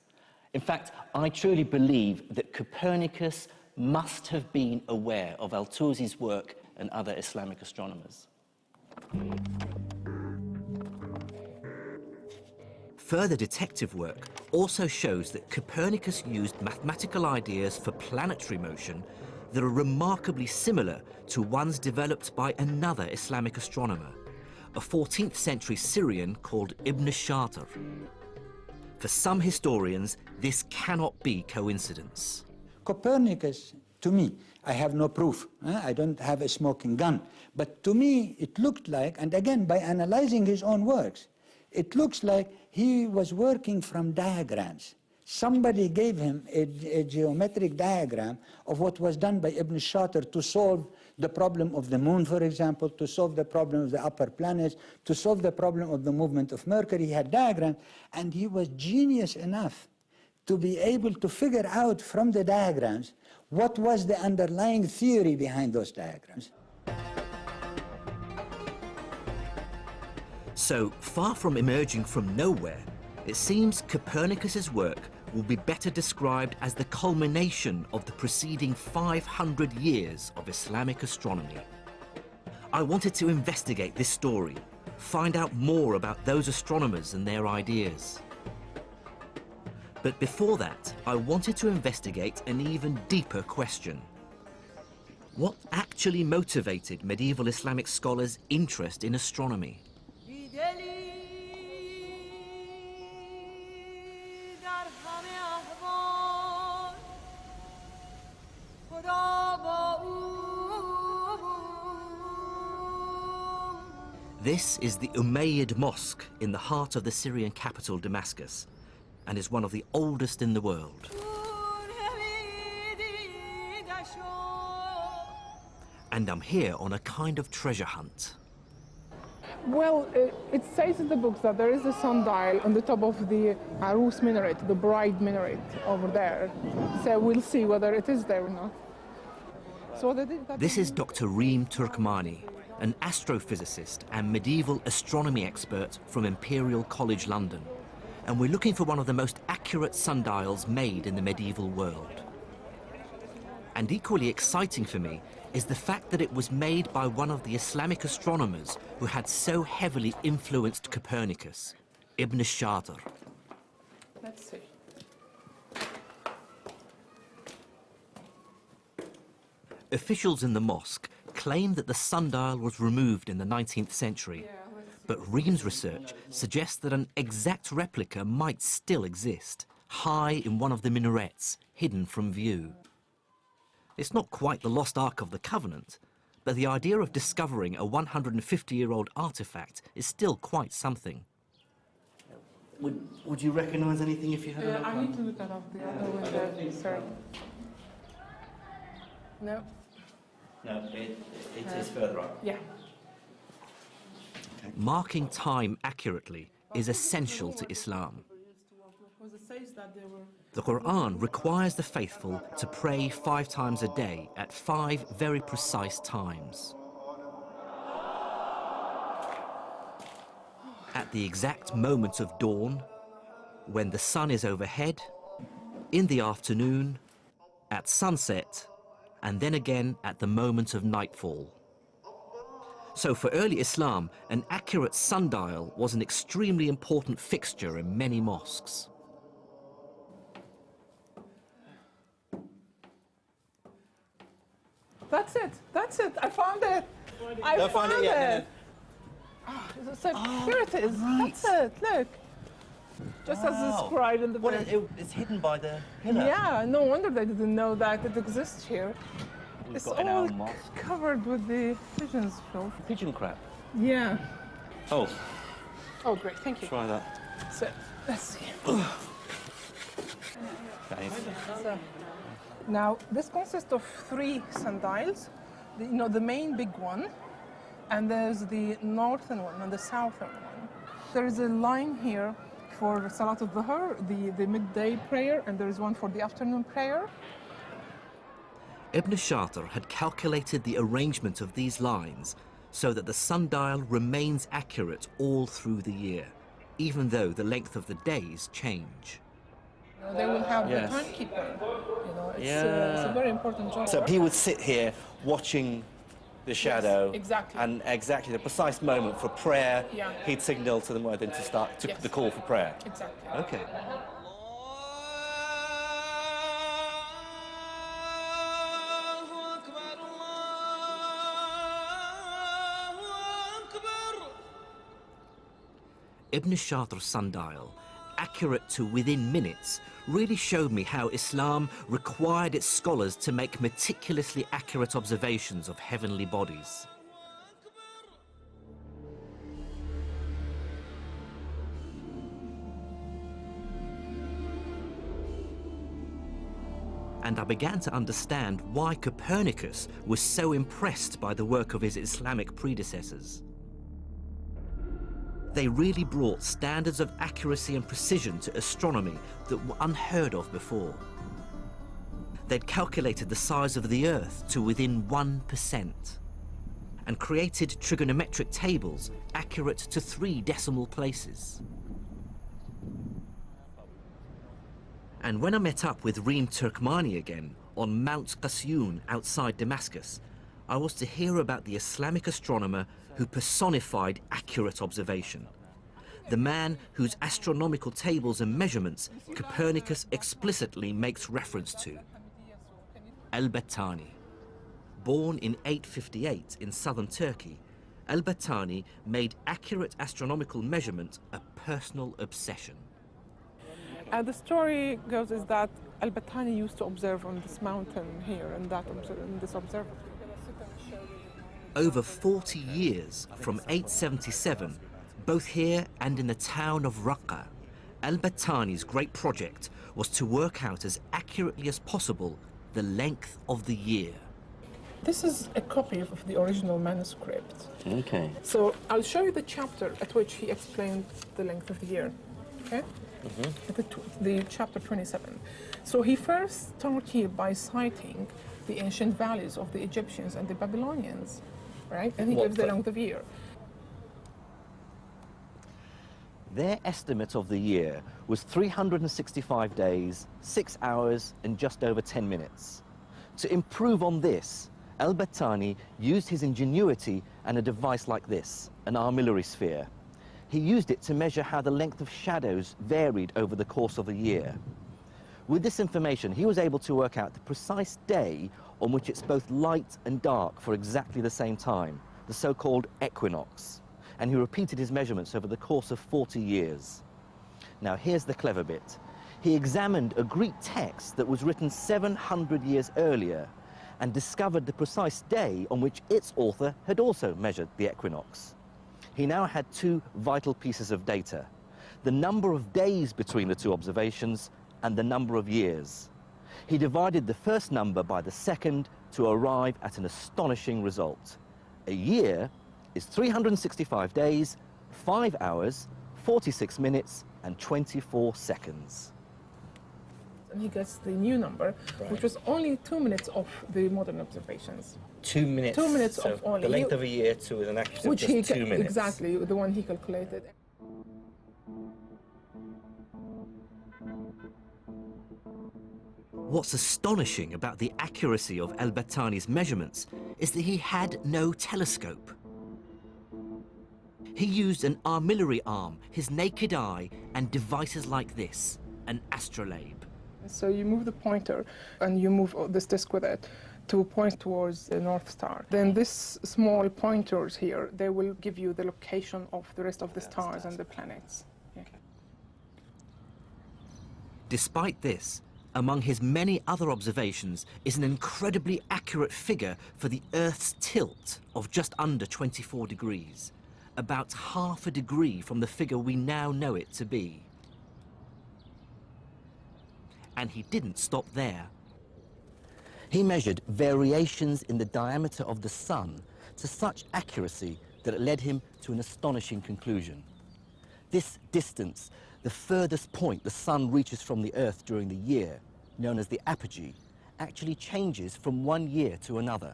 In fact, I truly believe that Copernicus must have been aware of Al-Tusi's work and other Islamic astronomers. Further detective work also shows that Copernicus used mathematical ideas for planetary motion that are remarkably similar to ones developed by another Islamic astronomer, a 14th century Syrian called Ibn Shatir. For some historians, this cannot be coincidence. Copernicus, to me, I have no proof. I don't have a smoking gun. But to me, it looked like, and again, by analyzing his own works, it looks like he was working from diagrams. Somebody gave him a geometric diagram of what was done by Ibn Shatir to solve the problem of the moon, for example, to solve the problem of the upper planets, to solve the problem of the movement of Mercury. He had diagrams, and he was genius enough to be able to figure out from the diagrams what was the underlying theory behind those diagrams. So, far from emerging from nowhere, it seems Copernicus's work will be better described as the culmination of the preceding 500 years of Islamic astronomy. I wanted to investigate this story, find out more about those astronomers and their ideas. But before that, I wanted to investigate an even deeper question. What actually motivated medieval Islamic scholars' interest in astronomy? This is the Umayyad Mosque in the heart of the Syrian capital, Damascus, and is one of the oldest in the world. And I'm here on a kind of treasure hunt. Well, it says in the books that there is a sundial on the top of the Arus minaret, the bride minaret over there. So we'll see whether it is there or not. So This is Dr. Reem Turkmani, an astrophysicist and medieval astronomy expert from Imperial College London. And we're looking for one of the most accurate sundials made in the medieval world. And equally exciting for me is the fact that it was made by one of the Islamic astronomers who had so heavily influenced Copernicus, Ibn Shatir. Let's see. Officials in the mosque claim that the sundial was removed in the 19th century, but Reem's research suggests that an exact replica might still exist, high in one of the minarets, hidden from view. It's not quite the lost Ark of the Covenant, but the idea of discovering a 150-year-old artifact is still quite something. Would you recognize anything if you had a look? I need to look at the other window, sorry. No. No, it is further up. Yeah. Okay. Marking time accurately is essential to Islam. The Quran requires the faithful to pray 5 times a day at 5 very precise times. At the exact moment of dawn, when the sun is overhead, in the afternoon, at sunset, and then again at the moment of nightfall. So for early Islam, an accurate sundial was an extremely important fixture in many mosques. That's it, I found it. I found it. Yeah. So here it is, right. That's it, look. Just as described in the book. It's hidden by the pillar. Yeah, no wonder they didn't know that it exists here. It's all covered with the pigeons' filth. Pigeon crap? Yeah. Oh. Oh, great, thank you. Try that. So, let's see. Okay. So, now, this consists of 3 sundials. The main big one, and there's the northern one and the southern one. There's a line here for Salat al-Dhuhr, the midday prayer, and there is one for the afternoon prayer. Ibn Shatir had calculated the arrangement of these lines so that the sundial remains accurate all through the year, even though the length of the days change. They will have Yes. the timekeeper. It's a very important job. So he would sit here watching the shadow, exactly. and exactly the precise moment for prayer, Yeah. he'd signal to the muezzin to start Yes. the call for prayer. Exactly. Okay. Ibn Shatir's sundial, accurate to within minutes, really showed me how Islam required its scholars to make meticulously accurate observations of heavenly bodies. And I began to understand why Copernicus was so impressed by the work of his Islamic predecessors. They really brought standards of accuracy and precision to astronomy that were unheard of before. They'd calculated the size of the Earth to within 1% and created trigonometric tables accurate to 3 decimal places. And when I met up with Reem Turkmani again on Mount Qasyun outside Damascus, I was to hear about the Islamic astronomer who personified accurate observation, the man whose astronomical tables and measurements Copernicus explicitly makes reference to, Al-Battani. Born in 858 in southern Turkey, Al-Battani made accurate astronomical measurement a personal obsession. The story goes is that Al-Battani used to observe on this mountain here and in this observatory. Over 40 years, from 877, both here and in the town of Raqqa, Al-Battani's great project was to work out as accurately as possible the length of the year. This is a copy of the original manuscript. Okay. So I'll show you the chapter at which he explained the length of the year. Okay? The chapter 27. So he first started here by citing the ancient values of the Egyptians and the Babylonians, right? And he gives the length of year. Their estimate of the year was 365 days, 6 hours, and just over 10 minutes. To improve on this, Al-Battani used his ingenuity and a device like this, an armillary sphere. He used it to measure how the length of shadows varied over the course of a year. With this information, he was able to work out the precise day on which it's both light and dark for exactly the same time, the so-called equinox. And he repeated his measurements over the course of 40 years. Now, here's the clever bit. He examined a Greek text that was written 700 years earlier and discovered the precise day on which its author had also measured the equinox. He now had 2 vital pieces of data: the number of days between the 2 observations and the number of years. He divided the first number by the second to arrive at an astonishing result. A year is 365 days, 5 hours, 46 minutes, and 24 seconds. And he gets the new number, which was only 2 minutes of the modern observations. 2 minutes. 2 minutes so of only. the length of a year to an accuracy of just 2 minutes. Exactly, the one he calculated. What's astonishing about the accuracy of Al-Battani's measurements is that he had no telescope. He used an armillary arm, his naked eye, and devices like this, an astrolabe. So you move the pointer and you move this disc with it to point towards the North Star. Then these small pointers here, they will give you the location of the rest of the stars and the planets. Yeah. Despite this, among his many other observations is an incredibly accurate figure for the Earth's tilt of just under 24 degrees, about half a degree from the figure we now know it to be. And he didn't stop there. He measured variations in the diameter of the sun to such accuracy that it led him to an astonishing conclusion. This distance, the furthest point the sun reaches from the Earth during the year, known as the apogee, actually changes from one year to another.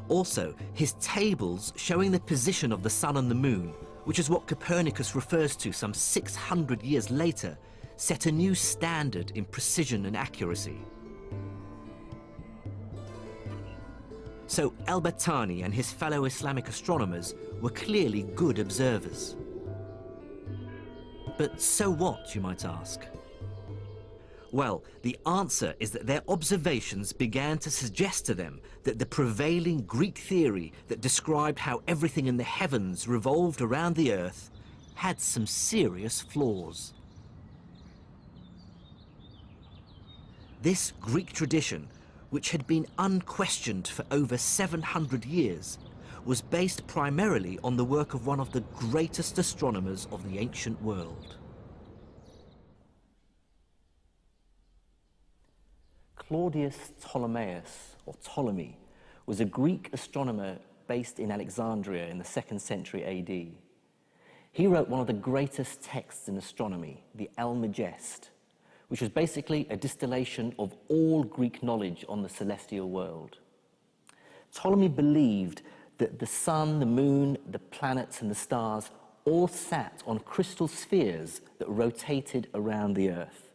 Also, his tables showing the position of the sun and the moon, which is what Copernicus refers to some 600 years later, set a new standard in precision and accuracy. So al-Battani and his fellow Islamic astronomers were clearly good observers. But so what, you might ask? Well, the answer is that their observations began to suggest to them that the prevailing Greek theory that described how everything in the heavens revolved around the Earth had some serious flaws. This Greek tradition, which had been unquestioned for over 700 years, was based primarily on the work of one of the greatest astronomers of the ancient world. Claudius Ptolemaeus, or Ptolemy, was a Greek astronomer based in Alexandria in the 2nd century AD. He wrote one of the greatest texts in astronomy, the Almagest, which was basically a distillation of all Greek knowledge on the celestial world. Ptolemy believed that the sun, the moon, the planets, and the stars all sat on crystal spheres that rotated around the Earth.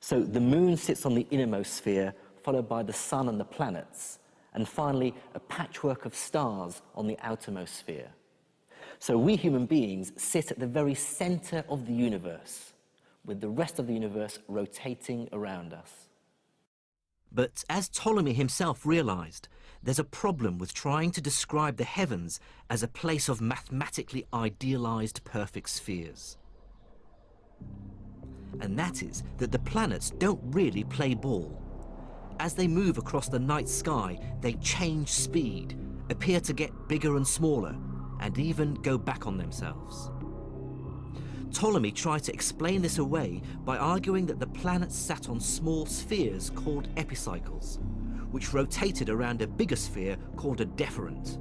So the moon sits on the innermost sphere, followed by the sun and the planets, and finally a patchwork of stars on the outermost sphere. So we human beings sit at the very center of the universe, with the rest of the universe rotating around us. But as Ptolemy himself realized, there's a problem with trying to describe the heavens as a place of mathematically idealized perfect spheres. And that is that the planets don't really play ball. As they move across the night sky, they change speed, appear to get bigger and smaller, and even go back on themselves. Ptolemy tried to explain this away by arguing that the planets sat on small spheres called epicycles, which rotated around a bigger sphere called a deferent.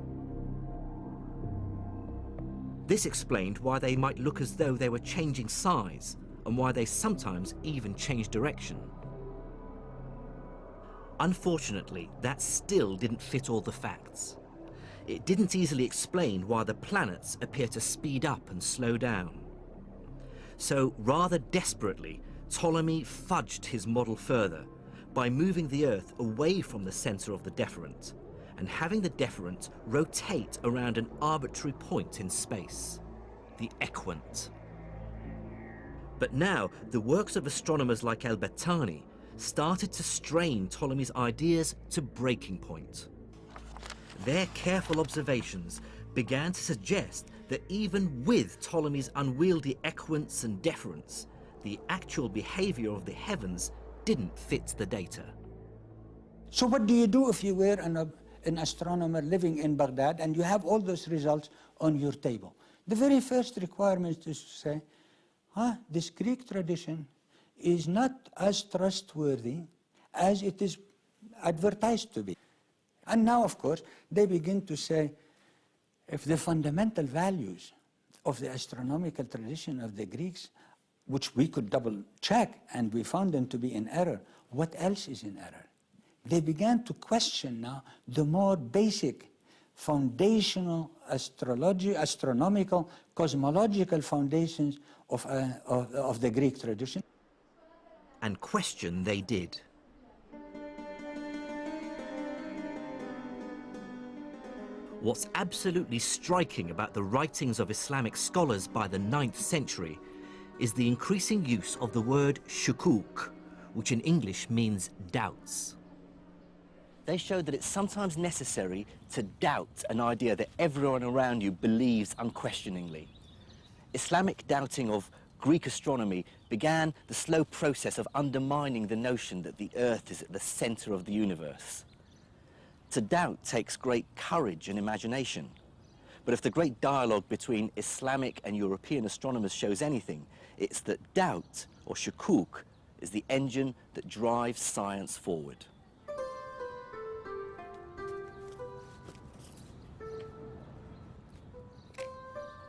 This explained why they might look as though they were changing size, and why they sometimes even change direction. Unfortunately, that still didn't fit all the facts. It didn't easily explain why the planets appear to speed up and slow down. So, rather desperately, Ptolemy fudged his model further by moving the Earth away from the center of the deferent and having the deferent rotate around an arbitrary point in space, the equant. But now, the works of astronomers like al-Battani started to strain Ptolemy's ideas to breaking point. Their careful observations began to suggest that even with Ptolemy's unwieldy equants and deferents, the actual behavior of the heavens didn't fit the data. So what do you do if you were an astronomer living in Baghdad and you have all those results on your table? The very first requirement is to say, this Greek tradition is not as trustworthy as it is advertised to be. And now, of course, they begin to say, if the fundamental values of the astronomical tradition of the Greeks, which we could double check and we found them to be in error, what else is in error? They began to question now the more basic foundational astronomical, cosmological foundations of the Greek tradition. And question they did. What's absolutely striking about the writings of Islamic scholars by the 9th century is the increasing use of the word shukuk, which in English means doubts. They showed that it's sometimes necessary to doubt an idea that everyone around you believes unquestioningly. Islamic doubting of Greek astronomy began the slow process of undermining the notion that the Earth is at the center of the universe. To doubt takes great courage and imagination. But if the great dialogue between Islamic and European astronomers shows anything, it's that doubt, or shukuk, is the engine that drives science forward.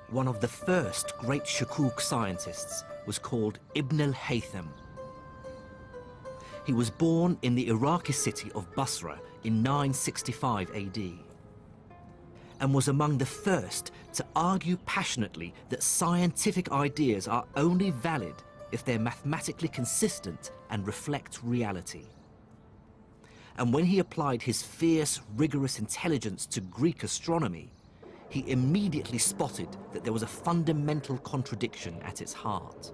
One of the first great shukuk scientists was called Ibn al-Haytham. He was born in the Iraqi city of Basra in 965 AD and was among the first to argue passionately that scientific ideas are only valid if they're mathematically consistent and reflect reality. And when he applied his fierce, rigorous intelligence to Greek astronomy, he immediately spotted that there was a fundamental contradiction at its heart.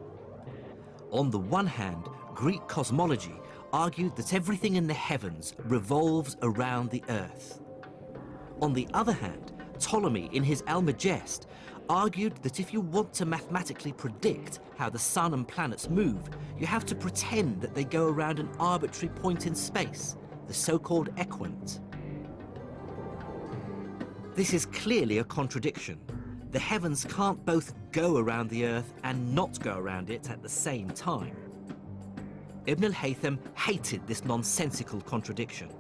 On the one hand, Greek cosmology argued that everything in the heavens revolves around the Earth. On the other hand, Ptolemy, in his Almagest, argued that if you want to mathematically predict how the sun and planets move, you have to pretend that they go around an arbitrary point in space, the so-called equant. This is clearly a contradiction. The heavens can't both go around the Earth and not go around it at the same time. Ibn al-Haytham hated this nonsensical contradiction.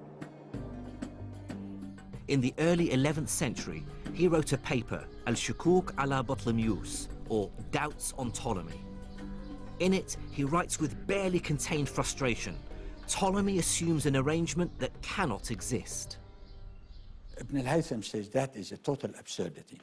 In the early 11th century, he wrote a paper, Al-Shukuk ala Ptolemaios, or Doubts on Ptolemy. In it, he writes with barely contained frustration, Ptolemy assumes an arrangement that cannot exist. Ibn al-Haytham says that is a total absurdity.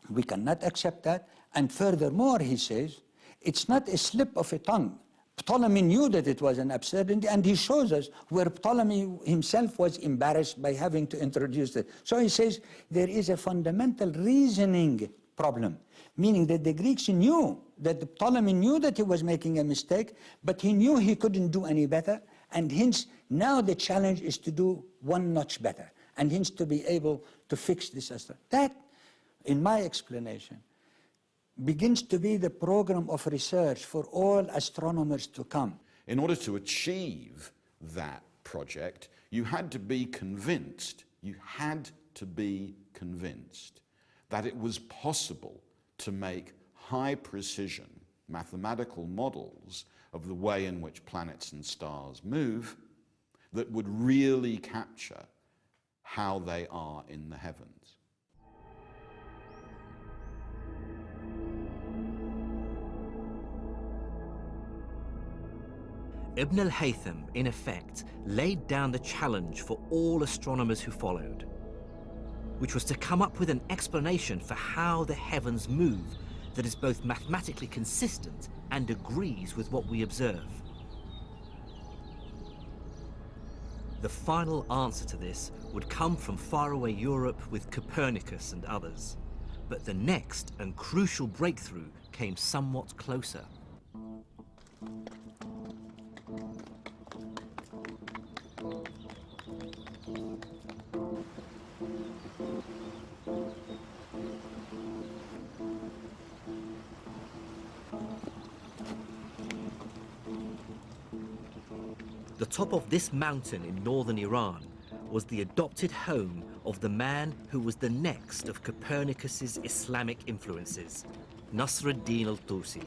We cannot accept that, and furthermore, he says, it's not a slip of a tongue. Ptolemy knew that it was an absurdity, and he shows us where Ptolemy himself was embarrassed by having to introduce it. So he says there is a fundamental reasoning problem, meaning that the Greeks knew that Ptolemy knew that he was making a mistake, but he knew he couldn't do any better, and hence now the challenge is to do one notch better, and hence to be able to fix this. That, in my explanation, begins to be the program of research for all astronomers to come. In order to achieve that project, you had to be convinced that it was possible to make high precision mathematical models of the way in which planets and stars move that would really capture how they are in the heavens. Ibn al-Haytham, in effect, laid down the challenge for all astronomers who followed, which was to come up with an explanation for how the heavens move that is both mathematically consistent and agrees with what we observe. The final answer to this would come from faraway Europe with Copernicus and others, but the next and crucial breakthrough came somewhat closer. The top of this mountain in northern Iran was the adopted home of the man who was the next of Copernicus's Islamic influences, Nasr ad-Din al-Tusi.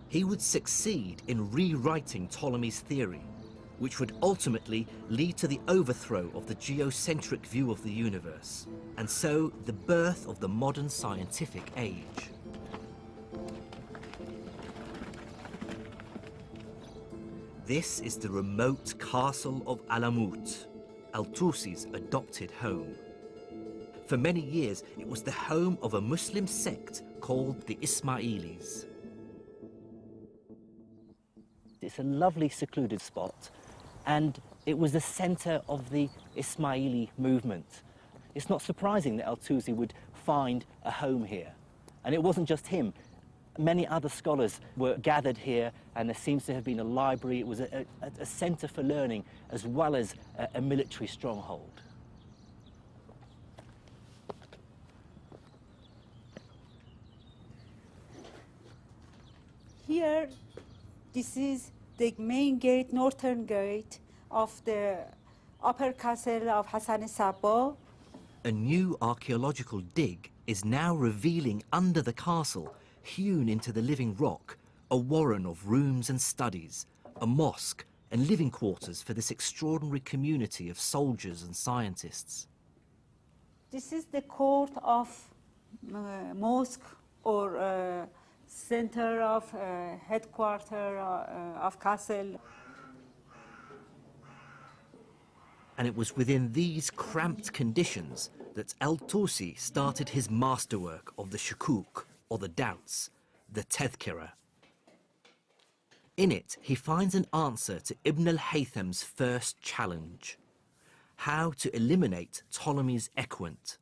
He would succeed in rewriting Ptolemy's theory, which would ultimately lead to the overthrow of the geocentric view of the universe, and so the birth of the modern scientific age. This is the remote castle of Alamut, al-Tusi's adopted home. For many years, it was the home of a Muslim sect called the Ismailis. It's a lovely secluded spot, and it was the center of the Ismaili movement. It's not surprising that al-Tusi would find a home here. And it wasn't just him. Many other scholars were gathered here, and there seems to have been a library. It was a center for learning as well as a military stronghold. Here, this is the main gate, northern gate of the upper castle of Hassan Sabah. A new archaeological dig is now revealing under the castle, hewn into the living rock, a warren of rooms and studies, a mosque and living quarters for this extraordinary community of soldiers and scientists. This is the court of mosque or center of headquarter of castle. And it was within these cramped conditions that Al-Tusi started his masterwork of the shukuk, or the doubts, the tadhkira. In it, he finds an answer to Ibn al-Haytham's first challenge: how to eliminate Ptolemy's equant.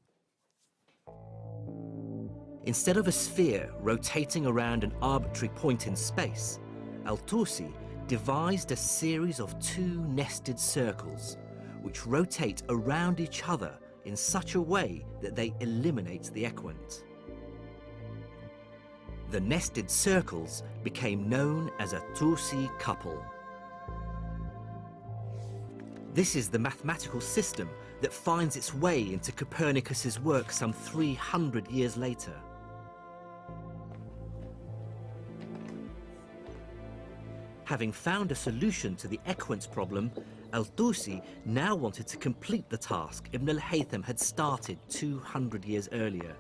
Instead of a sphere rotating around an arbitrary point in space, Al-Tusi devised a series of two nested circles which rotate around each other in such a way that they eliminate the equant. The nested circles became known as a Tusi couple. This is the mathematical system that finds its way into Copernicus's work some 300 years later. Having found a solution to the equant problem, Al-Tusi now wanted to complete the task Ibn al-Haytham had started 200 years earlier,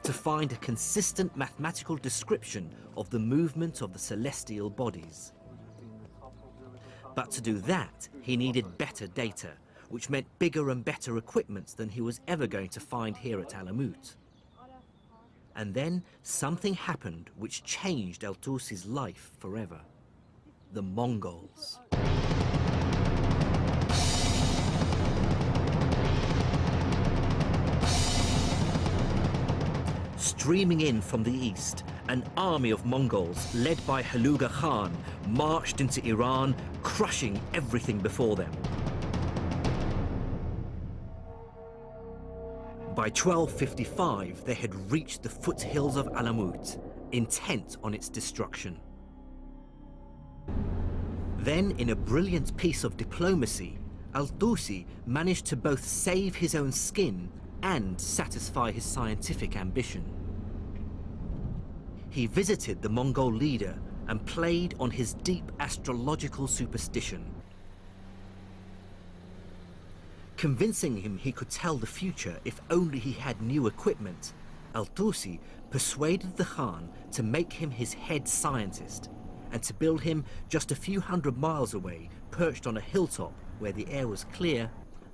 to find a consistent mathematical description of the movement of the celestial bodies. But to do that, he needed better data, which meant bigger and better equipment than he was ever going to find here at Alamut. And then something happened which changed Al-Tusi's life forever: the Mongols. Streaming in from the east, an army of Mongols, led by Haluga Khan, marched into Iran, crushing everything before them. By 1255, they had reached the foothills of Alamut, intent on its destruction. Then, in a brilliant piece of diplomacy, Al-Tusi managed to both save his own skin and satisfy his scientific ambition. He visited the Mongol leader and played on his deep astrological superstition. Convincing him he could tell the future if only he had new equipment, Al-Tusi persuaded the Khan to make him his head scientist and to build him just a few hundred miles away, perched on a hilltop where the air was clear,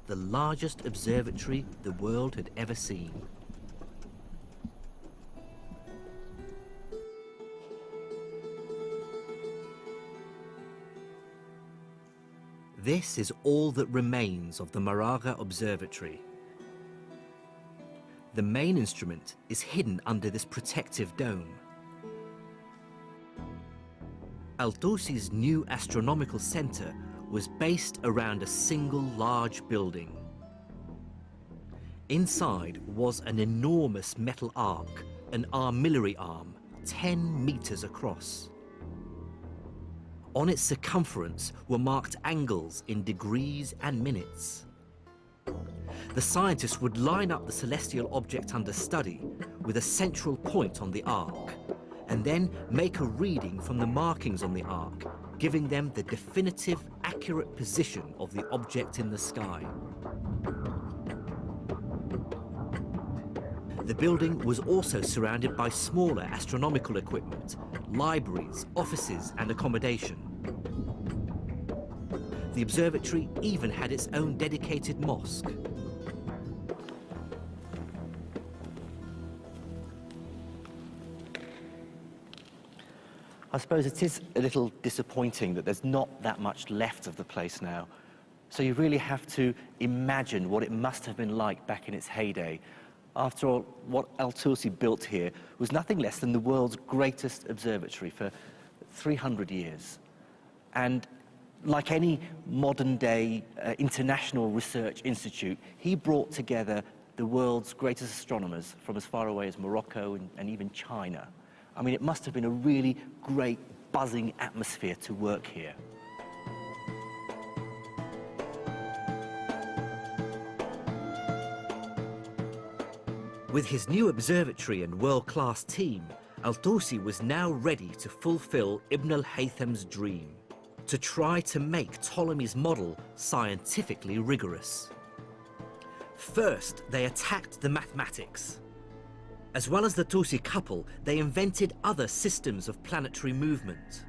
the largest observatory the world had ever seen. This is all that remains of the Maraga Observatory. The main instrument is hidden under this protective dome. Al-Tusi's new astronomical center was based around a single large building. Inside was an enormous metal arc, an armillary arm, 10 meters across. On its circumference were marked angles in degrees and minutes. The scientists would line up the celestial object under study with a central point on the arc, and then make a reading from the markings on the arc, giving them the definitive, accurate position of the object in the sky. The building was also surrounded by smaller astronomical equipment, libraries, offices, and accommodation. The observatory even had its own dedicated mosque. I suppose it is a little disappointing that there's not that much left of the place now. So you really have to imagine what it must have been like back in its heyday. After all, what Al-Tusi built here was nothing less than the world's greatest observatory for 300 years. And like any modern-day international research institute, he brought together the world's greatest astronomers from as far away as Morocco and even China. I mean, it must have been a really great, buzzing atmosphere to work here. With his new observatory and world-class team, Al-Tusi was now ready to fulfill Ibn al-Haytham's dream, to try to make Ptolemy's model scientifically rigorous. First, they attacked the mathematics. As well as the Tusi couple, they invented other systems of planetary movement.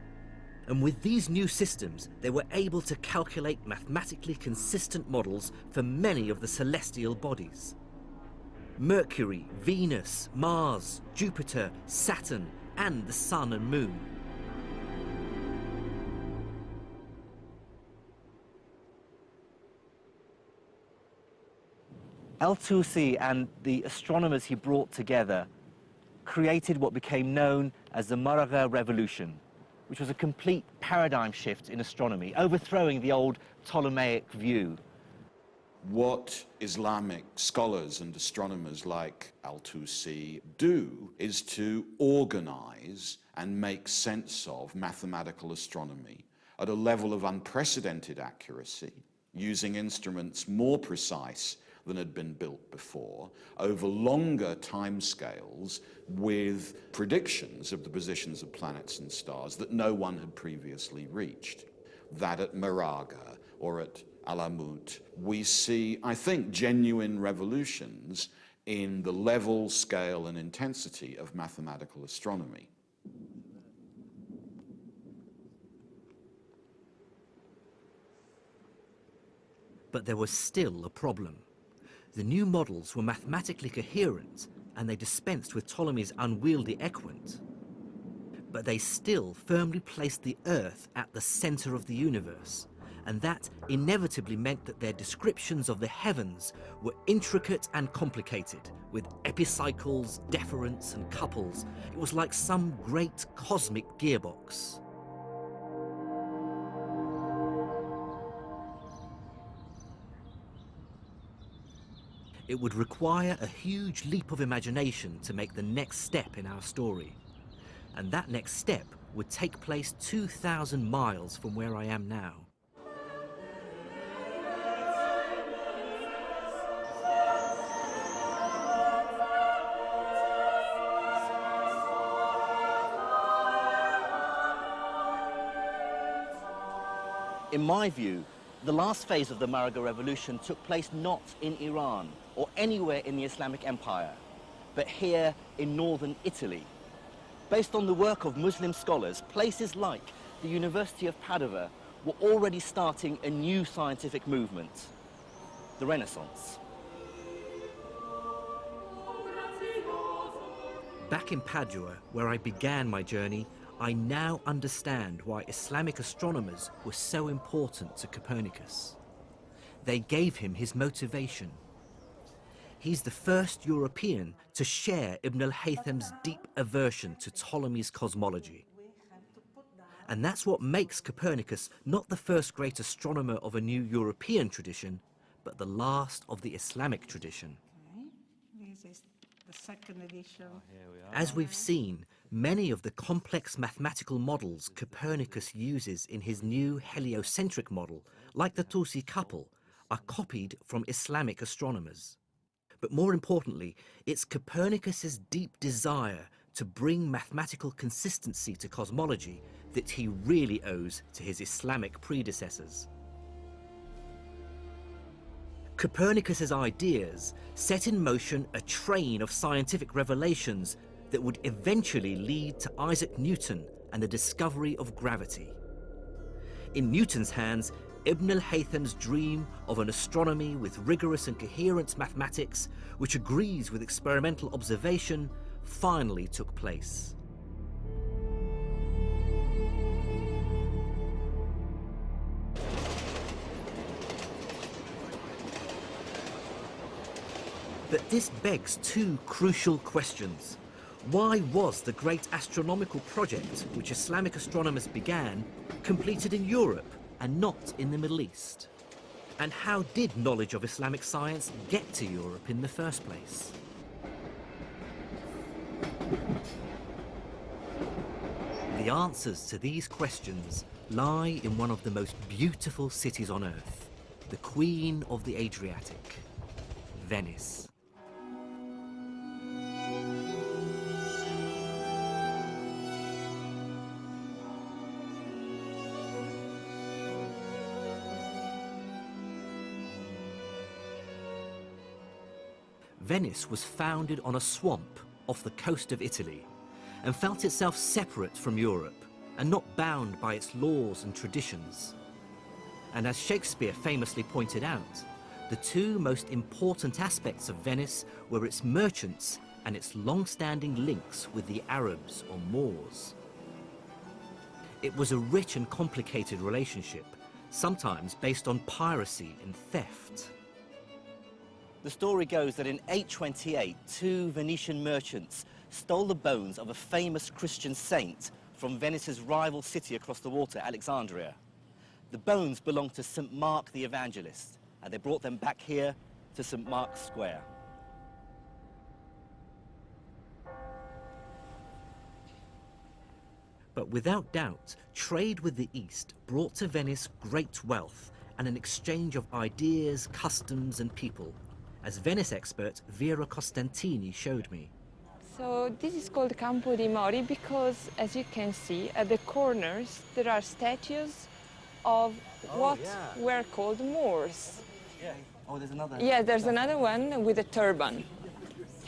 And with these new systems, they were able to calculate mathematically consistent models for many of the celestial bodies. Mercury, Venus, Mars, Jupiter, Saturn, and the Sun and Moon. El-Tusi and the astronomers he brought together created what became known as the Maragha Revolution, which was a complete paradigm shift in astronomy, overthrowing the old Ptolemaic view. What Islamic scholars and astronomers like Al-Tusi do is to organize and make sense of mathematical astronomy at a level of unprecedented accuracy, using instruments more precise than had been built before, over longer timescales, with predictions of the positions of planets and stars that no one had previously reached. That at Maragha or at Alamut, we see, I think, genuine revolutions in the level, scale, and intensity of mathematical astronomy. But there was still a problem. The new models were mathematically coherent, and they dispensed with Ptolemy's unwieldy equant. But they still firmly placed the Earth at the center of the universe, and that inevitably meant that their descriptions of the heavens were intricate and complicated, with epicycles, deferents, and couples. It was like some great cosmic gearbox. It would require a huge leap of imagination to make the next step in our story. And that next step would take place 2,000 miles from where I am now. In my view, the last phase of the Maragha Revolution took place not in Iran or anywhere in the Islamic Empire, but here in northern Italy. Based on the work of Muslim scholars, places like the University of Padua were already starting a new scientific movement, the Renaissance. Back in Padua, where I began my journey, I now understand why Islamic astronomers were so important to Copernicus. They gave him his motivation. He's the first European to share Ibn al-Haytham's deep aversion to Ptolemy's cosmology. And that's what makes Copernicus not the first great astronomer of a new European tradition, but the last of the Islamic tradition. This is the second edition. As we've seen, many of the complex mathematical models Copernicus uses in his new heliocentric model, like the Tusi couple, are copied from Islamic astronomers. But more importantly, it's Copernicus's deep desire to bring mathematical consistency to cosmology that he really owes to his Islamic predecessors. Copernicus's ideas set in motion a train of scientific revelations that would eventually lead to Isaac Newton and the discovery of gravity. In Newton's hands, Ibn al-Haytham's dream of an astronomy with rigorous and coherent mathematics, which agrees with experimental observation, finally took place. But this begs two crucial questions. Why was the great astronomical project, which Islamic astronomers began, completed in Europe and not in the Middle East? And how did knowledge of Islamic science get to Europe in the first place? The answers to these questions lie in one of the most beautiful cities on Earth, the Queen of the Adriatic, Venice. Venice was founded on a swamp off the coast of Italy and felt itself separate from Europe and not bound by its laws and traditions. And as Shakespeare famously pointed out, the two most important aspects of Venice were its merchants and its long-standing links with the Arabs or Moors. It was a rich and complicated relationship, sometimes based on piracy and theft. The story goes that in 828, two Venetian merchants stole the bones of a famous Christian saint from Venice's rival city across the water, Alexandria. The bones belonged to St. Mark the Evangelist, and they brought them back here to St. Mark's Square. But without doubt, trade with the East brought to Venice great wealth and an exchange of ideas, customs and people, as Venice expert Vera Costantini showed me. So this is called Campo dei Mori because, as you can see, at the corners there are statues of what were called Moors. Yeah. Oh, there's another. Yeah, there's another one with a turban.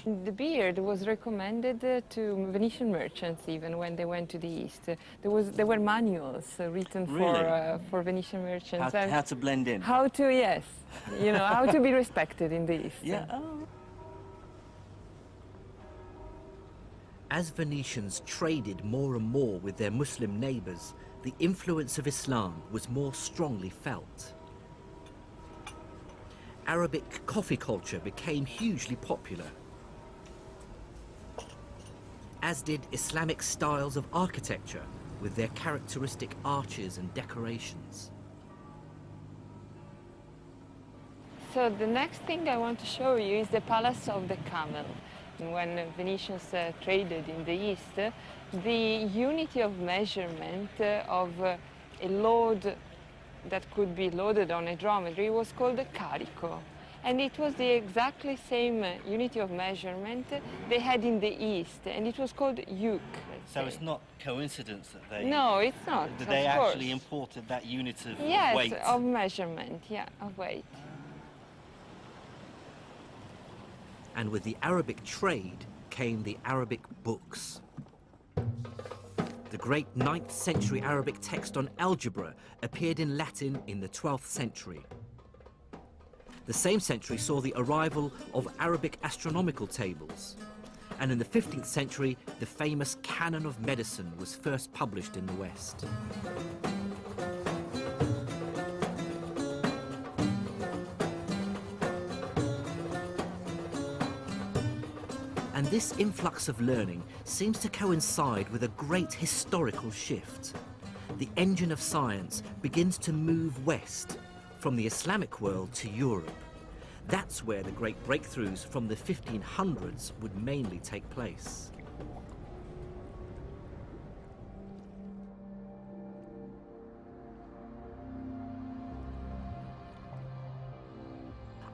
The beard was recommended to Venetian merchants even when they went to the East. There were manuals written for Venetian merchants. How to blend in. How to, yes, you know, how to be respected in the East. Yeah. As Venetians traded more and more with their Muslim neighbors, the influence of Islam was more strongly felt. Arabic coffee culture became hugely popular, as did Islamic styles of architecture with their characteristic arches and decorations. So the next thing I want to show you is the Palace of the Camel. When Venetians traded in the East, the unity of measurement of a load that could be loaded on a dromedary was called a carico. And it was the exactly same unity of measurement they had in the East, and it was called yoke. So it's not coincidence that they... No, it's not, that they of course. actually imported that unit of Yes, weight. of measurement, yeah, of weight. And with the Arabic trade came the Arabic books. The great 9th century Arabic text on algebra appeared in Latin in the 12th century. The same century saw the arrival of Arabic astronomical tables. And in the 15th century, the famous Canon of Medicine was first published in the West. And this influx of learning seems to coincide with a great historical shift. The engine of science begins to move west, from the Islamic world to Europe. That's where the great breakthroughs from the 1500s would mainly take place.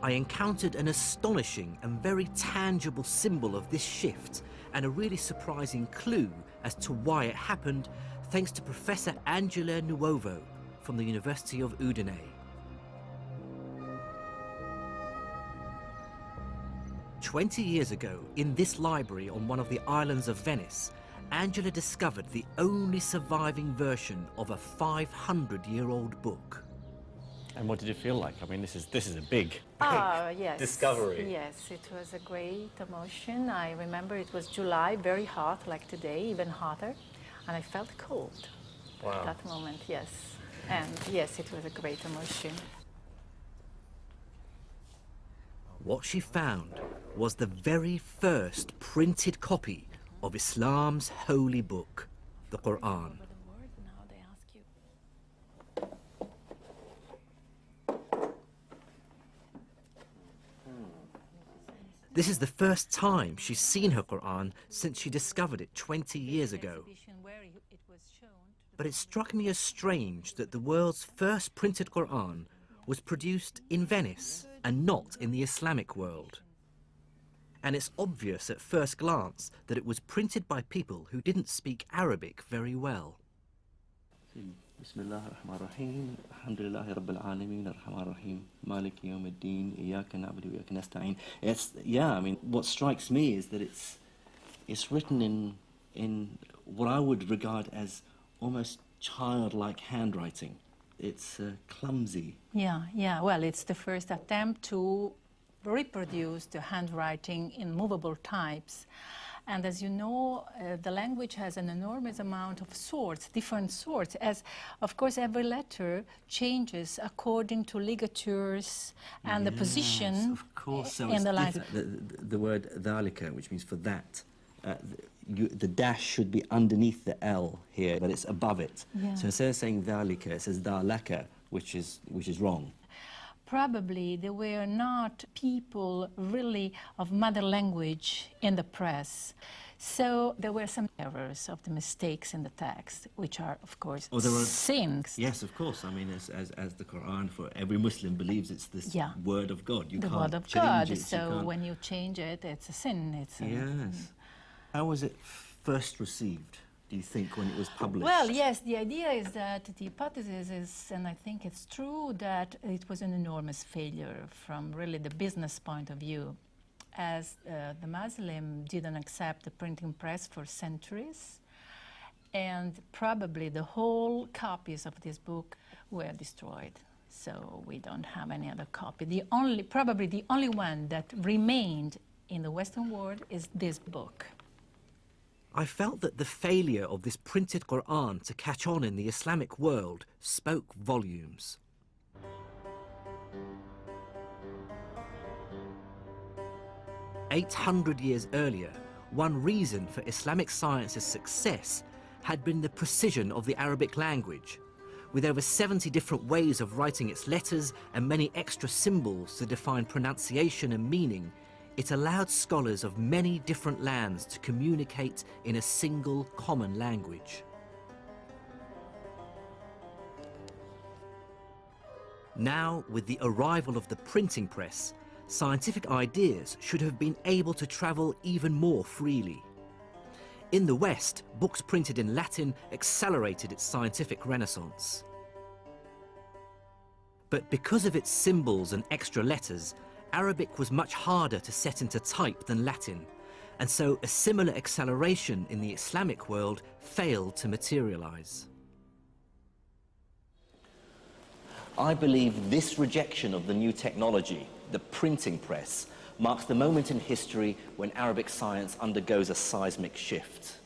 I encountered an astonishing and very tangible symbol of this shift and a really surprising clue as to why it happened, thanks to Professor Angela Nuovo from the University of Udine. "20 years ago, in this library on one of the islands of Venice, Angela discovered the only surviving version of a 500-year-old book." And what did it feel like? I mean, this is a big yes. discovery. Yes, it was a great emotion. I remember it was July, very hot, like today, even hotter, and I felt cold at that moment, yes. And yes, it was a great emotion. What she found was the very first printed copy of Islam's holy book, the Quran. This is the first time she's seen her Quran since she discovered it 20 years ago. But it struck me as strange that the world's first printed Quran was produced in Venice and not in the Islamic world. And it's obvious at first glance that it was printed by people who didn't speak Arabic very well. Bismillah ar-Rahman ar-Rahim. Alhamdulillahi Rabbil Alameen ar-Rahman ar-Rahim. Maliki Yawm ad-Din. Iyaka na'budu wa iyaka nasta'in. Yeah, I mean, what strikes me is that it's It's written in what I would regard as almost childlike handwriting. It's clumsy. Yeah. Well, it's the first attempt to reproduce the handwriting in movable types. And as you know, the language has an enormous amount of sorts, different sorts, as, of course, every letter changes according to ligatures and the position of course. So in the lines. The word dhalika, which means for that, the dash should be underneath the L here, but it's above it. Yeah. So instead of saying dhalika, it says dhalaka, which is wrong. Probably there were not people really of mother language in the press. So there were some errors of the mistakes in the text, which are, of course, sins. Yes, of course. I mean, as the Quran, for every Muslim believes it's this word of God. You the can't word of change God. it. So when you change it, it's a sin. Yes. How was it first received, do you think, when it was published? Well, yes, the idea is that the hypothesis is, and I think it's true, that it was an enormous failure from really the business point of view, as the Muslim didn't accept the printing press for centuries, and probably the whole copies of this book were destroyed. So we don't have any other copy. Probably the only one that remained in the Western world is this book. I felt that the failure of this printed Quran to catch on in the Islamic world spoke volumes. "800 years earlier, one reason for Islamic science's success had been the precision of the Arabic language. With over 70 different ways of writing its letters and many extra symbols to define pronunciation and meaning, it allowed scholars of many different lands to communicate in a single common language." Now, with the arrival of the printing press, scientific ideas should have been able to travel even more freely. In the West, books printed in Latin accelerated its scientific renaissance. But because of its symbols and extra letters, Arabic was much harder to set into type than Latin, and so a similar acceleration in the Islamic world failed to materialize. I believe this rejection of the new technology, the printing press, marks the moment in history when Arabic science undergoes a seismic shift.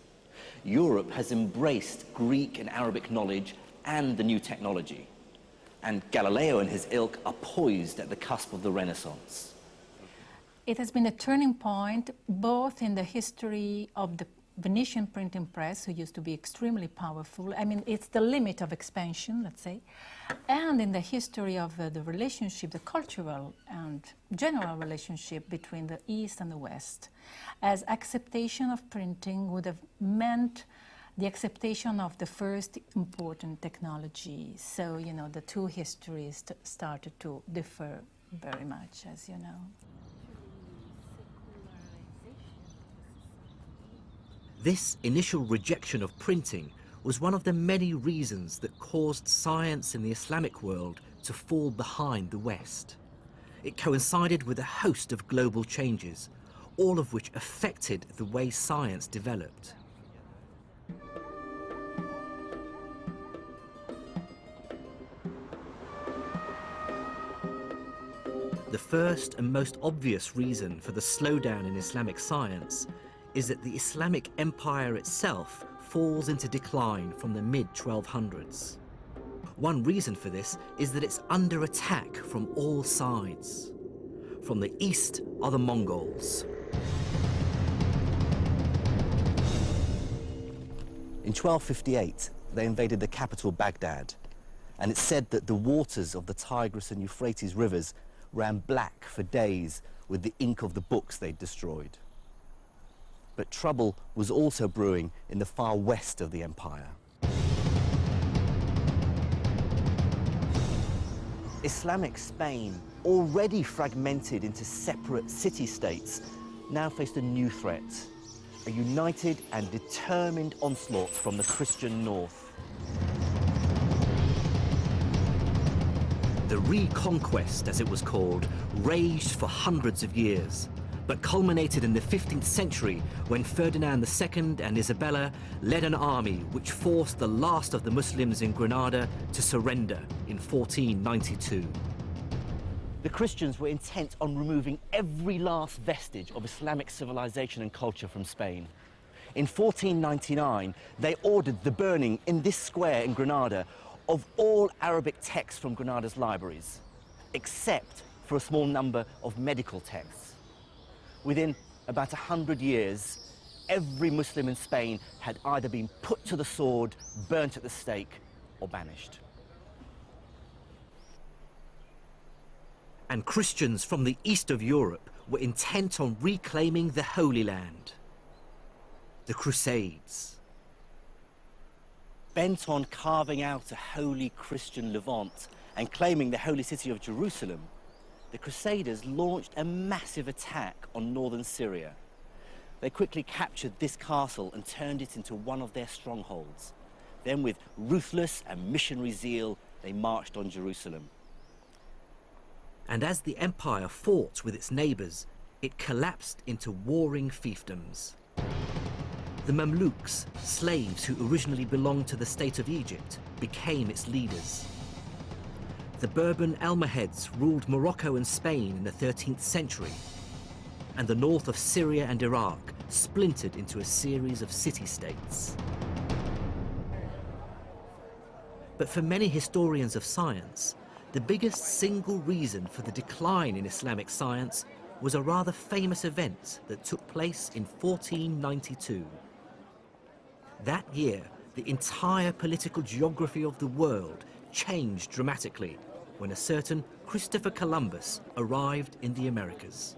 Europe has embraced Greek and Arabic knowledge and the new technology, and Galileo and his ilk are poised at the cusp of the Renaissance. It has been a turning point both in the history of the Venetian printing press, who used to be extremely powerful. I mean, it's the limit of expansion, let's say, and in the history of the relationship, the cultural and general relationship between the East and the West, as acceptation of printing would have meant the acceptation of the first important technology. So, you know, the two histories started to differ very much, as you know. This initial rejection of printing was one of the many reasons that caused science in the Islamic world to fall behind the West. It coincided with a host of global changes, all of which affected the way science developed. The first and most obvious reason for the slowdown in Islamic science is that the Islamic empire itself falls into decline from the mid-1200s. One reason for this is that it's under attack from all sides. From the east are the Mongols. In 1258, they invaded the capital, Baghdad, and it's said that the waters of the Tigris and Euphrates rivers ran black for days with the ink of the books they'd destroyed. But trouble was also brewing in the far west of the empire. Islamic Spain, already fragmented into separate city-states, now faced a new threat, a united and determined onslaught from the Christian north. The Reconquest, as it was called, raged for hundreds of years. but culminated in the 15th century when Ferdinand II and Isabella led an army which forced the last of the Muslims in Granada to surrender in 1492. The Christians were intent on removing every last vestige of Islamic civilization and culture from Spain. In 1499, they ordered the burning in this square in Granada of all Arabic texts from Granada's libraries, except for a small number of medical texts. Within about 100 years, every Muslim in Spain had either been put to the sword, burnt at the stake, or banished. And Christians from the east of Europe were intent on reclaiming the Holy Land. The Crusades. Bent on carving out a holy Christian Levant and claiming the holy city of Jerusalem, the Crusaders launched a massive attack on northern Syria. They quickly captured this castle and turned it into one of their strongholds. Then, with ruthless and missionary zeal, they marched on Jerusalem. And as the empire fought with its neighbours, it collapsed into warring fiefdoms. The Mamluks, slaves who originally belonged to the state of Egypt, became its leaders. The Bourbon Almohads ruled Morocco and Spain in the 13th century, and the north of Syria and Iraq splintered into a series of city-states. But for many historians of science, the biggest single reason for the decline in Islamic science was a rather famous event that took place in 1492. That year, the entire political geography of the world changed dramatically when a certain Christopher Columbus arrived in the Americas.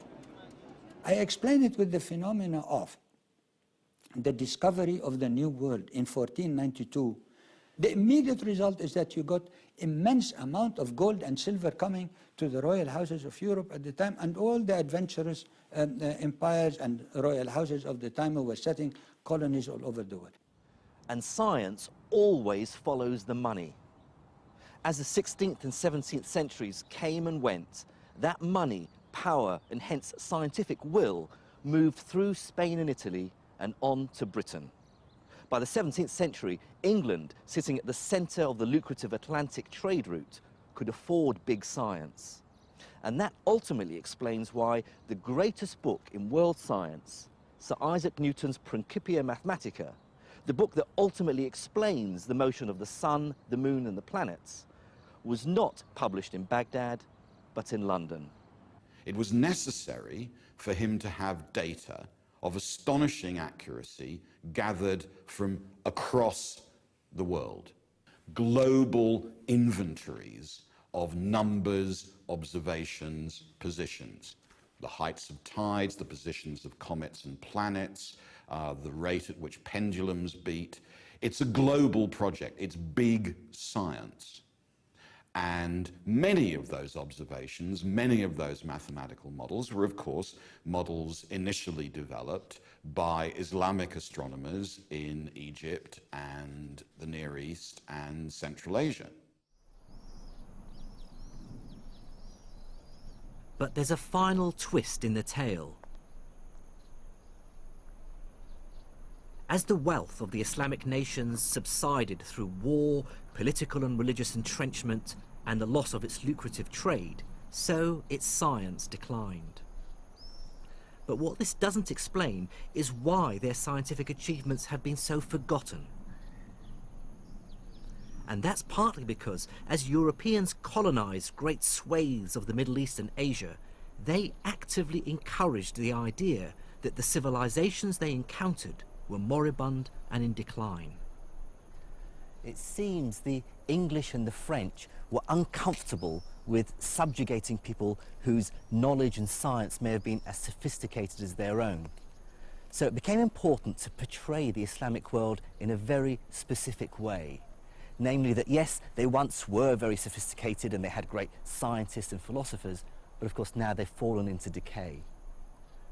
I explain it with the phenomena of the discovery of the New World in 1492. The immediate result is that you got immense amount of gold and silver coming to the royal houses of Europe at the time, and all the adventurous empires and royal houses of the time who were setting colonies all over the world. And science always follows the money. As the 16th and 17th centuries came and went, that money, power, and hence scientific will moved through Spain and Italy and on to Britain. By the 17th century, England, sitting at the centre of the lucrative Atlantic trade route, could afford big science. And that ultimately explains why the greatest book in world science, Sir Isaac Newton's Principia Mathematica, the book that ultimately explains the motion of the sun, the moon, and the planets, was not published in Baghdad, but in London. It was necessary for him to have data of astonishing accuracy gathered from across the world. Global inventories of numbers, observations, positions. The heights of tides, the positions of comets and planets, the rate at which pendulums beat. It's a global project. It's big science. And many of those observations, many of those mathematical models were, of course, models initially developed by Islamic astronomers in Egypt and the Near East and Central Asia. But there's a final twist in the tale. As the wealth of the Islamic nations subsided through war, political and religious entrenchment, and the loss of its lucrative trade, so its science declined. But what this doesn't explain is why their scientific achievements have been so forgotten. And that's partly because, as Europeans colonized great swathes of the Middle East and Asia, they actively encouraged the idea that the civilizations they encountered were moribund and in decline. It seems the English and the French were uncomfortable with subjugating people whose knowledge and science may have been as sophisticated as their own. So it became important to portray the Islamic world in a very specific way. Namely that, yes, they once were very sophisticated and they had great scientists and philosophers, but of course now they've fallen into decay.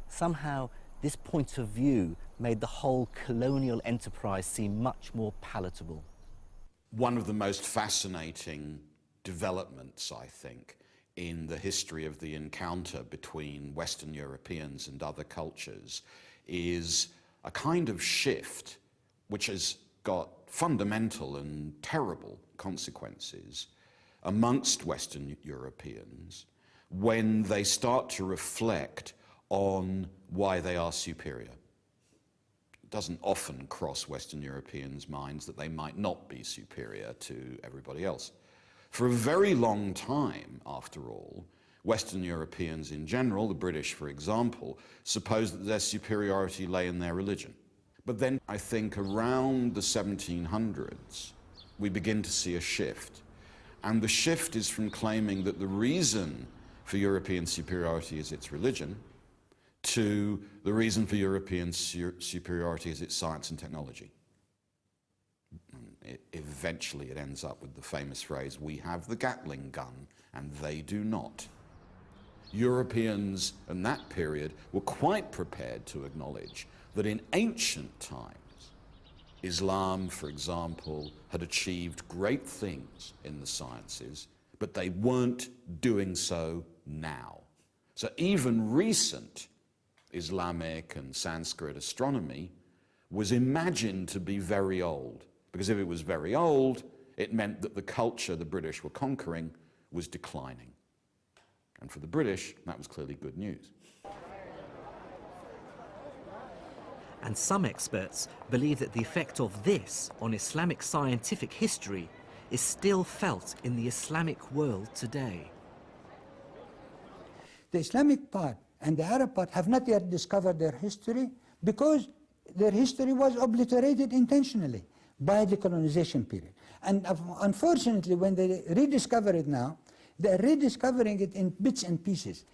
Somehow, this point of view made the whole colonial enterprise seem much more palatable. One of the most fascinating developments, I think, in the history of the encounter between Western Europeans and other cultures is a kind of shift which has got fundamental and terrible consequences amongst Western Europeans when they start to reflect on why they are superior. It doesn't often cross Western Europeans' minds that they might not be superior to everybody else. For a very long time, after all, Western Europeans in general, the British for example, supposed that their superiority lay in their religion. But then I think around the 1700s, we begin to see a shift. And the shift is from claiming that the reason for European superiority is its religion to the reason for European superiority is its science and technology. Eventually it ends up with the famous phrase, we have the Gatling gun and they do not. Europeans in that period were quite prepared to acknowledge that in ancient times, Islam, for example, had achieved great things in the sciences, but they weren't doing so now. So even recent Islamic and Sanskrit astronomy was imagined to be very old, because if it was very old, it meant that the culture the British were conquering was declining. And for the British, that was clearly good news. And some experts believe that the effect of this on Islamic scientific history is still felt in the Islamic world today. The Islamic part and the Arab part have not yet discovered their history because their history was obliterated intentionally by the colonization period. And unfortunately, when they rediscover it now, they're rediscovering it in bits and pieces.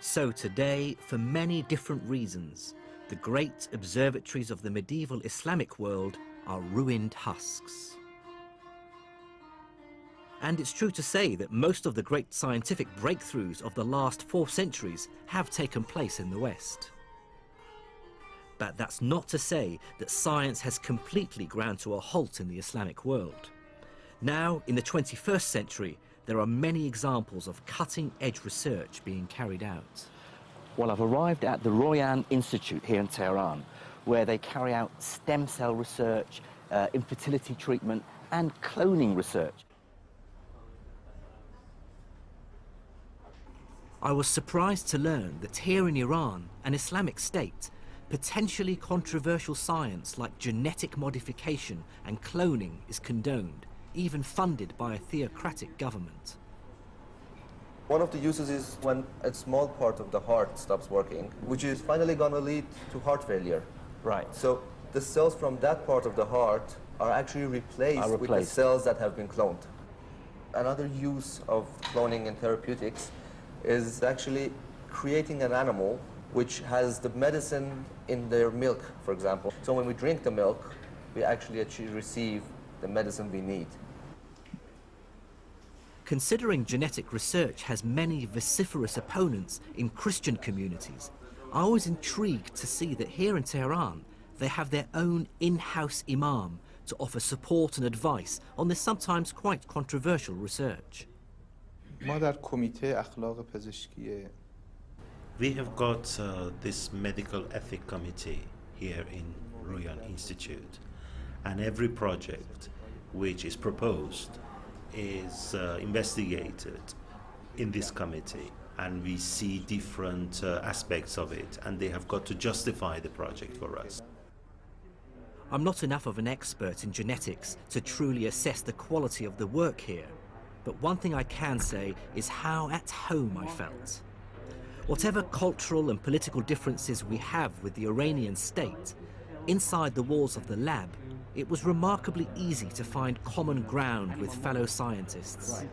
So today, for many different reasons, the great observatories of the medieval Islamic world are ruined husks. And it's true to say that most of the great scientific breakthroughs of the last 4 centuries have taken place in the West. But that's not to say that science has completely ground to a halt in the Islamic world. Now, in the 21st century, there are many examples of cutting-edge research being carried out. Well, I've arrived at the Royan Institute here in Tehran, where they carry out stem cell research, infertility treatment, and cloning research. I was surprised to learn that here in Iran, an Islamic state, potentially controversial science like genetic modification and cloning is condoned, even funded by a theocratic government. One of the uses is when a small part of the heart stops working, which is finally going to lead to heart failure. Right. So the cells from that part of the heart are actually replaced with the cells that have been cloned. Another use of cloning in therapeutics is actually creating an animal which has the medicine in their milk, for example. So when we drink the milk, we actually receive the medicine we need. Considering genetic research has many vociferous opponents in Christian communities, I was intrigued to see that here in Tehran, they have their own in-house imam to offer support and advice on this sometimes quite controversial research. We have got this medical ethic committee here in Royan Institute, and every project which is proposed is investigated in this committee, and we see different aspects of it, and they have got to justify the project for us. I'm not enough of an expert in genetics to truly assess the quality of the work here, but one thing I can say is how at home I felt. Whatever cultural and political differences we have with the Iranian state, inside the walls of the lab, it was remarkably easy to find common ground with fellow scientists.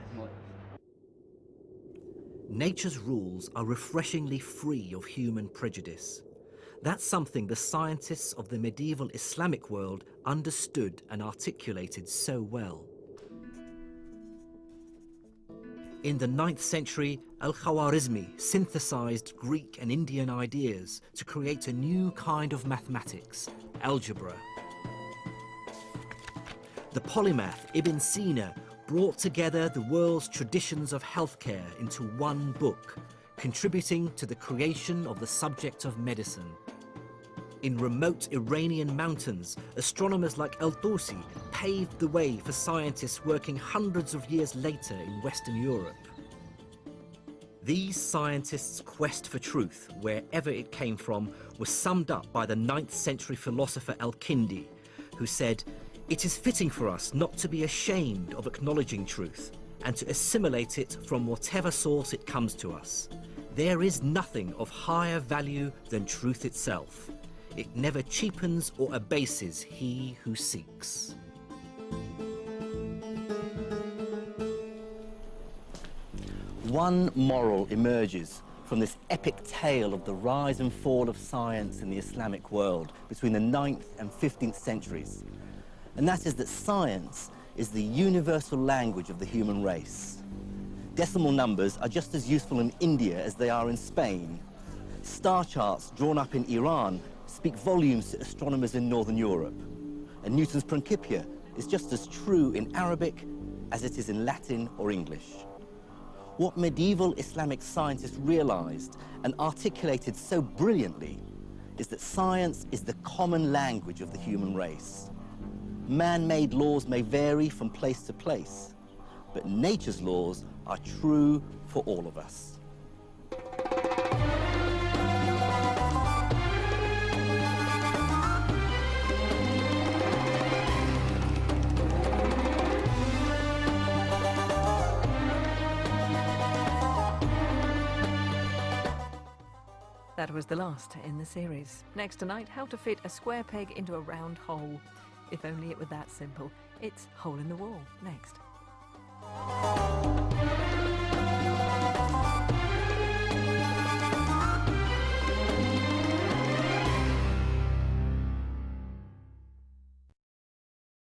Nature's rules are refreshingly free of human prejudice. That's something the scientists of the medieval Islamic world understood and articulated so well. In the 9th century, Al-Khwarizmi synthesized Greek and Indian ideas to create a new kind of mathematics, algebra. The The polymath Ibn Sina brought together the world's traditions of healthcare into one book, contributing to the creation of the subject of medicine. In remote Iranian mountains, astronomers like El-Tusi paved the way for scientists working hundreds of years later in Western Europe. These scientists' quest for truth, wherever it came from, was summed up by the 9th century philosopher Al-Kindi, who said, "It is fitting for us not to be ashamed of acknowledging truth and to assimilate it from whatever source it comes to us. There is nothing of higher value than truth itself. It never cheapens or abases he who seeks." One moral emerges from this epic tale of the rise and fall of science in the Islamic world between the 9th and 15th centuries. And that is that science is the universal language of the human race. Decimal numbers are just as useful in India as they are in Spain. Star charts drawn up in Iran speak volumes to astronomers in Northern Europe. And Newton's Principia is just as true in Arabic as it is in Latin or English. What medieval Islamic scientists realized and articulated so brilliantly is that science is the common language of the human race. Man-made laws may vary from place to place, but nature's laws are true for all of us. That was the last in the series. Next tonight, how to fit a square peg into a round hole. If only it were that simple. It's Hole in the Wall, next.